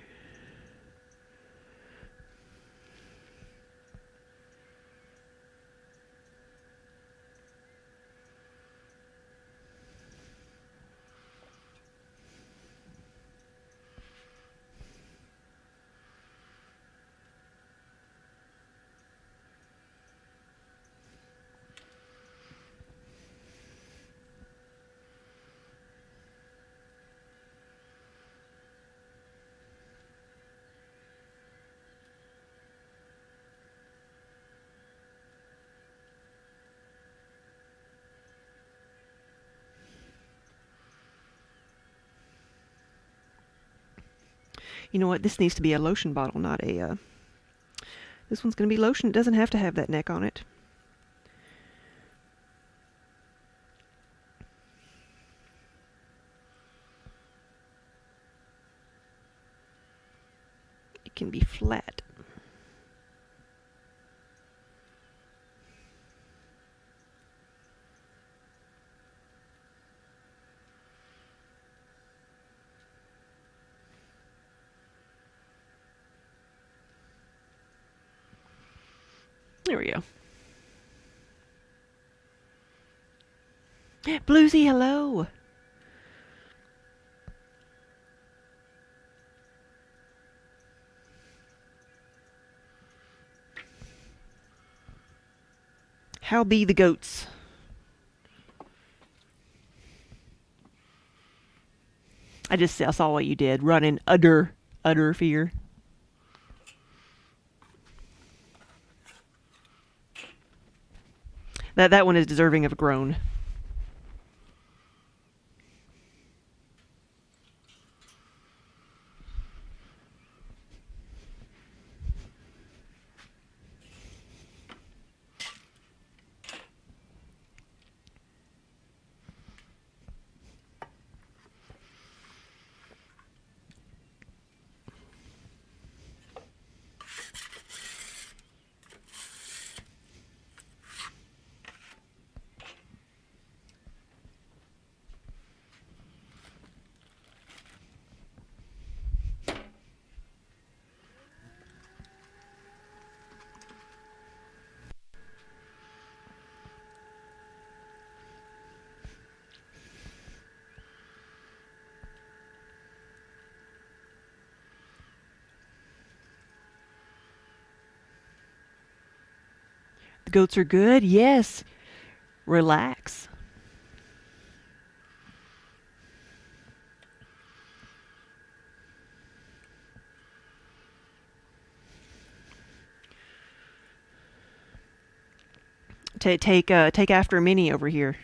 You know what? This needs to be a lotion bottle, not a... This one's going to be lotion. It doesn't have to have that neck on it. It can be flat. There we go. Bluesy, hello. How be the goats? I saw what you did. Run in utter fear. That one is deserving of a groan. The goats are good? Yes. Relax. Take after Minnie over here.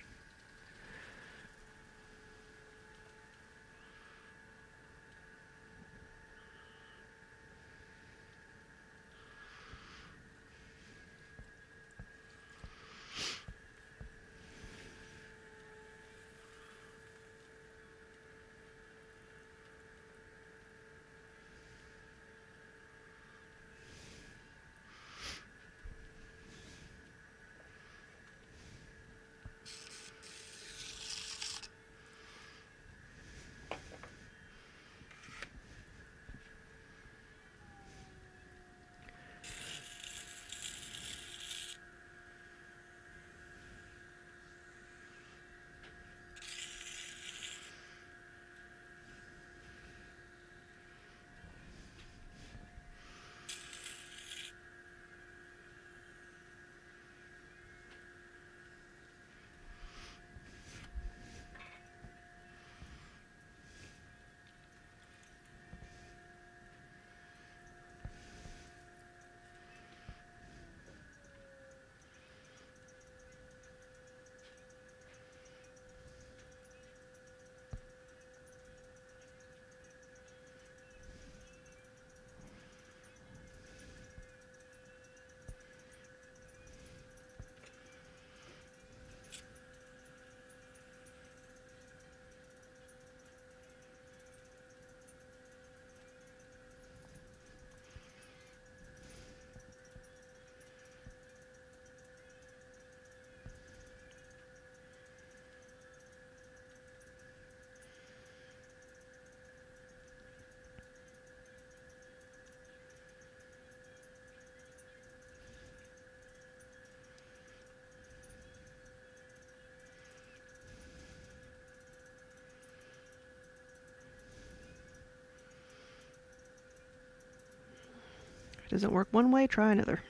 If it doesn't work one way, try another.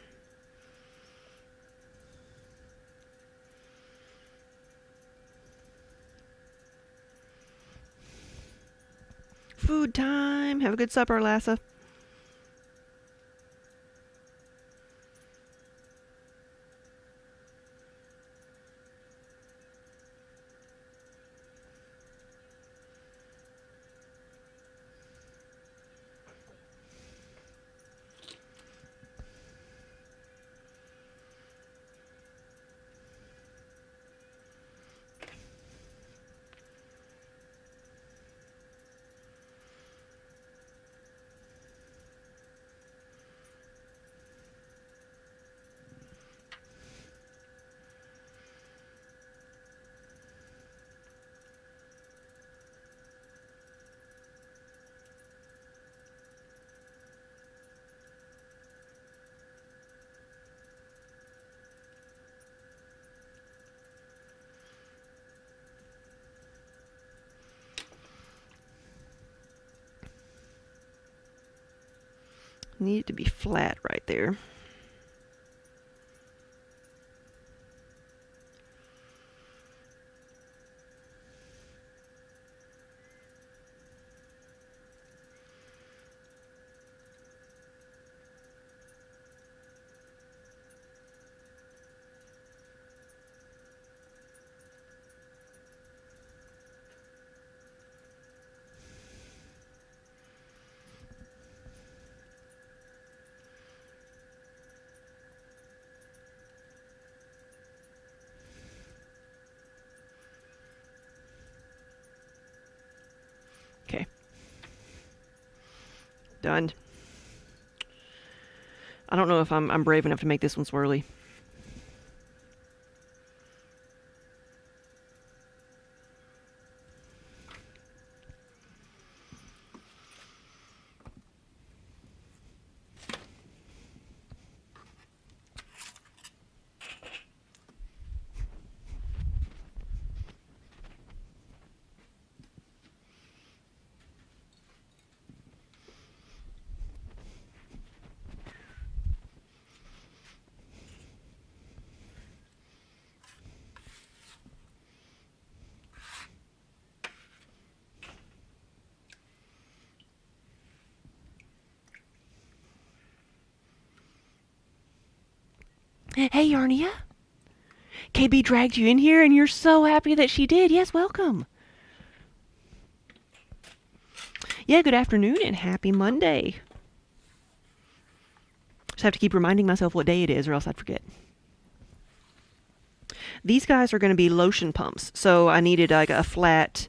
Food time. Have a good supper, Lassa. Need it to be flat right there. Okay. Done. I don't know if I'm brave enough to make this one swirly. Hey, Yarnia. KB dragged you in here, and you're so happy that she did. Yes, welcome. Yeah, good afternoon, and happy Monday. Just have to keep reminding myself what day it is, or else I'd forget. These guys are going to be lotion pumps, so I needed like a flat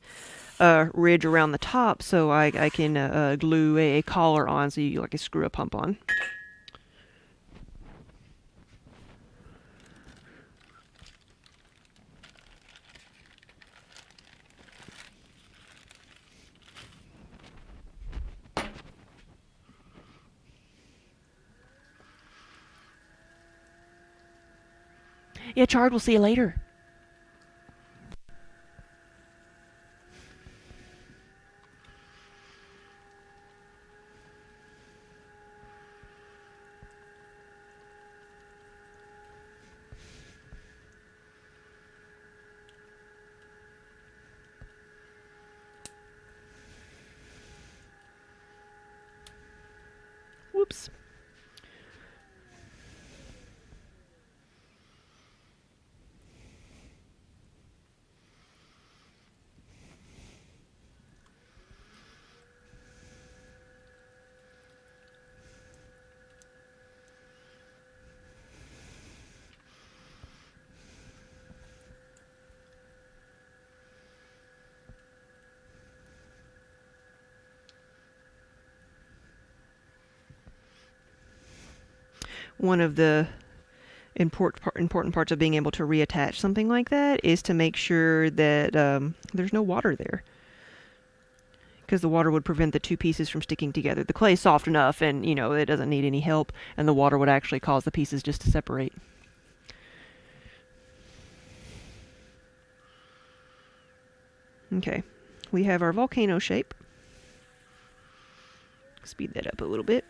ridge around the top so I can glue a collar on so you like screw a pump on. Yeah, Chard, we'll see you later. Whoops. One of the important parts of being able to reattach something like that is to make sure that there's no water there, because the water would prevent the two pieces from sticking together. The clay is soft enough, and it doesn't need any help, and the water would actually cause the pieces just to separate. Okay, we have our volcano shape. Speed that up a little bit.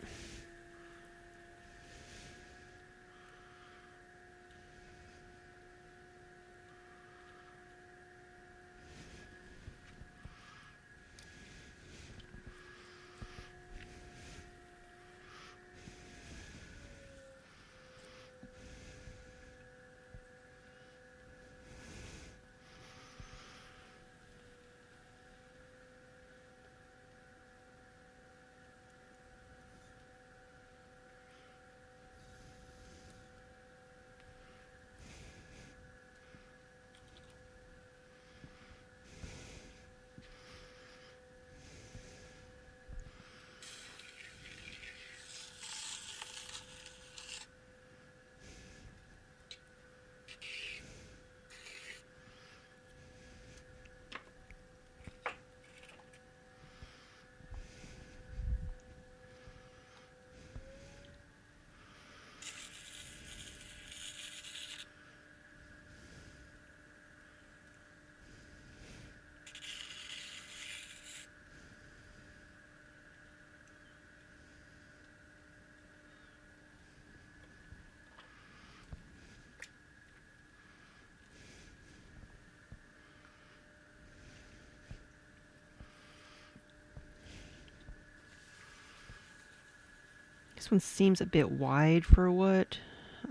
This one seems a bit wide for what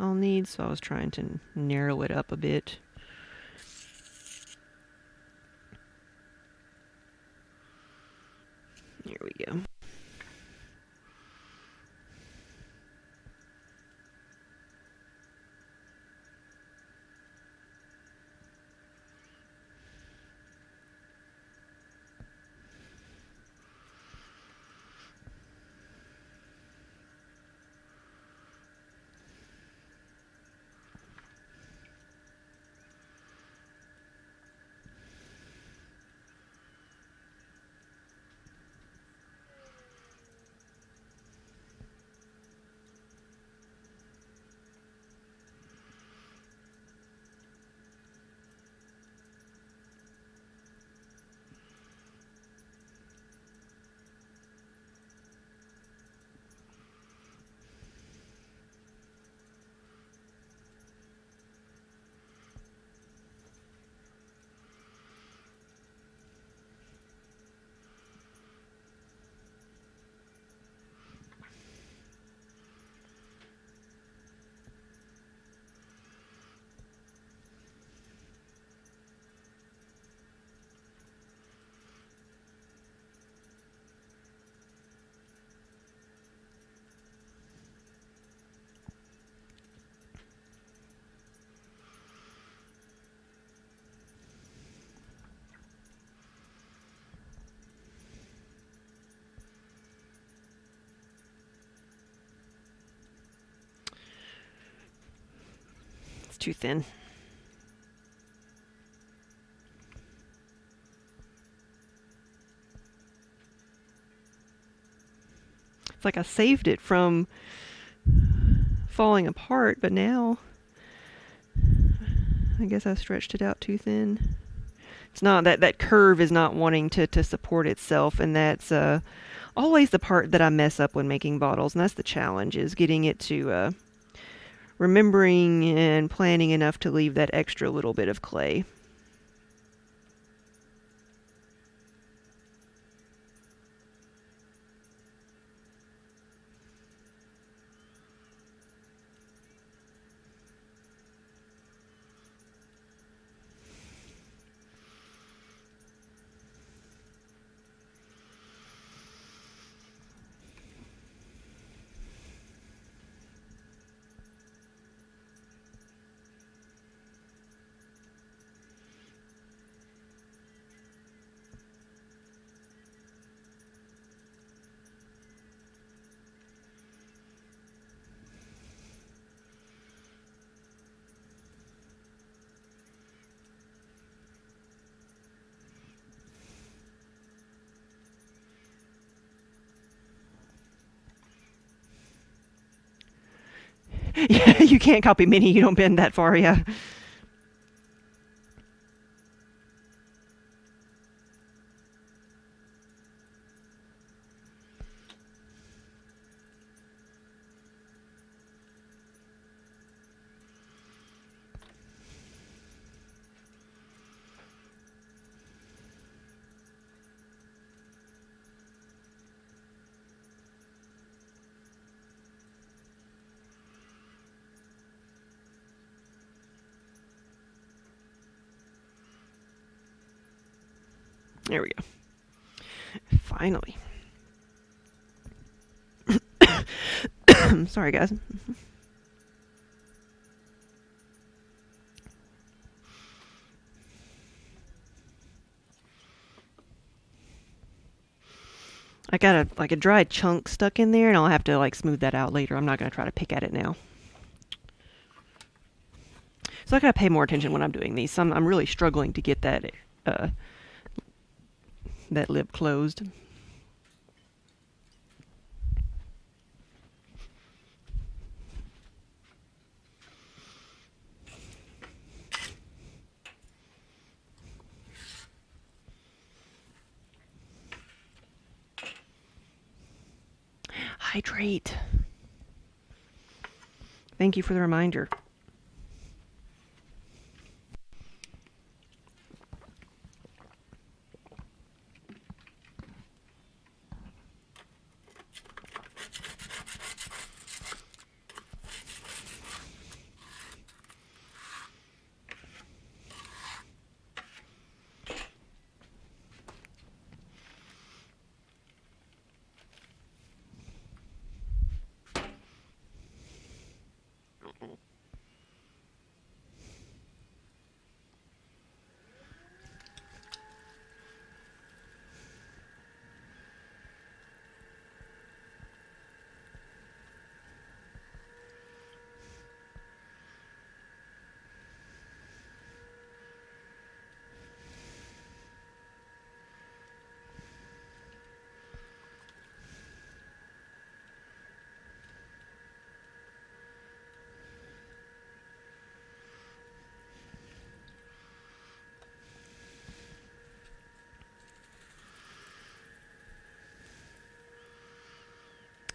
I'll need, so I was trying to narrow it up a bit. Here we go. It's too thin. It's like I saved it from falling apart, but now I guess I stretched it out too thin. It's not that curve is not wanting to support itself, and that's always the part that I mess up when making bottles, and that's the challenge, is getting it to remembering and planning enough to leave that extra little bit of clay. Yeah, you can't copy mini, you don't bend that far, yeah. There we go. Finally. Sorry, guys. I got a dry chunk stuck in there, and I'll have to like smooth that out later. I'm not going to try to pick at it now. So I got to pay more attention when I'm doing these. So I'm really struggling to get that lip closed. Hydrate. Thank you for the reminder.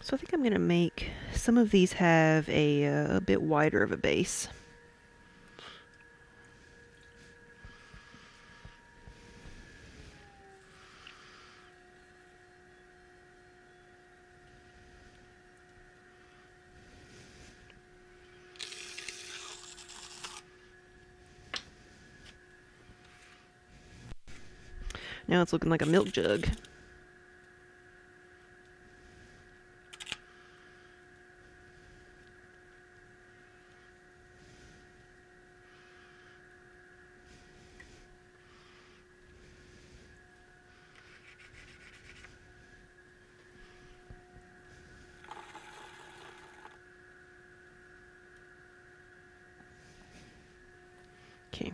So I think I'm going to make some of these have a bit wider of a base. Now it's looking like a milk jug. Okay.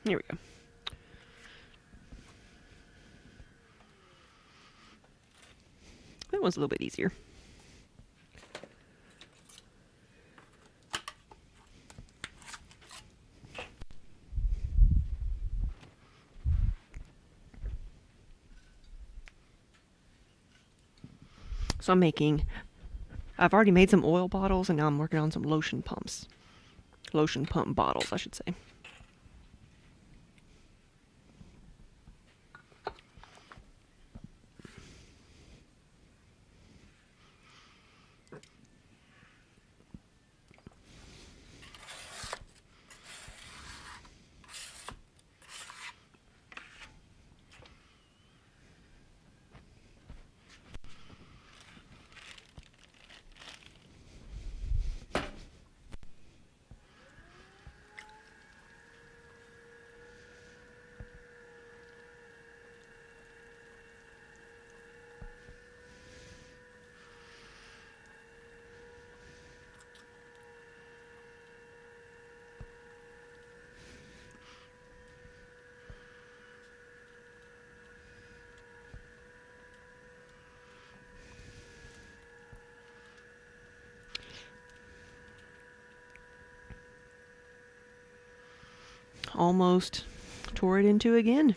Here we go. That one's a little bit easier. So I've already made some oil bottles and now I'm working on some lotion pumps. Lotion pump bottles, I should say. Almost tore it into again.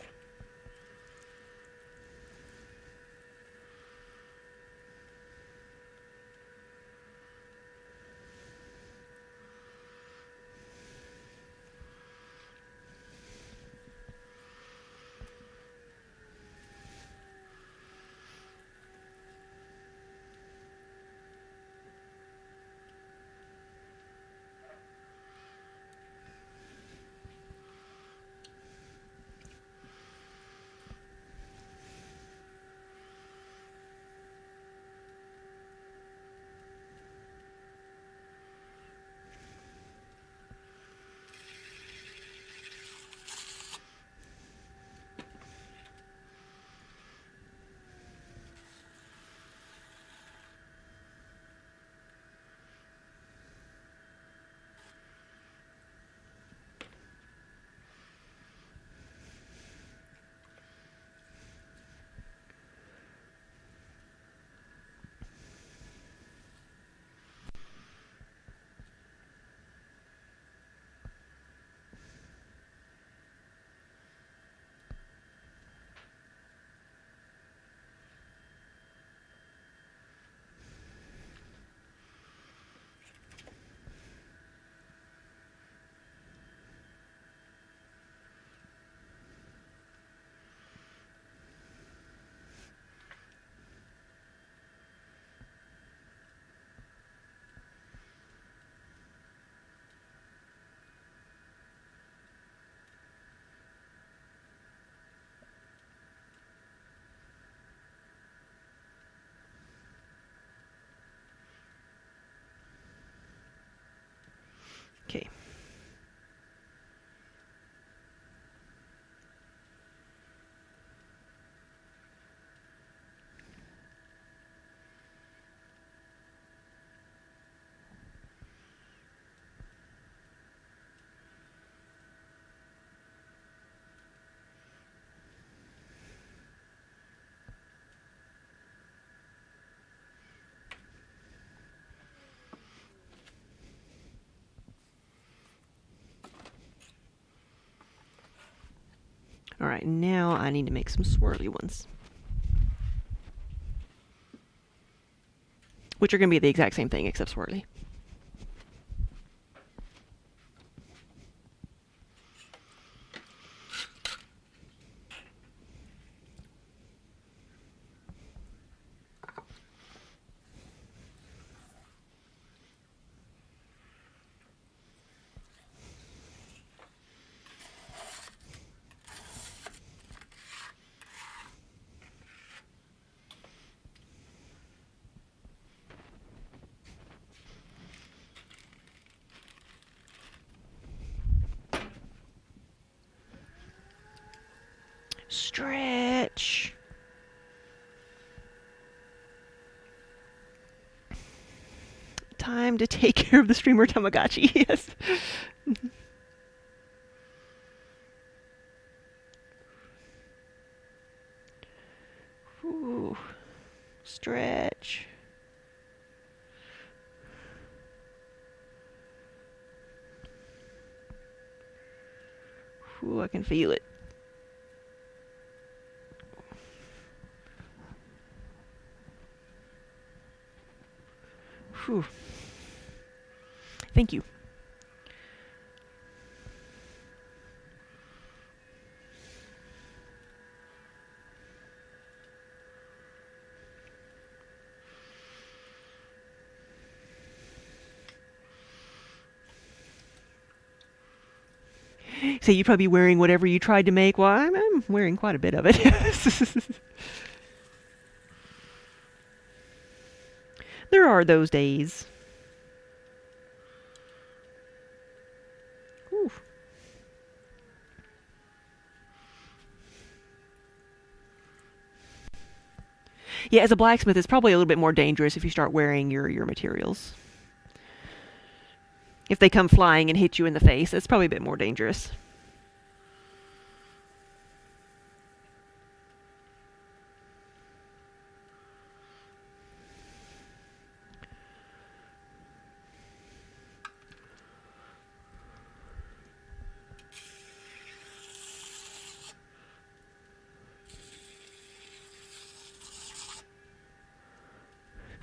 Alright, now I need to make some swirly ones. Which are going to be the exact same thing except swirly. Stretch. Time to take care of the streamer Tamagotchi. Yes. Ooh. Stretch. Ooh, I can feel it. Whew. Thank you. So you'd probably be wearing whatever you tried to make. Well, I'm wearing quite a bit of it. There are those days. Ooh. Yeah, as a blacksmith, it's probably a little bit more dangerous if you start wearing your materials. If they come flying and hit you in the face, it's probably a bit more dangerous.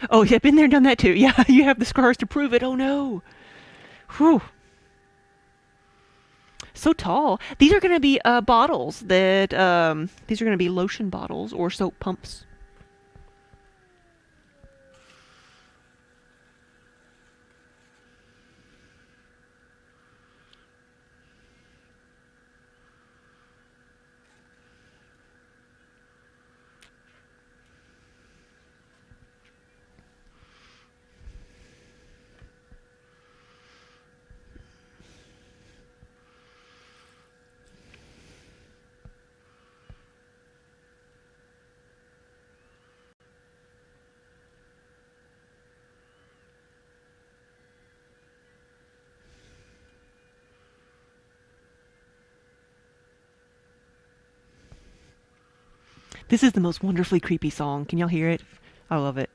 Oh, yeah, been there, done that too. Yeah, you have the scars to prove it. Oh no. Whew. So tall. These are going to be bottles that, these are going to be lotion bottles or soap pumps. This is the most wonderfully creepy song. Can y'all hear it? I love it.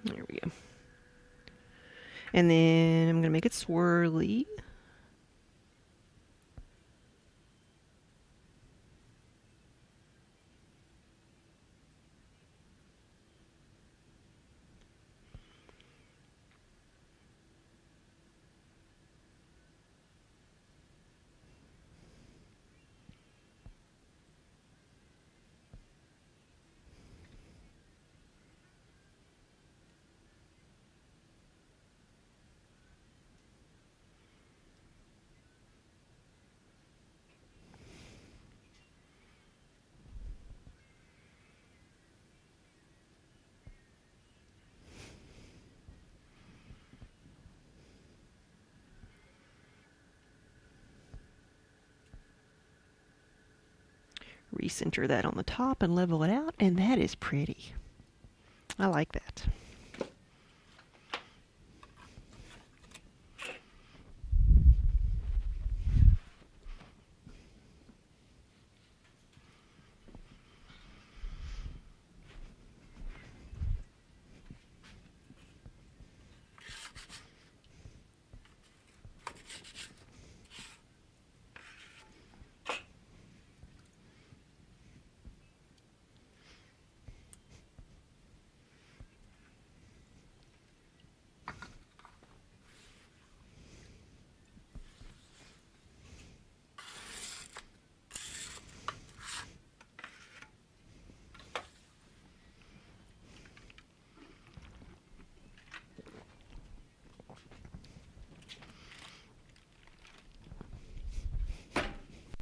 There we go. And then I'm going to make it swirly. recenter that on the top and level it out, and that is pretty. I like that.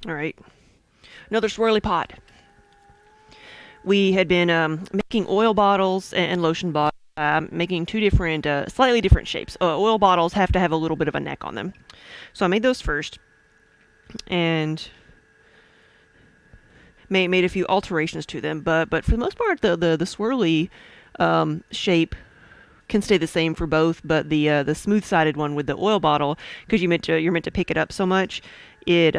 All right, another swirly pot. We had been making oil bottles and lotion bottles, making two different, slightly different shapes. Oil bottles have to have a little bit of a neck on them. So I made those first and made a few alterations to them. But for the most part, the swirly shape can stay the same for both. But the smooth sided one with the oil bottle, because you're meant to pick it up so much, it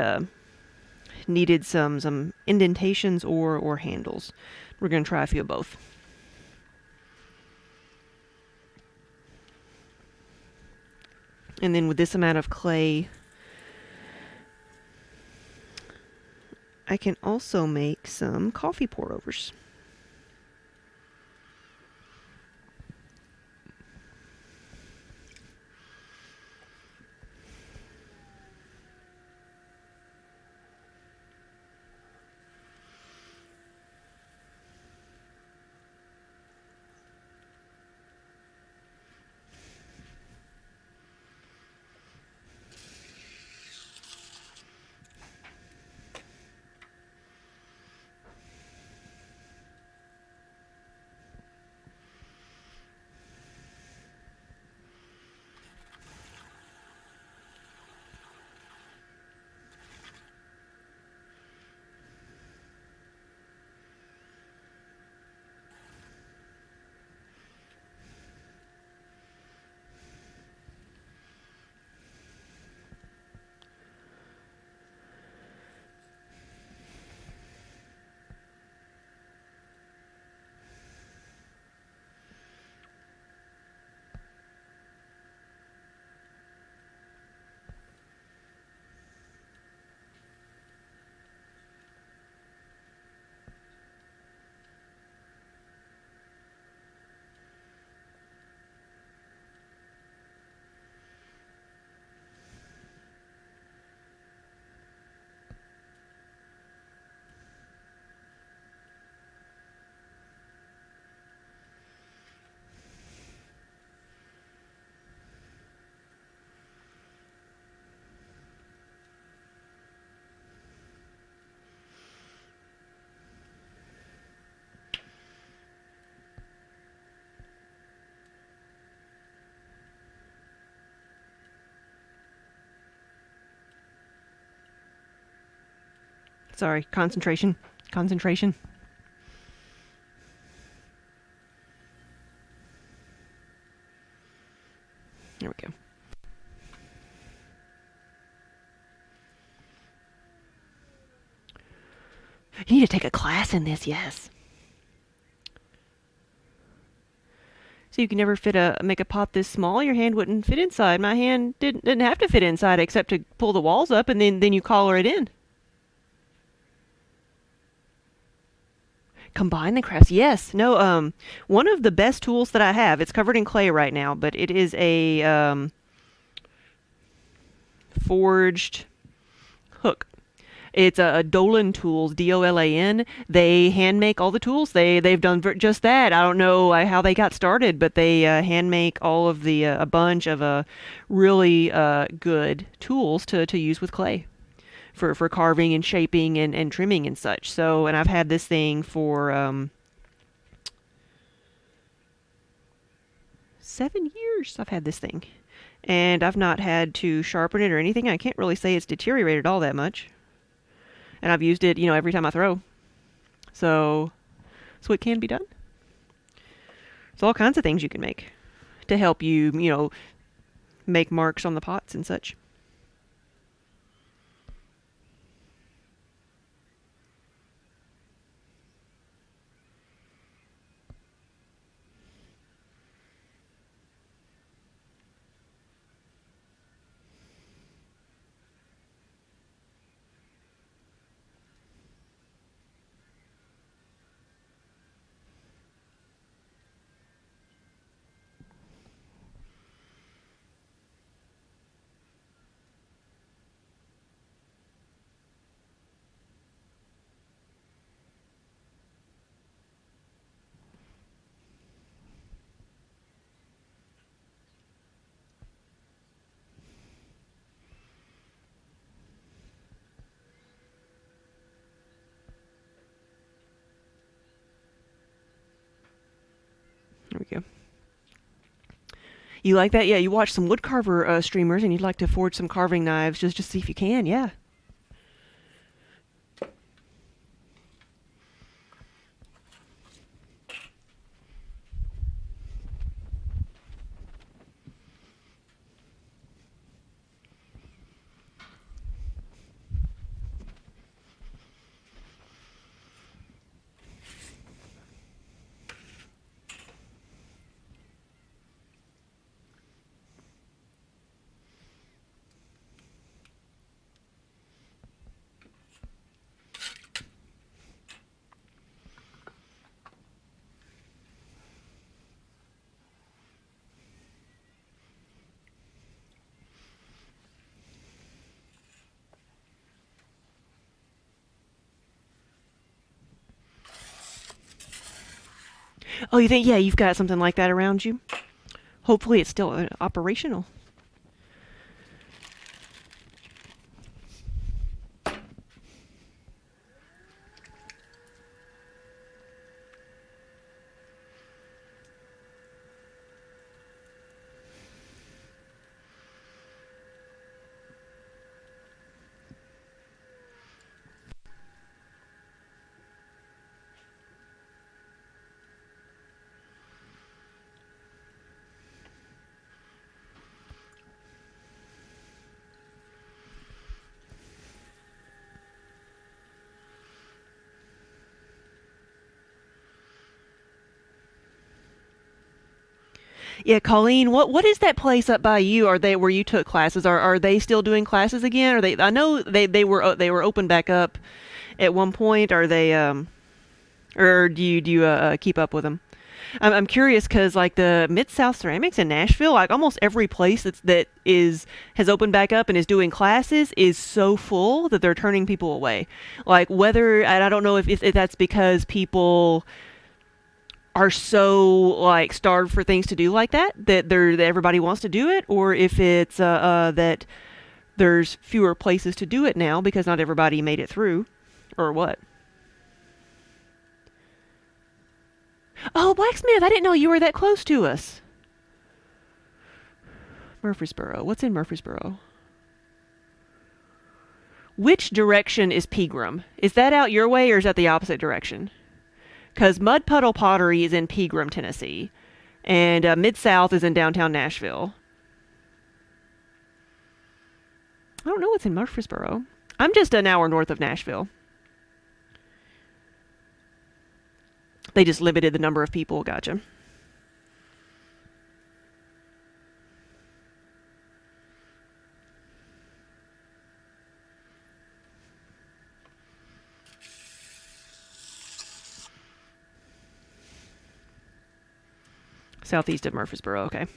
needed some indentations or handles. We're going to try a few of both. And then with this amount of clay, I can also make some coffee pour-overs. Sorry, concentration. Concentration. There we go. You need to take a class in this, yes. So you can never make a pot this small. Your hand wouldn't fit inside. My hand didn't have to fit inside except to pull the walls up, and then you collar it in. Combine the crafts. Yes. No, one of the best tools that I have, it's covered in clay right now, but it is a forged hook. It's a Dolan Tools, Dolan. They hand make all the tools. They've done just that. I don't know how they got started, but they hand make all of the a bunch of really good tools to use with clay for carving and shaping and trimming and such. So, and I've had this thing for 7 years. I've had this thing, and I've not had to sharpen it or anything. I can't really say it's deteriorated all that much. And I've used it, every time I throw. So it can be done. There's all kinds of things you can make to help you, make marks on the pots and such. There we go. You like that? Yeah, you watch some woodcarver streamers and you'd like to forge some carving knives just to see if you can. Yeah. Oh, you think, yeah, you've got something like that around you? Hopefully it's still operational. Yeah, Colleen, what is that place up by you? Are they where you took classes? Are they still doing classes again? Are they? I know they were open back up at one point. Are they or do you keep up with them? I'm curious because like the Mid South Ceramics in Nashville, like almost every place that has opened back up and is doing classes is so full that they're turning people away. Like whether, and I don't know if that's because people are so like starved for things to do like that everybody wants to do it, or if it's that there's fewer places to do it now because not everybody made it through, or what. Oh, Blacksmith! I didn't know you were that close to us. Murfreesboro. What's in Murfreesboro? Which direction is Pegram? Is that out your way or is that the opposite direction? Because Mud Puddle Pottery is in Pegram, Tennessee, and Mid South is in downtown Nashville. I don't know what's in Murfreesboro. I'm just an hour north of Nashville. They just limited the number of people. Gotcha. Southeast of Murfreesboro. Okay.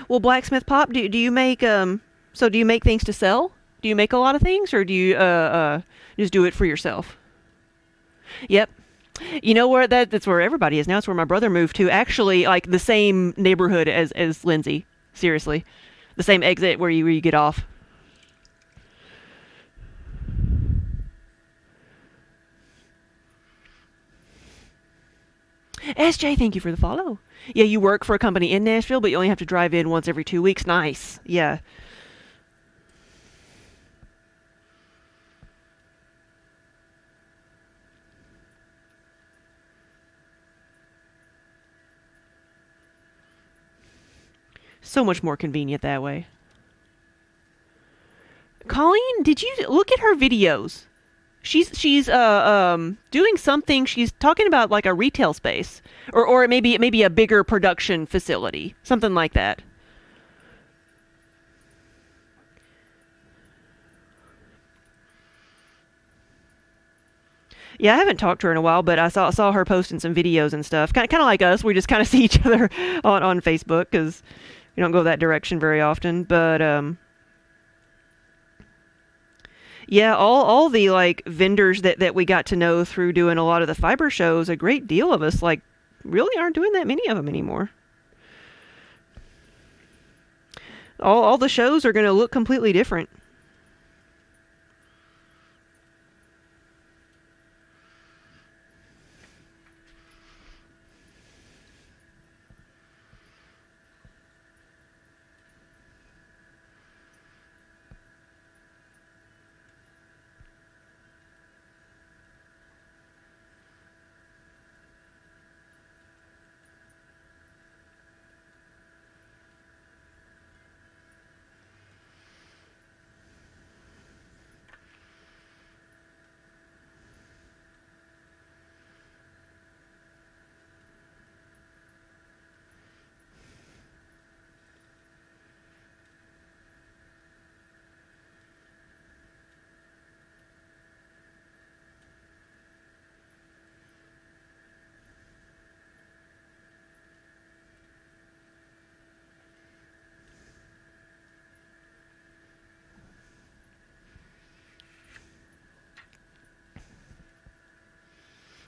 Well, Blacksmith Pop, do you make so do you make things to sell? Do you make a lot of things, or do you just do it for yourself? Yep. You know where that's where everybody is now. It's where my brother moved to. Actually, like the same neighborhood as Lindsay. Seriously, the same exit where you get off. SJ, thank you for the follow. Yeah, you work for a company in Nashville, but you only have to drive in once every 2 weeks. Nice. Yeah. So much more convenient that way. Colleen, did you look at her videos? She's doing something. She's talking about like a retail space, or it may be a bigger production facility, something like that. Yeah, I haven't talked to her in a while, but I saw her posting some videos and stuff. Kind of like us. We just kind of see each other on Facebook because we don't go that direction very often. But yeah, all the like vendors that we got to know through doing a lot of the fiber shows, a great deal of us like really aren't doing that many of them anymore. All the shows are going to look completely different.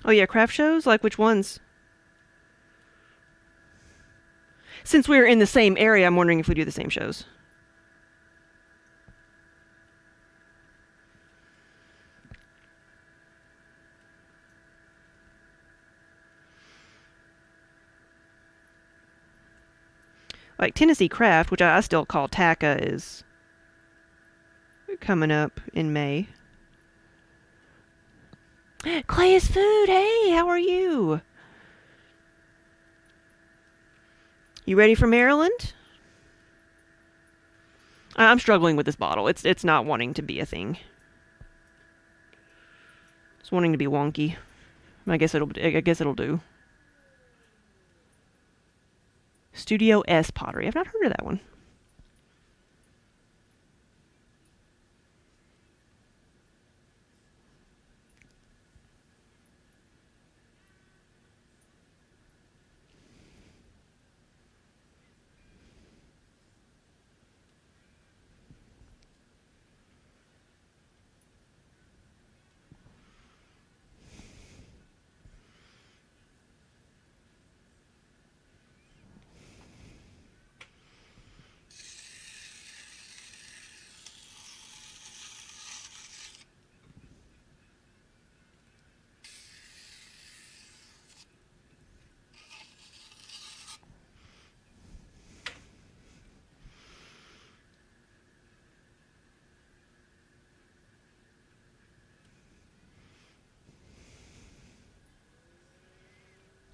Oh yeah, craft shows? Like which ones? Since we're in the same area, I'm wondering if we do the same shows. Like Tennessee Craft, which I still call TACA, is coming up in May. Clay is food. Hey, how are you? You ready for Maryland? I'm struggling with this bottle. It's not wanting to be a thing. It's wanting to be wonky. I guess it'll do. Studio S pottery. I've not heard of that one.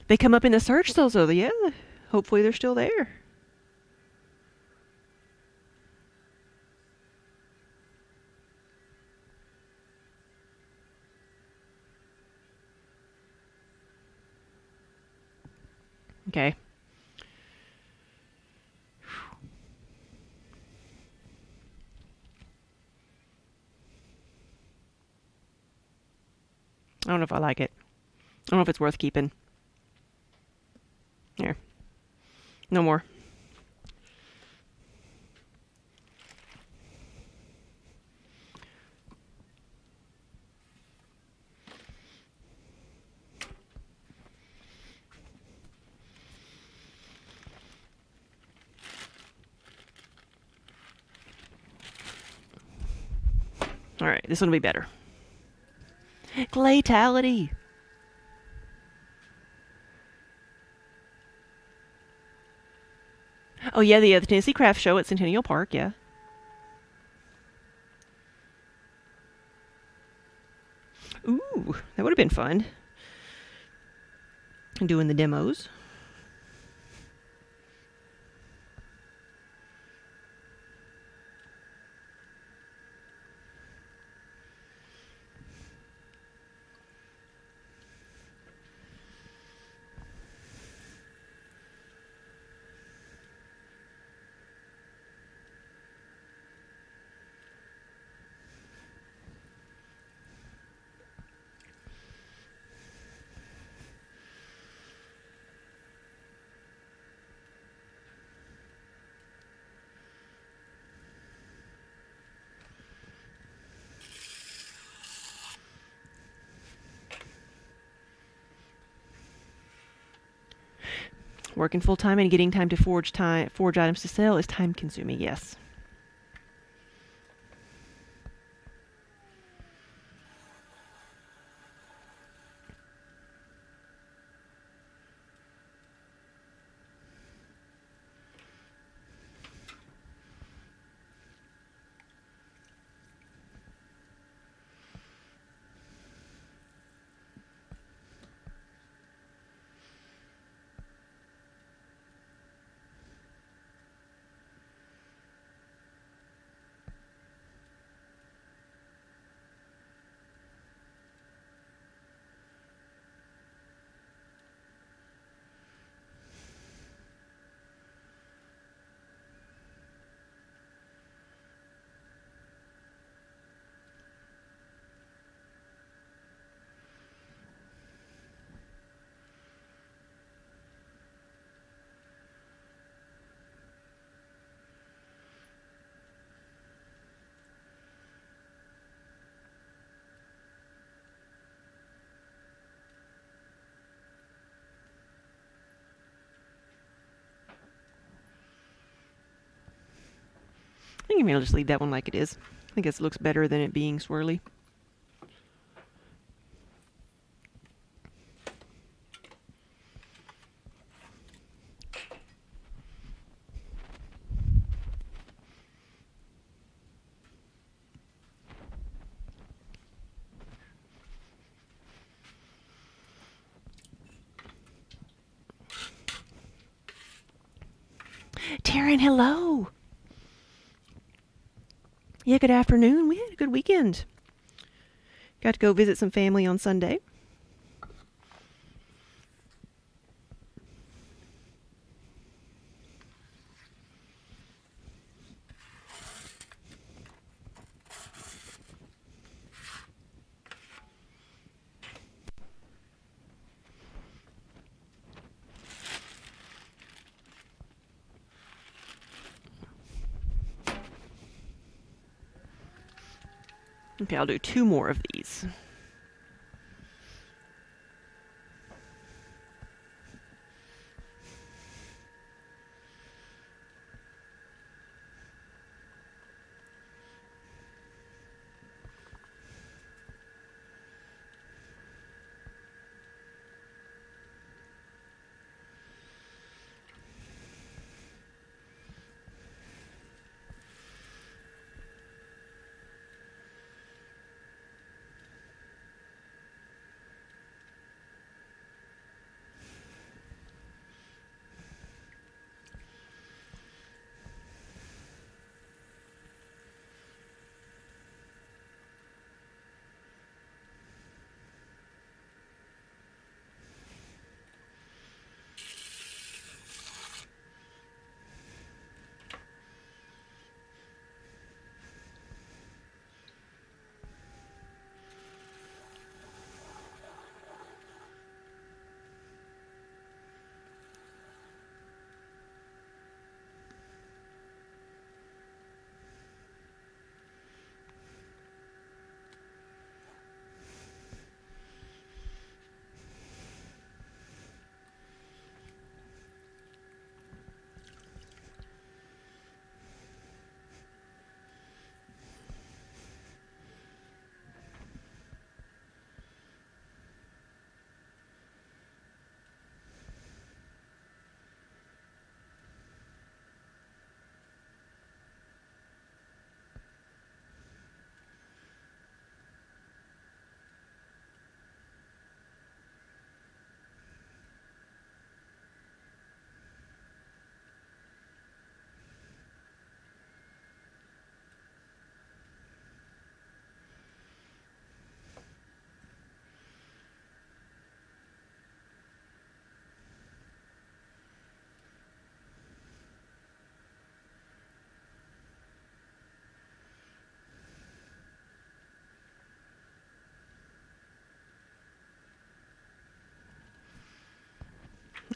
They come up in the search though, so yeah. Hopefully they're still there. Okay. I don't know if I like it. I don't know if it's worth keeping. Here. No more. Alright, this one will be better. Claytality. Oh yeah, the Tennessee Craft Show at Centennial Park. Yeah. Ooh, that would have been fun. Doing the demos. Working full time and getting time to forge items to sell is time consuming. Yes. I think maybe I'll just leave that one like it is. I think it looks better than it being swirly. Taryn, hello. Yeah, good afternoon. We had a good weekend. Got to go visit some family on Sunday. Okay, I'll do 2 more of these.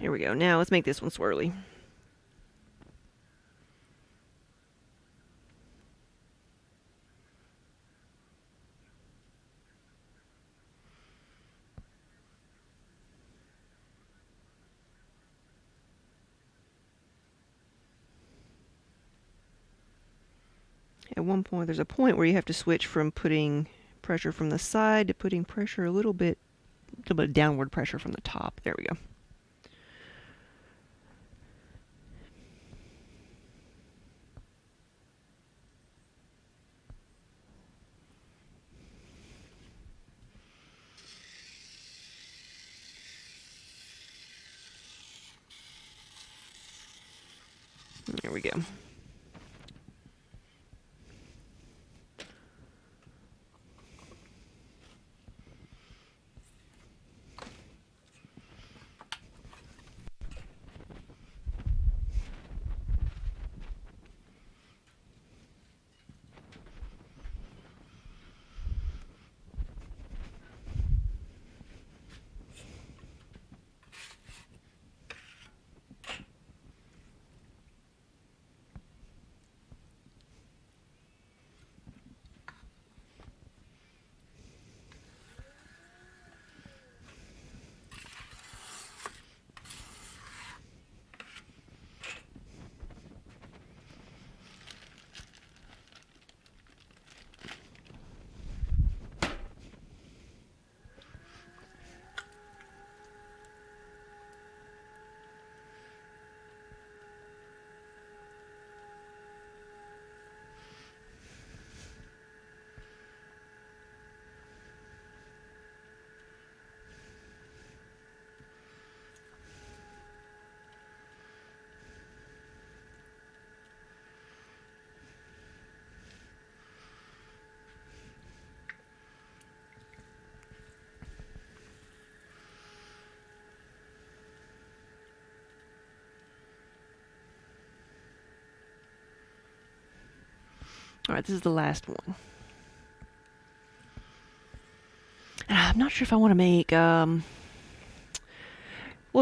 There we go. Now let's make this one swirly. At one point, there's a point where you have to switch from putting pressure from the side to putting pressure a little bit downward pressure from the top. There we go. There we go. All right, this is the last one. I'm not sure if I want to make, well,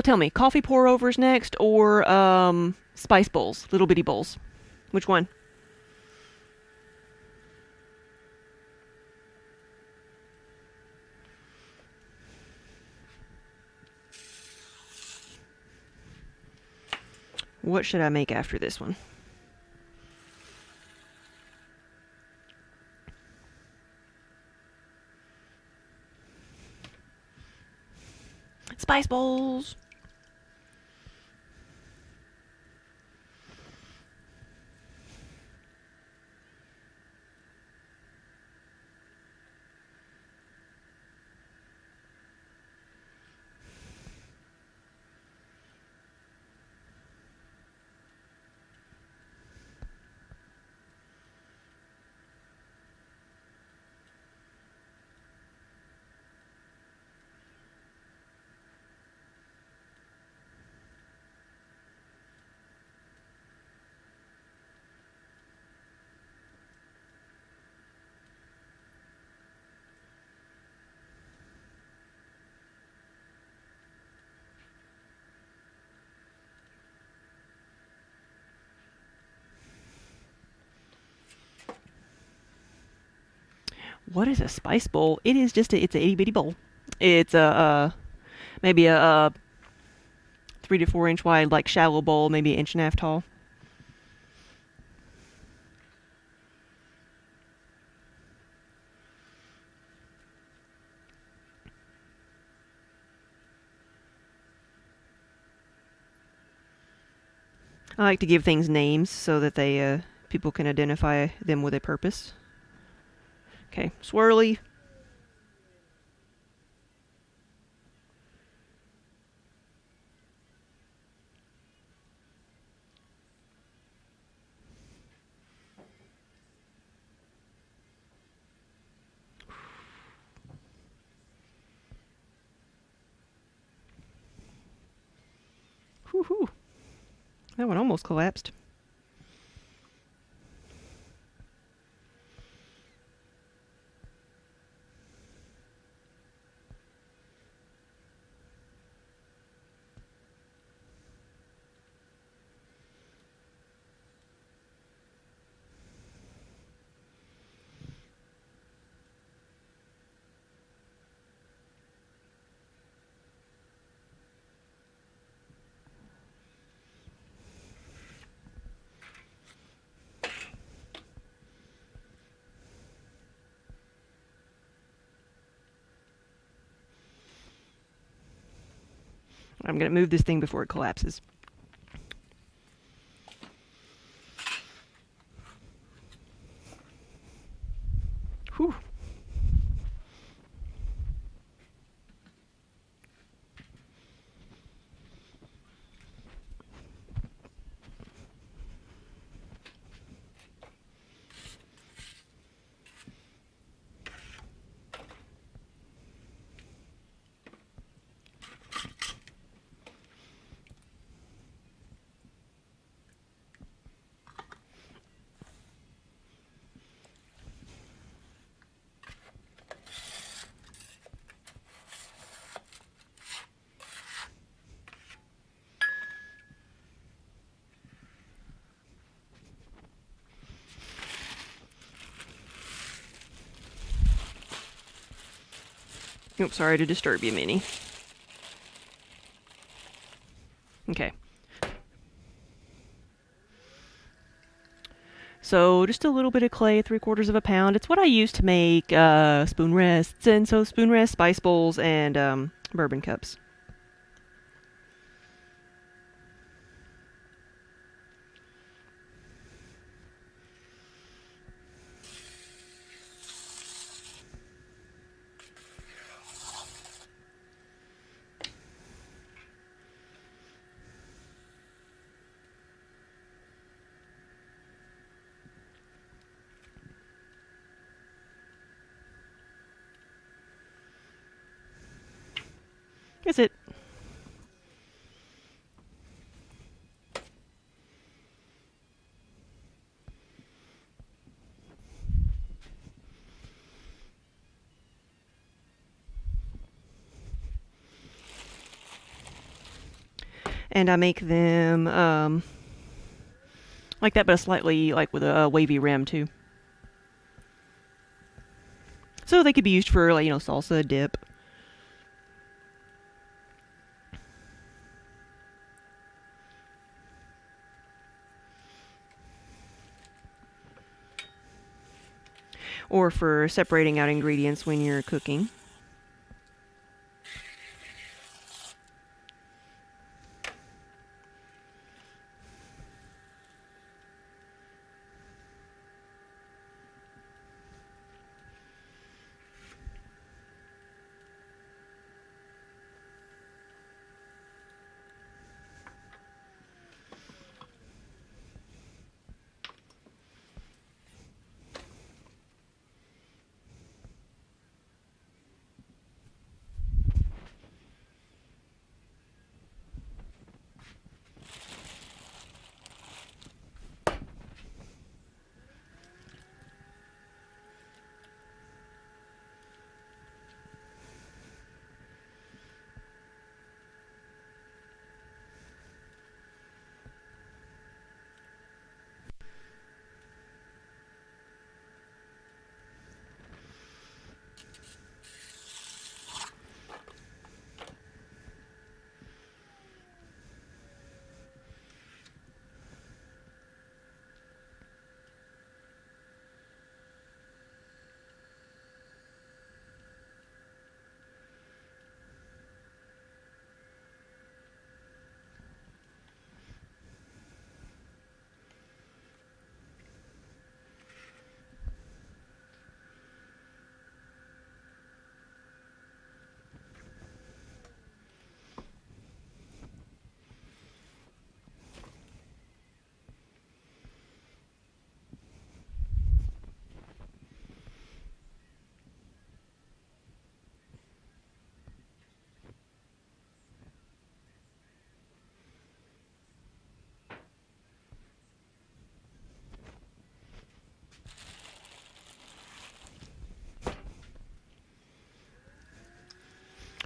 tell me, coffee pour overs next or spice bowls, little bitty bowls? Which one? What should I make after this one? Spice bowls. What is a spice bowl? It is just it's a itty bitty bowl. It's a maybe a 3 to 4 inch wide, like shallow bowl, maybe an inch and a half tall. I like to give things names so that they people can identify them with a purpose. Okay, swirly. Whew. That one almost collapsed. I'm going to move this thing before it collapses. Whew. Oops, sorry to disturb you, Minnie. Okay. So just a little bit of clay, 3/4 of a pound. It's what I use to make spoon rests, and so spoon rests, spice bowls, and bourbon cups. That's it. And I make them like that, but slightly like with a wavy rim too. So they could be used for like, salsa dip. Or for separating out ingredients when you're cooking.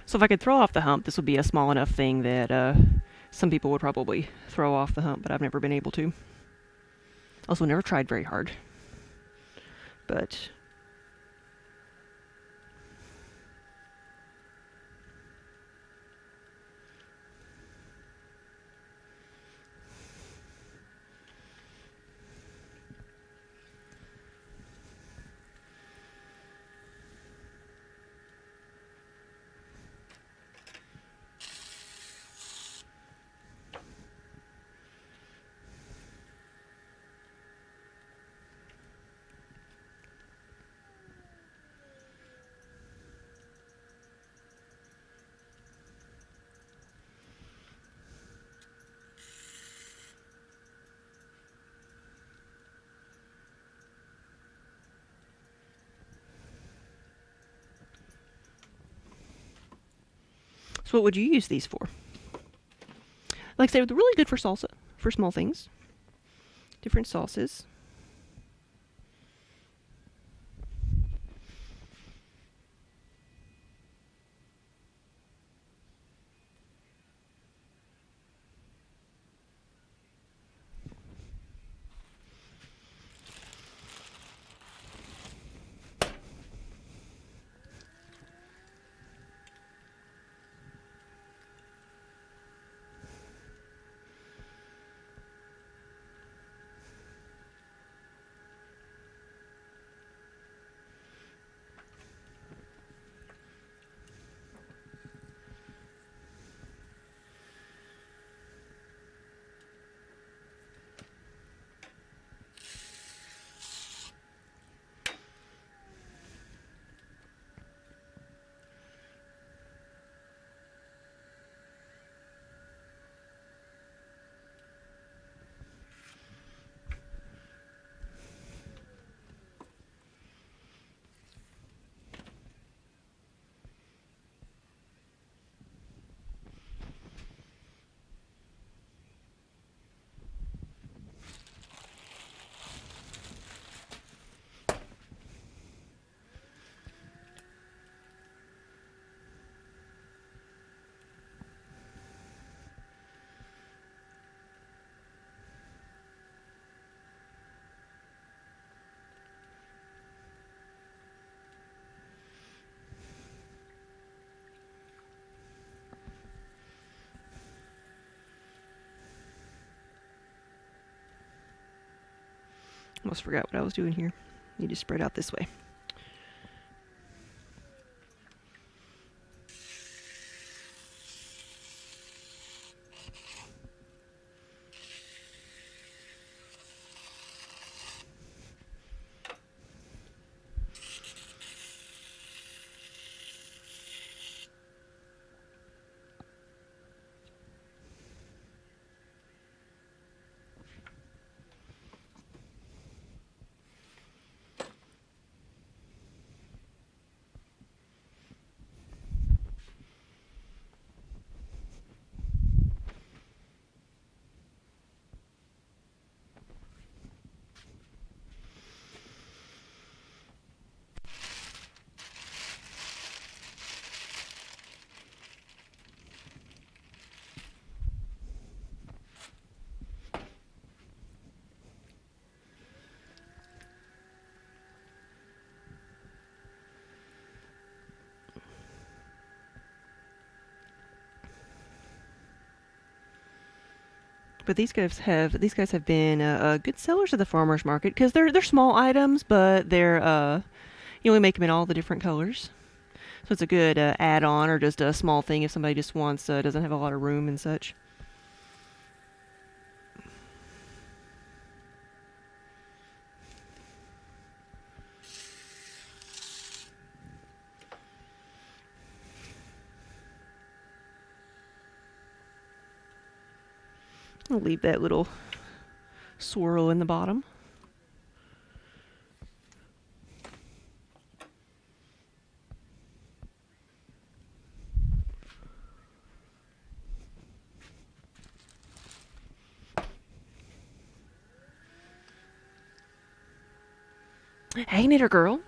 So if I could throw off the hump, this would be a small enough thing that some people would probably throw off the hump, but I've never been able to. Also, never tried very hard. But So what would you use these for? Like I say, they're really good for salsa, for small things. Different sauces. Almost forgot what I was doing here. Need to spread out this way. But these guys have been good sellers at the farmers market because they're small items, but they're we make them in all the different colors. So it's a good add-on or just a small thing if somebody just wants doesn't have a lot of room and such. I'll leave that little swirl in the bottom. Hey, knitter girl.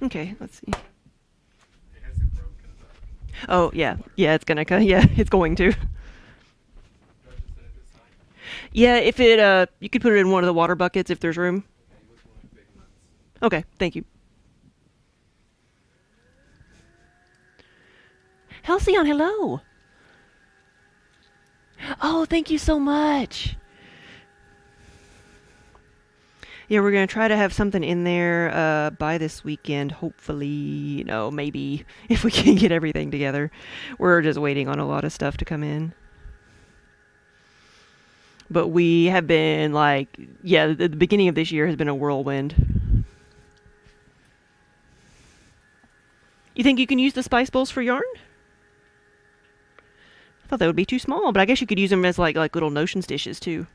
Okay, let's see. It hasn't broken though. Oh, Like the yeah. water Yeah, it's bucket. gonna, yeah, it's going to. Do I just set it aside? Yeah, if it, you could put it in one of the water buckets if there's room. Okay, which one of the big ones? Okay, thank you. Halcyon, hello. Oh, thank you so much. Yeah, we're gonna try to have something in there by this weekend. Hopefully, maybe if we can get everything together. We're just waiting on a lot of stuff to come in. But we have been like, yeah, the beginning of this year has been a whirlwind. You think you can use the spice bowls for yarn? I thought that would be too small, but I guess you could use them as like little notions dishes too.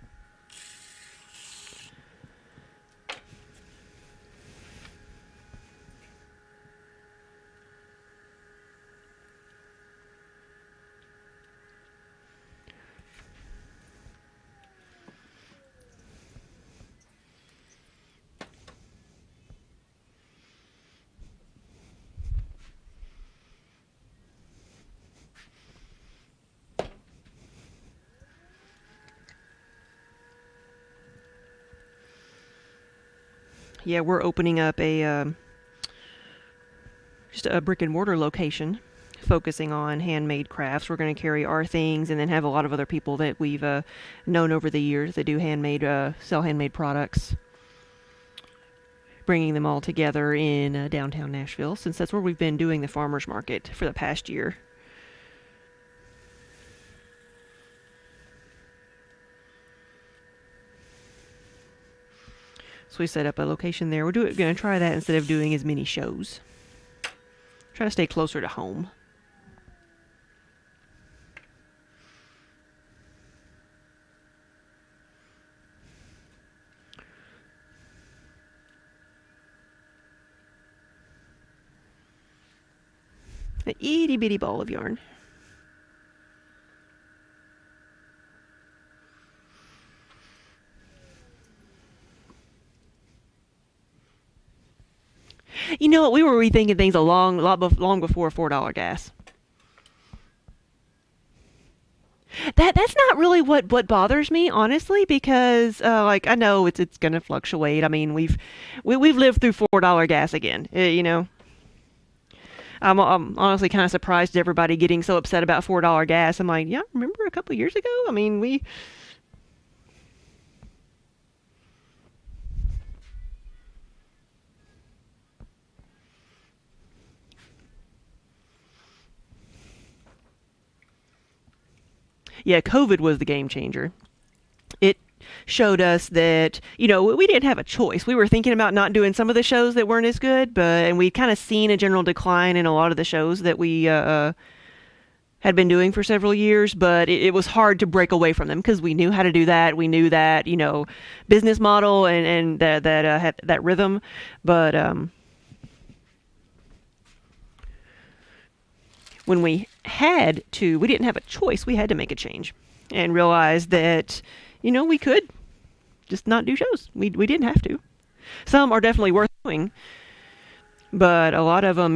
Yeah, we're opening up a just a brick and mortar location focusing on handmade crafts. We're going to carry our things and then have a lot of other people that we've known over the years that do sell handmade products, bringing them all together in downtown Nashville, since that's where we've been doing the farmers market for the past year. So we set up a location there. We're going to try that instead of doing as many shows. Try to stay closer to home. An itty bitty ball of yarn. You know what? We were rethinking things long before $4 gas. That's not really what bothers me, honestly, because like I know it's gonna fluctuate. I mean, we've lived through $4 gas again. I'm honestly kind of surprised at everybody getting so upset about $4 gas. I'm like, yeah, remember a couple years ago? I mean, yeah, COVID was the game changer. It showed us that we didn't have a choice. We were thinking about not doing some of the shows that weren't as good, and we'd kind of seen a general decline in a lot of the shows that we had been doing for several years, but it was hard to break away from them because we knew how to do that. We knew that business model and that had that rhythm, but when we didn't have a choice. We had to make a change and realize that we could just not do shows. We didn't have to. Some are definitely worth doing, but a lot of them,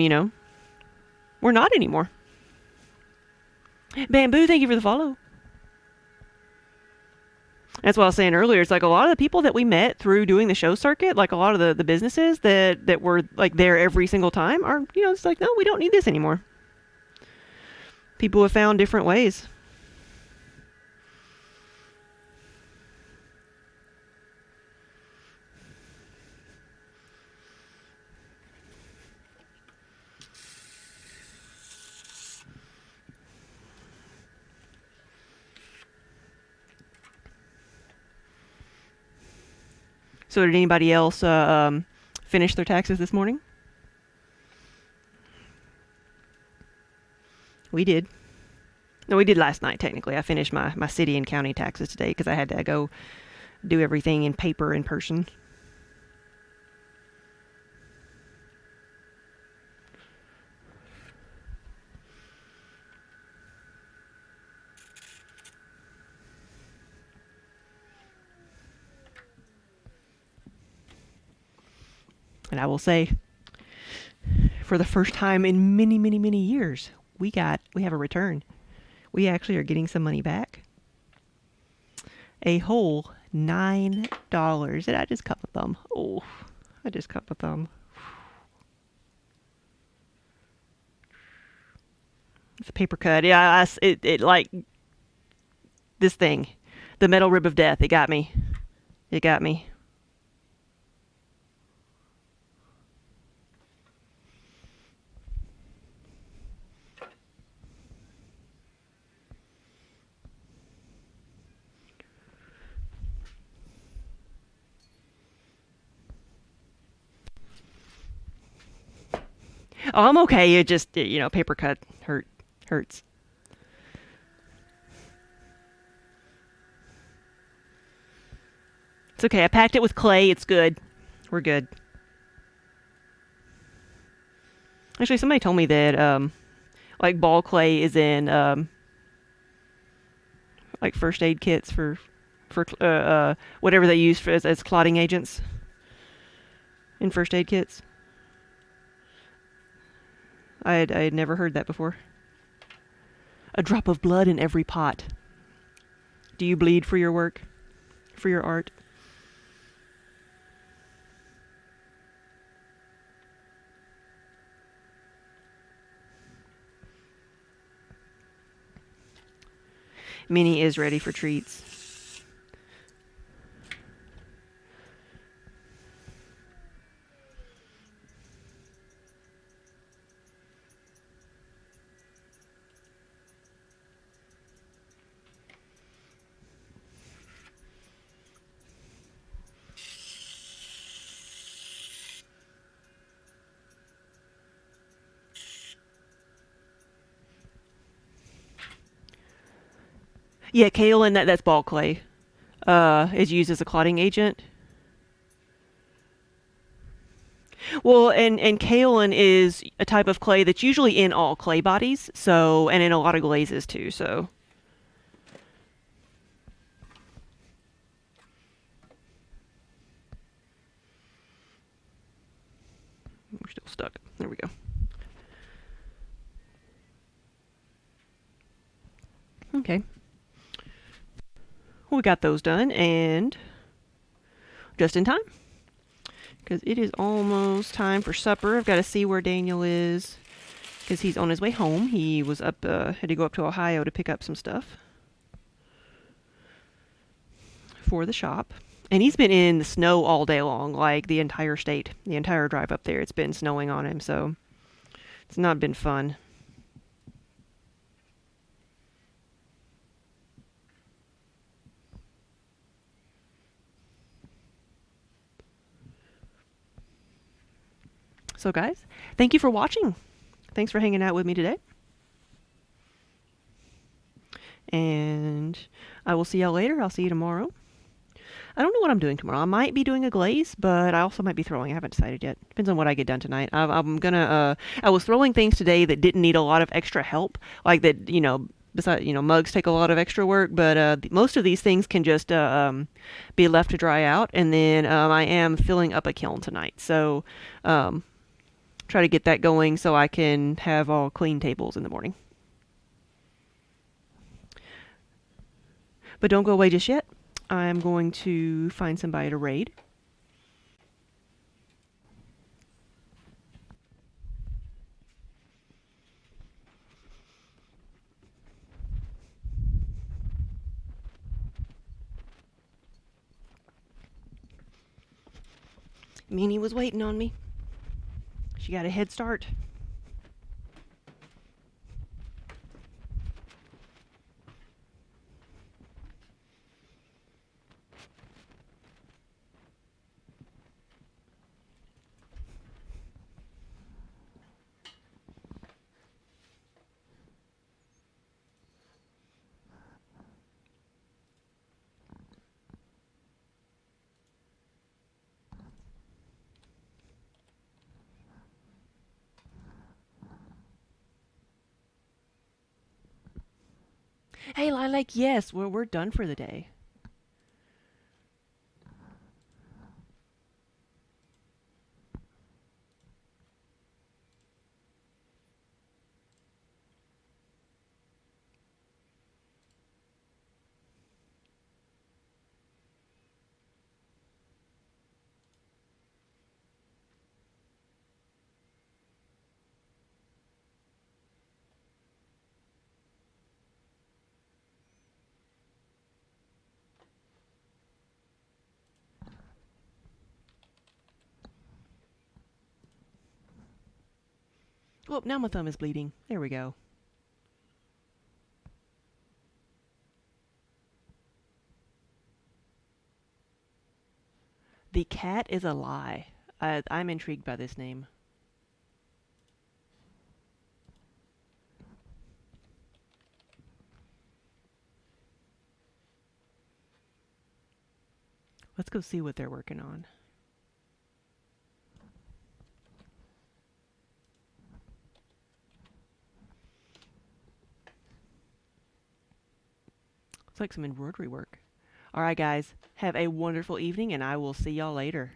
we're not anymore. Bamboo, thank you for the follow. That's what I was saying earlier. It's like a lot of the people that we met through doing the show circuit, like a lot of the businesses that were like there every single time are, it's like, no, we don't need this anymore. People have found different ways. So did anybody else finish their taxes this morning? We did. No, we did last night, technically. I finished my city and county taxes today because I had to go do everything in paper in person. And I will say, for the first time in many, many, many years, we have a return. We actually are getting some money back. A whole $9. Did I just cut my thumb? Oh, I just cut my thumb. It's a paper cut. Yeah, it like this thing, the metal rib of death. It got me. It got me. Oh, I'm okay. It just, paper cut hurts. It's okay. I packed it with clay. It's good. We're good. Actually, somebody told me that like ball clay is in like first aid kits for whatever they use as clotting agents in first aid kits. I had never heard that before. A drop of blood in every pot. Do you bleed for your work? For your art? Minnie is ready for treats. Yeah, kaolin, that's ball clay. Is used as a clotting agent. Well, and kaolin is a type of clay that's usually in all clay bodies, so and in a lot of glazes too. So we're still stuck. There we go. Okay. Well, we got those done, and just in time, because it is almost time for supper. I've got to see where Daniel is, because he's on his way home. He was up, had to go up to Ohio to pick up some stuff for the shop. And he's been in the snow all day long, like the entire state, the entire drive up there. It's been snowing on him, so it's not been fun. So, guys, thank you for watching. Thanks for hanging out with me today. And I will see y'all later. I'll see you tomorrow. I don't know what I'm doing tomorrow. I might be doing a glaze, but I also might be throwing. I haven't decided yet. Depends on what I get done tonight. I'm gonna. I was throwing things today that didn't need a lot of extra help, like that. Besides, mugs take a lot of extra work, but most of these things can just be left to dry out. And then I am filling up a kiln tonight, so try to get that going so I can have all clean tables in the morning. But don't go away just yet. I'm going to find somebody to raid. Meanie was waiting on me. She got a head start. Hey, Lilac, yes, we're done for the day. Oh, now my thumb is bleeding. There we go. The cat is a lie. I'm intrigued by this name. Let's go see what they're working on. Looks like some embroidery work. All right, guys. Have a wonderful evening, and I will see y'all later.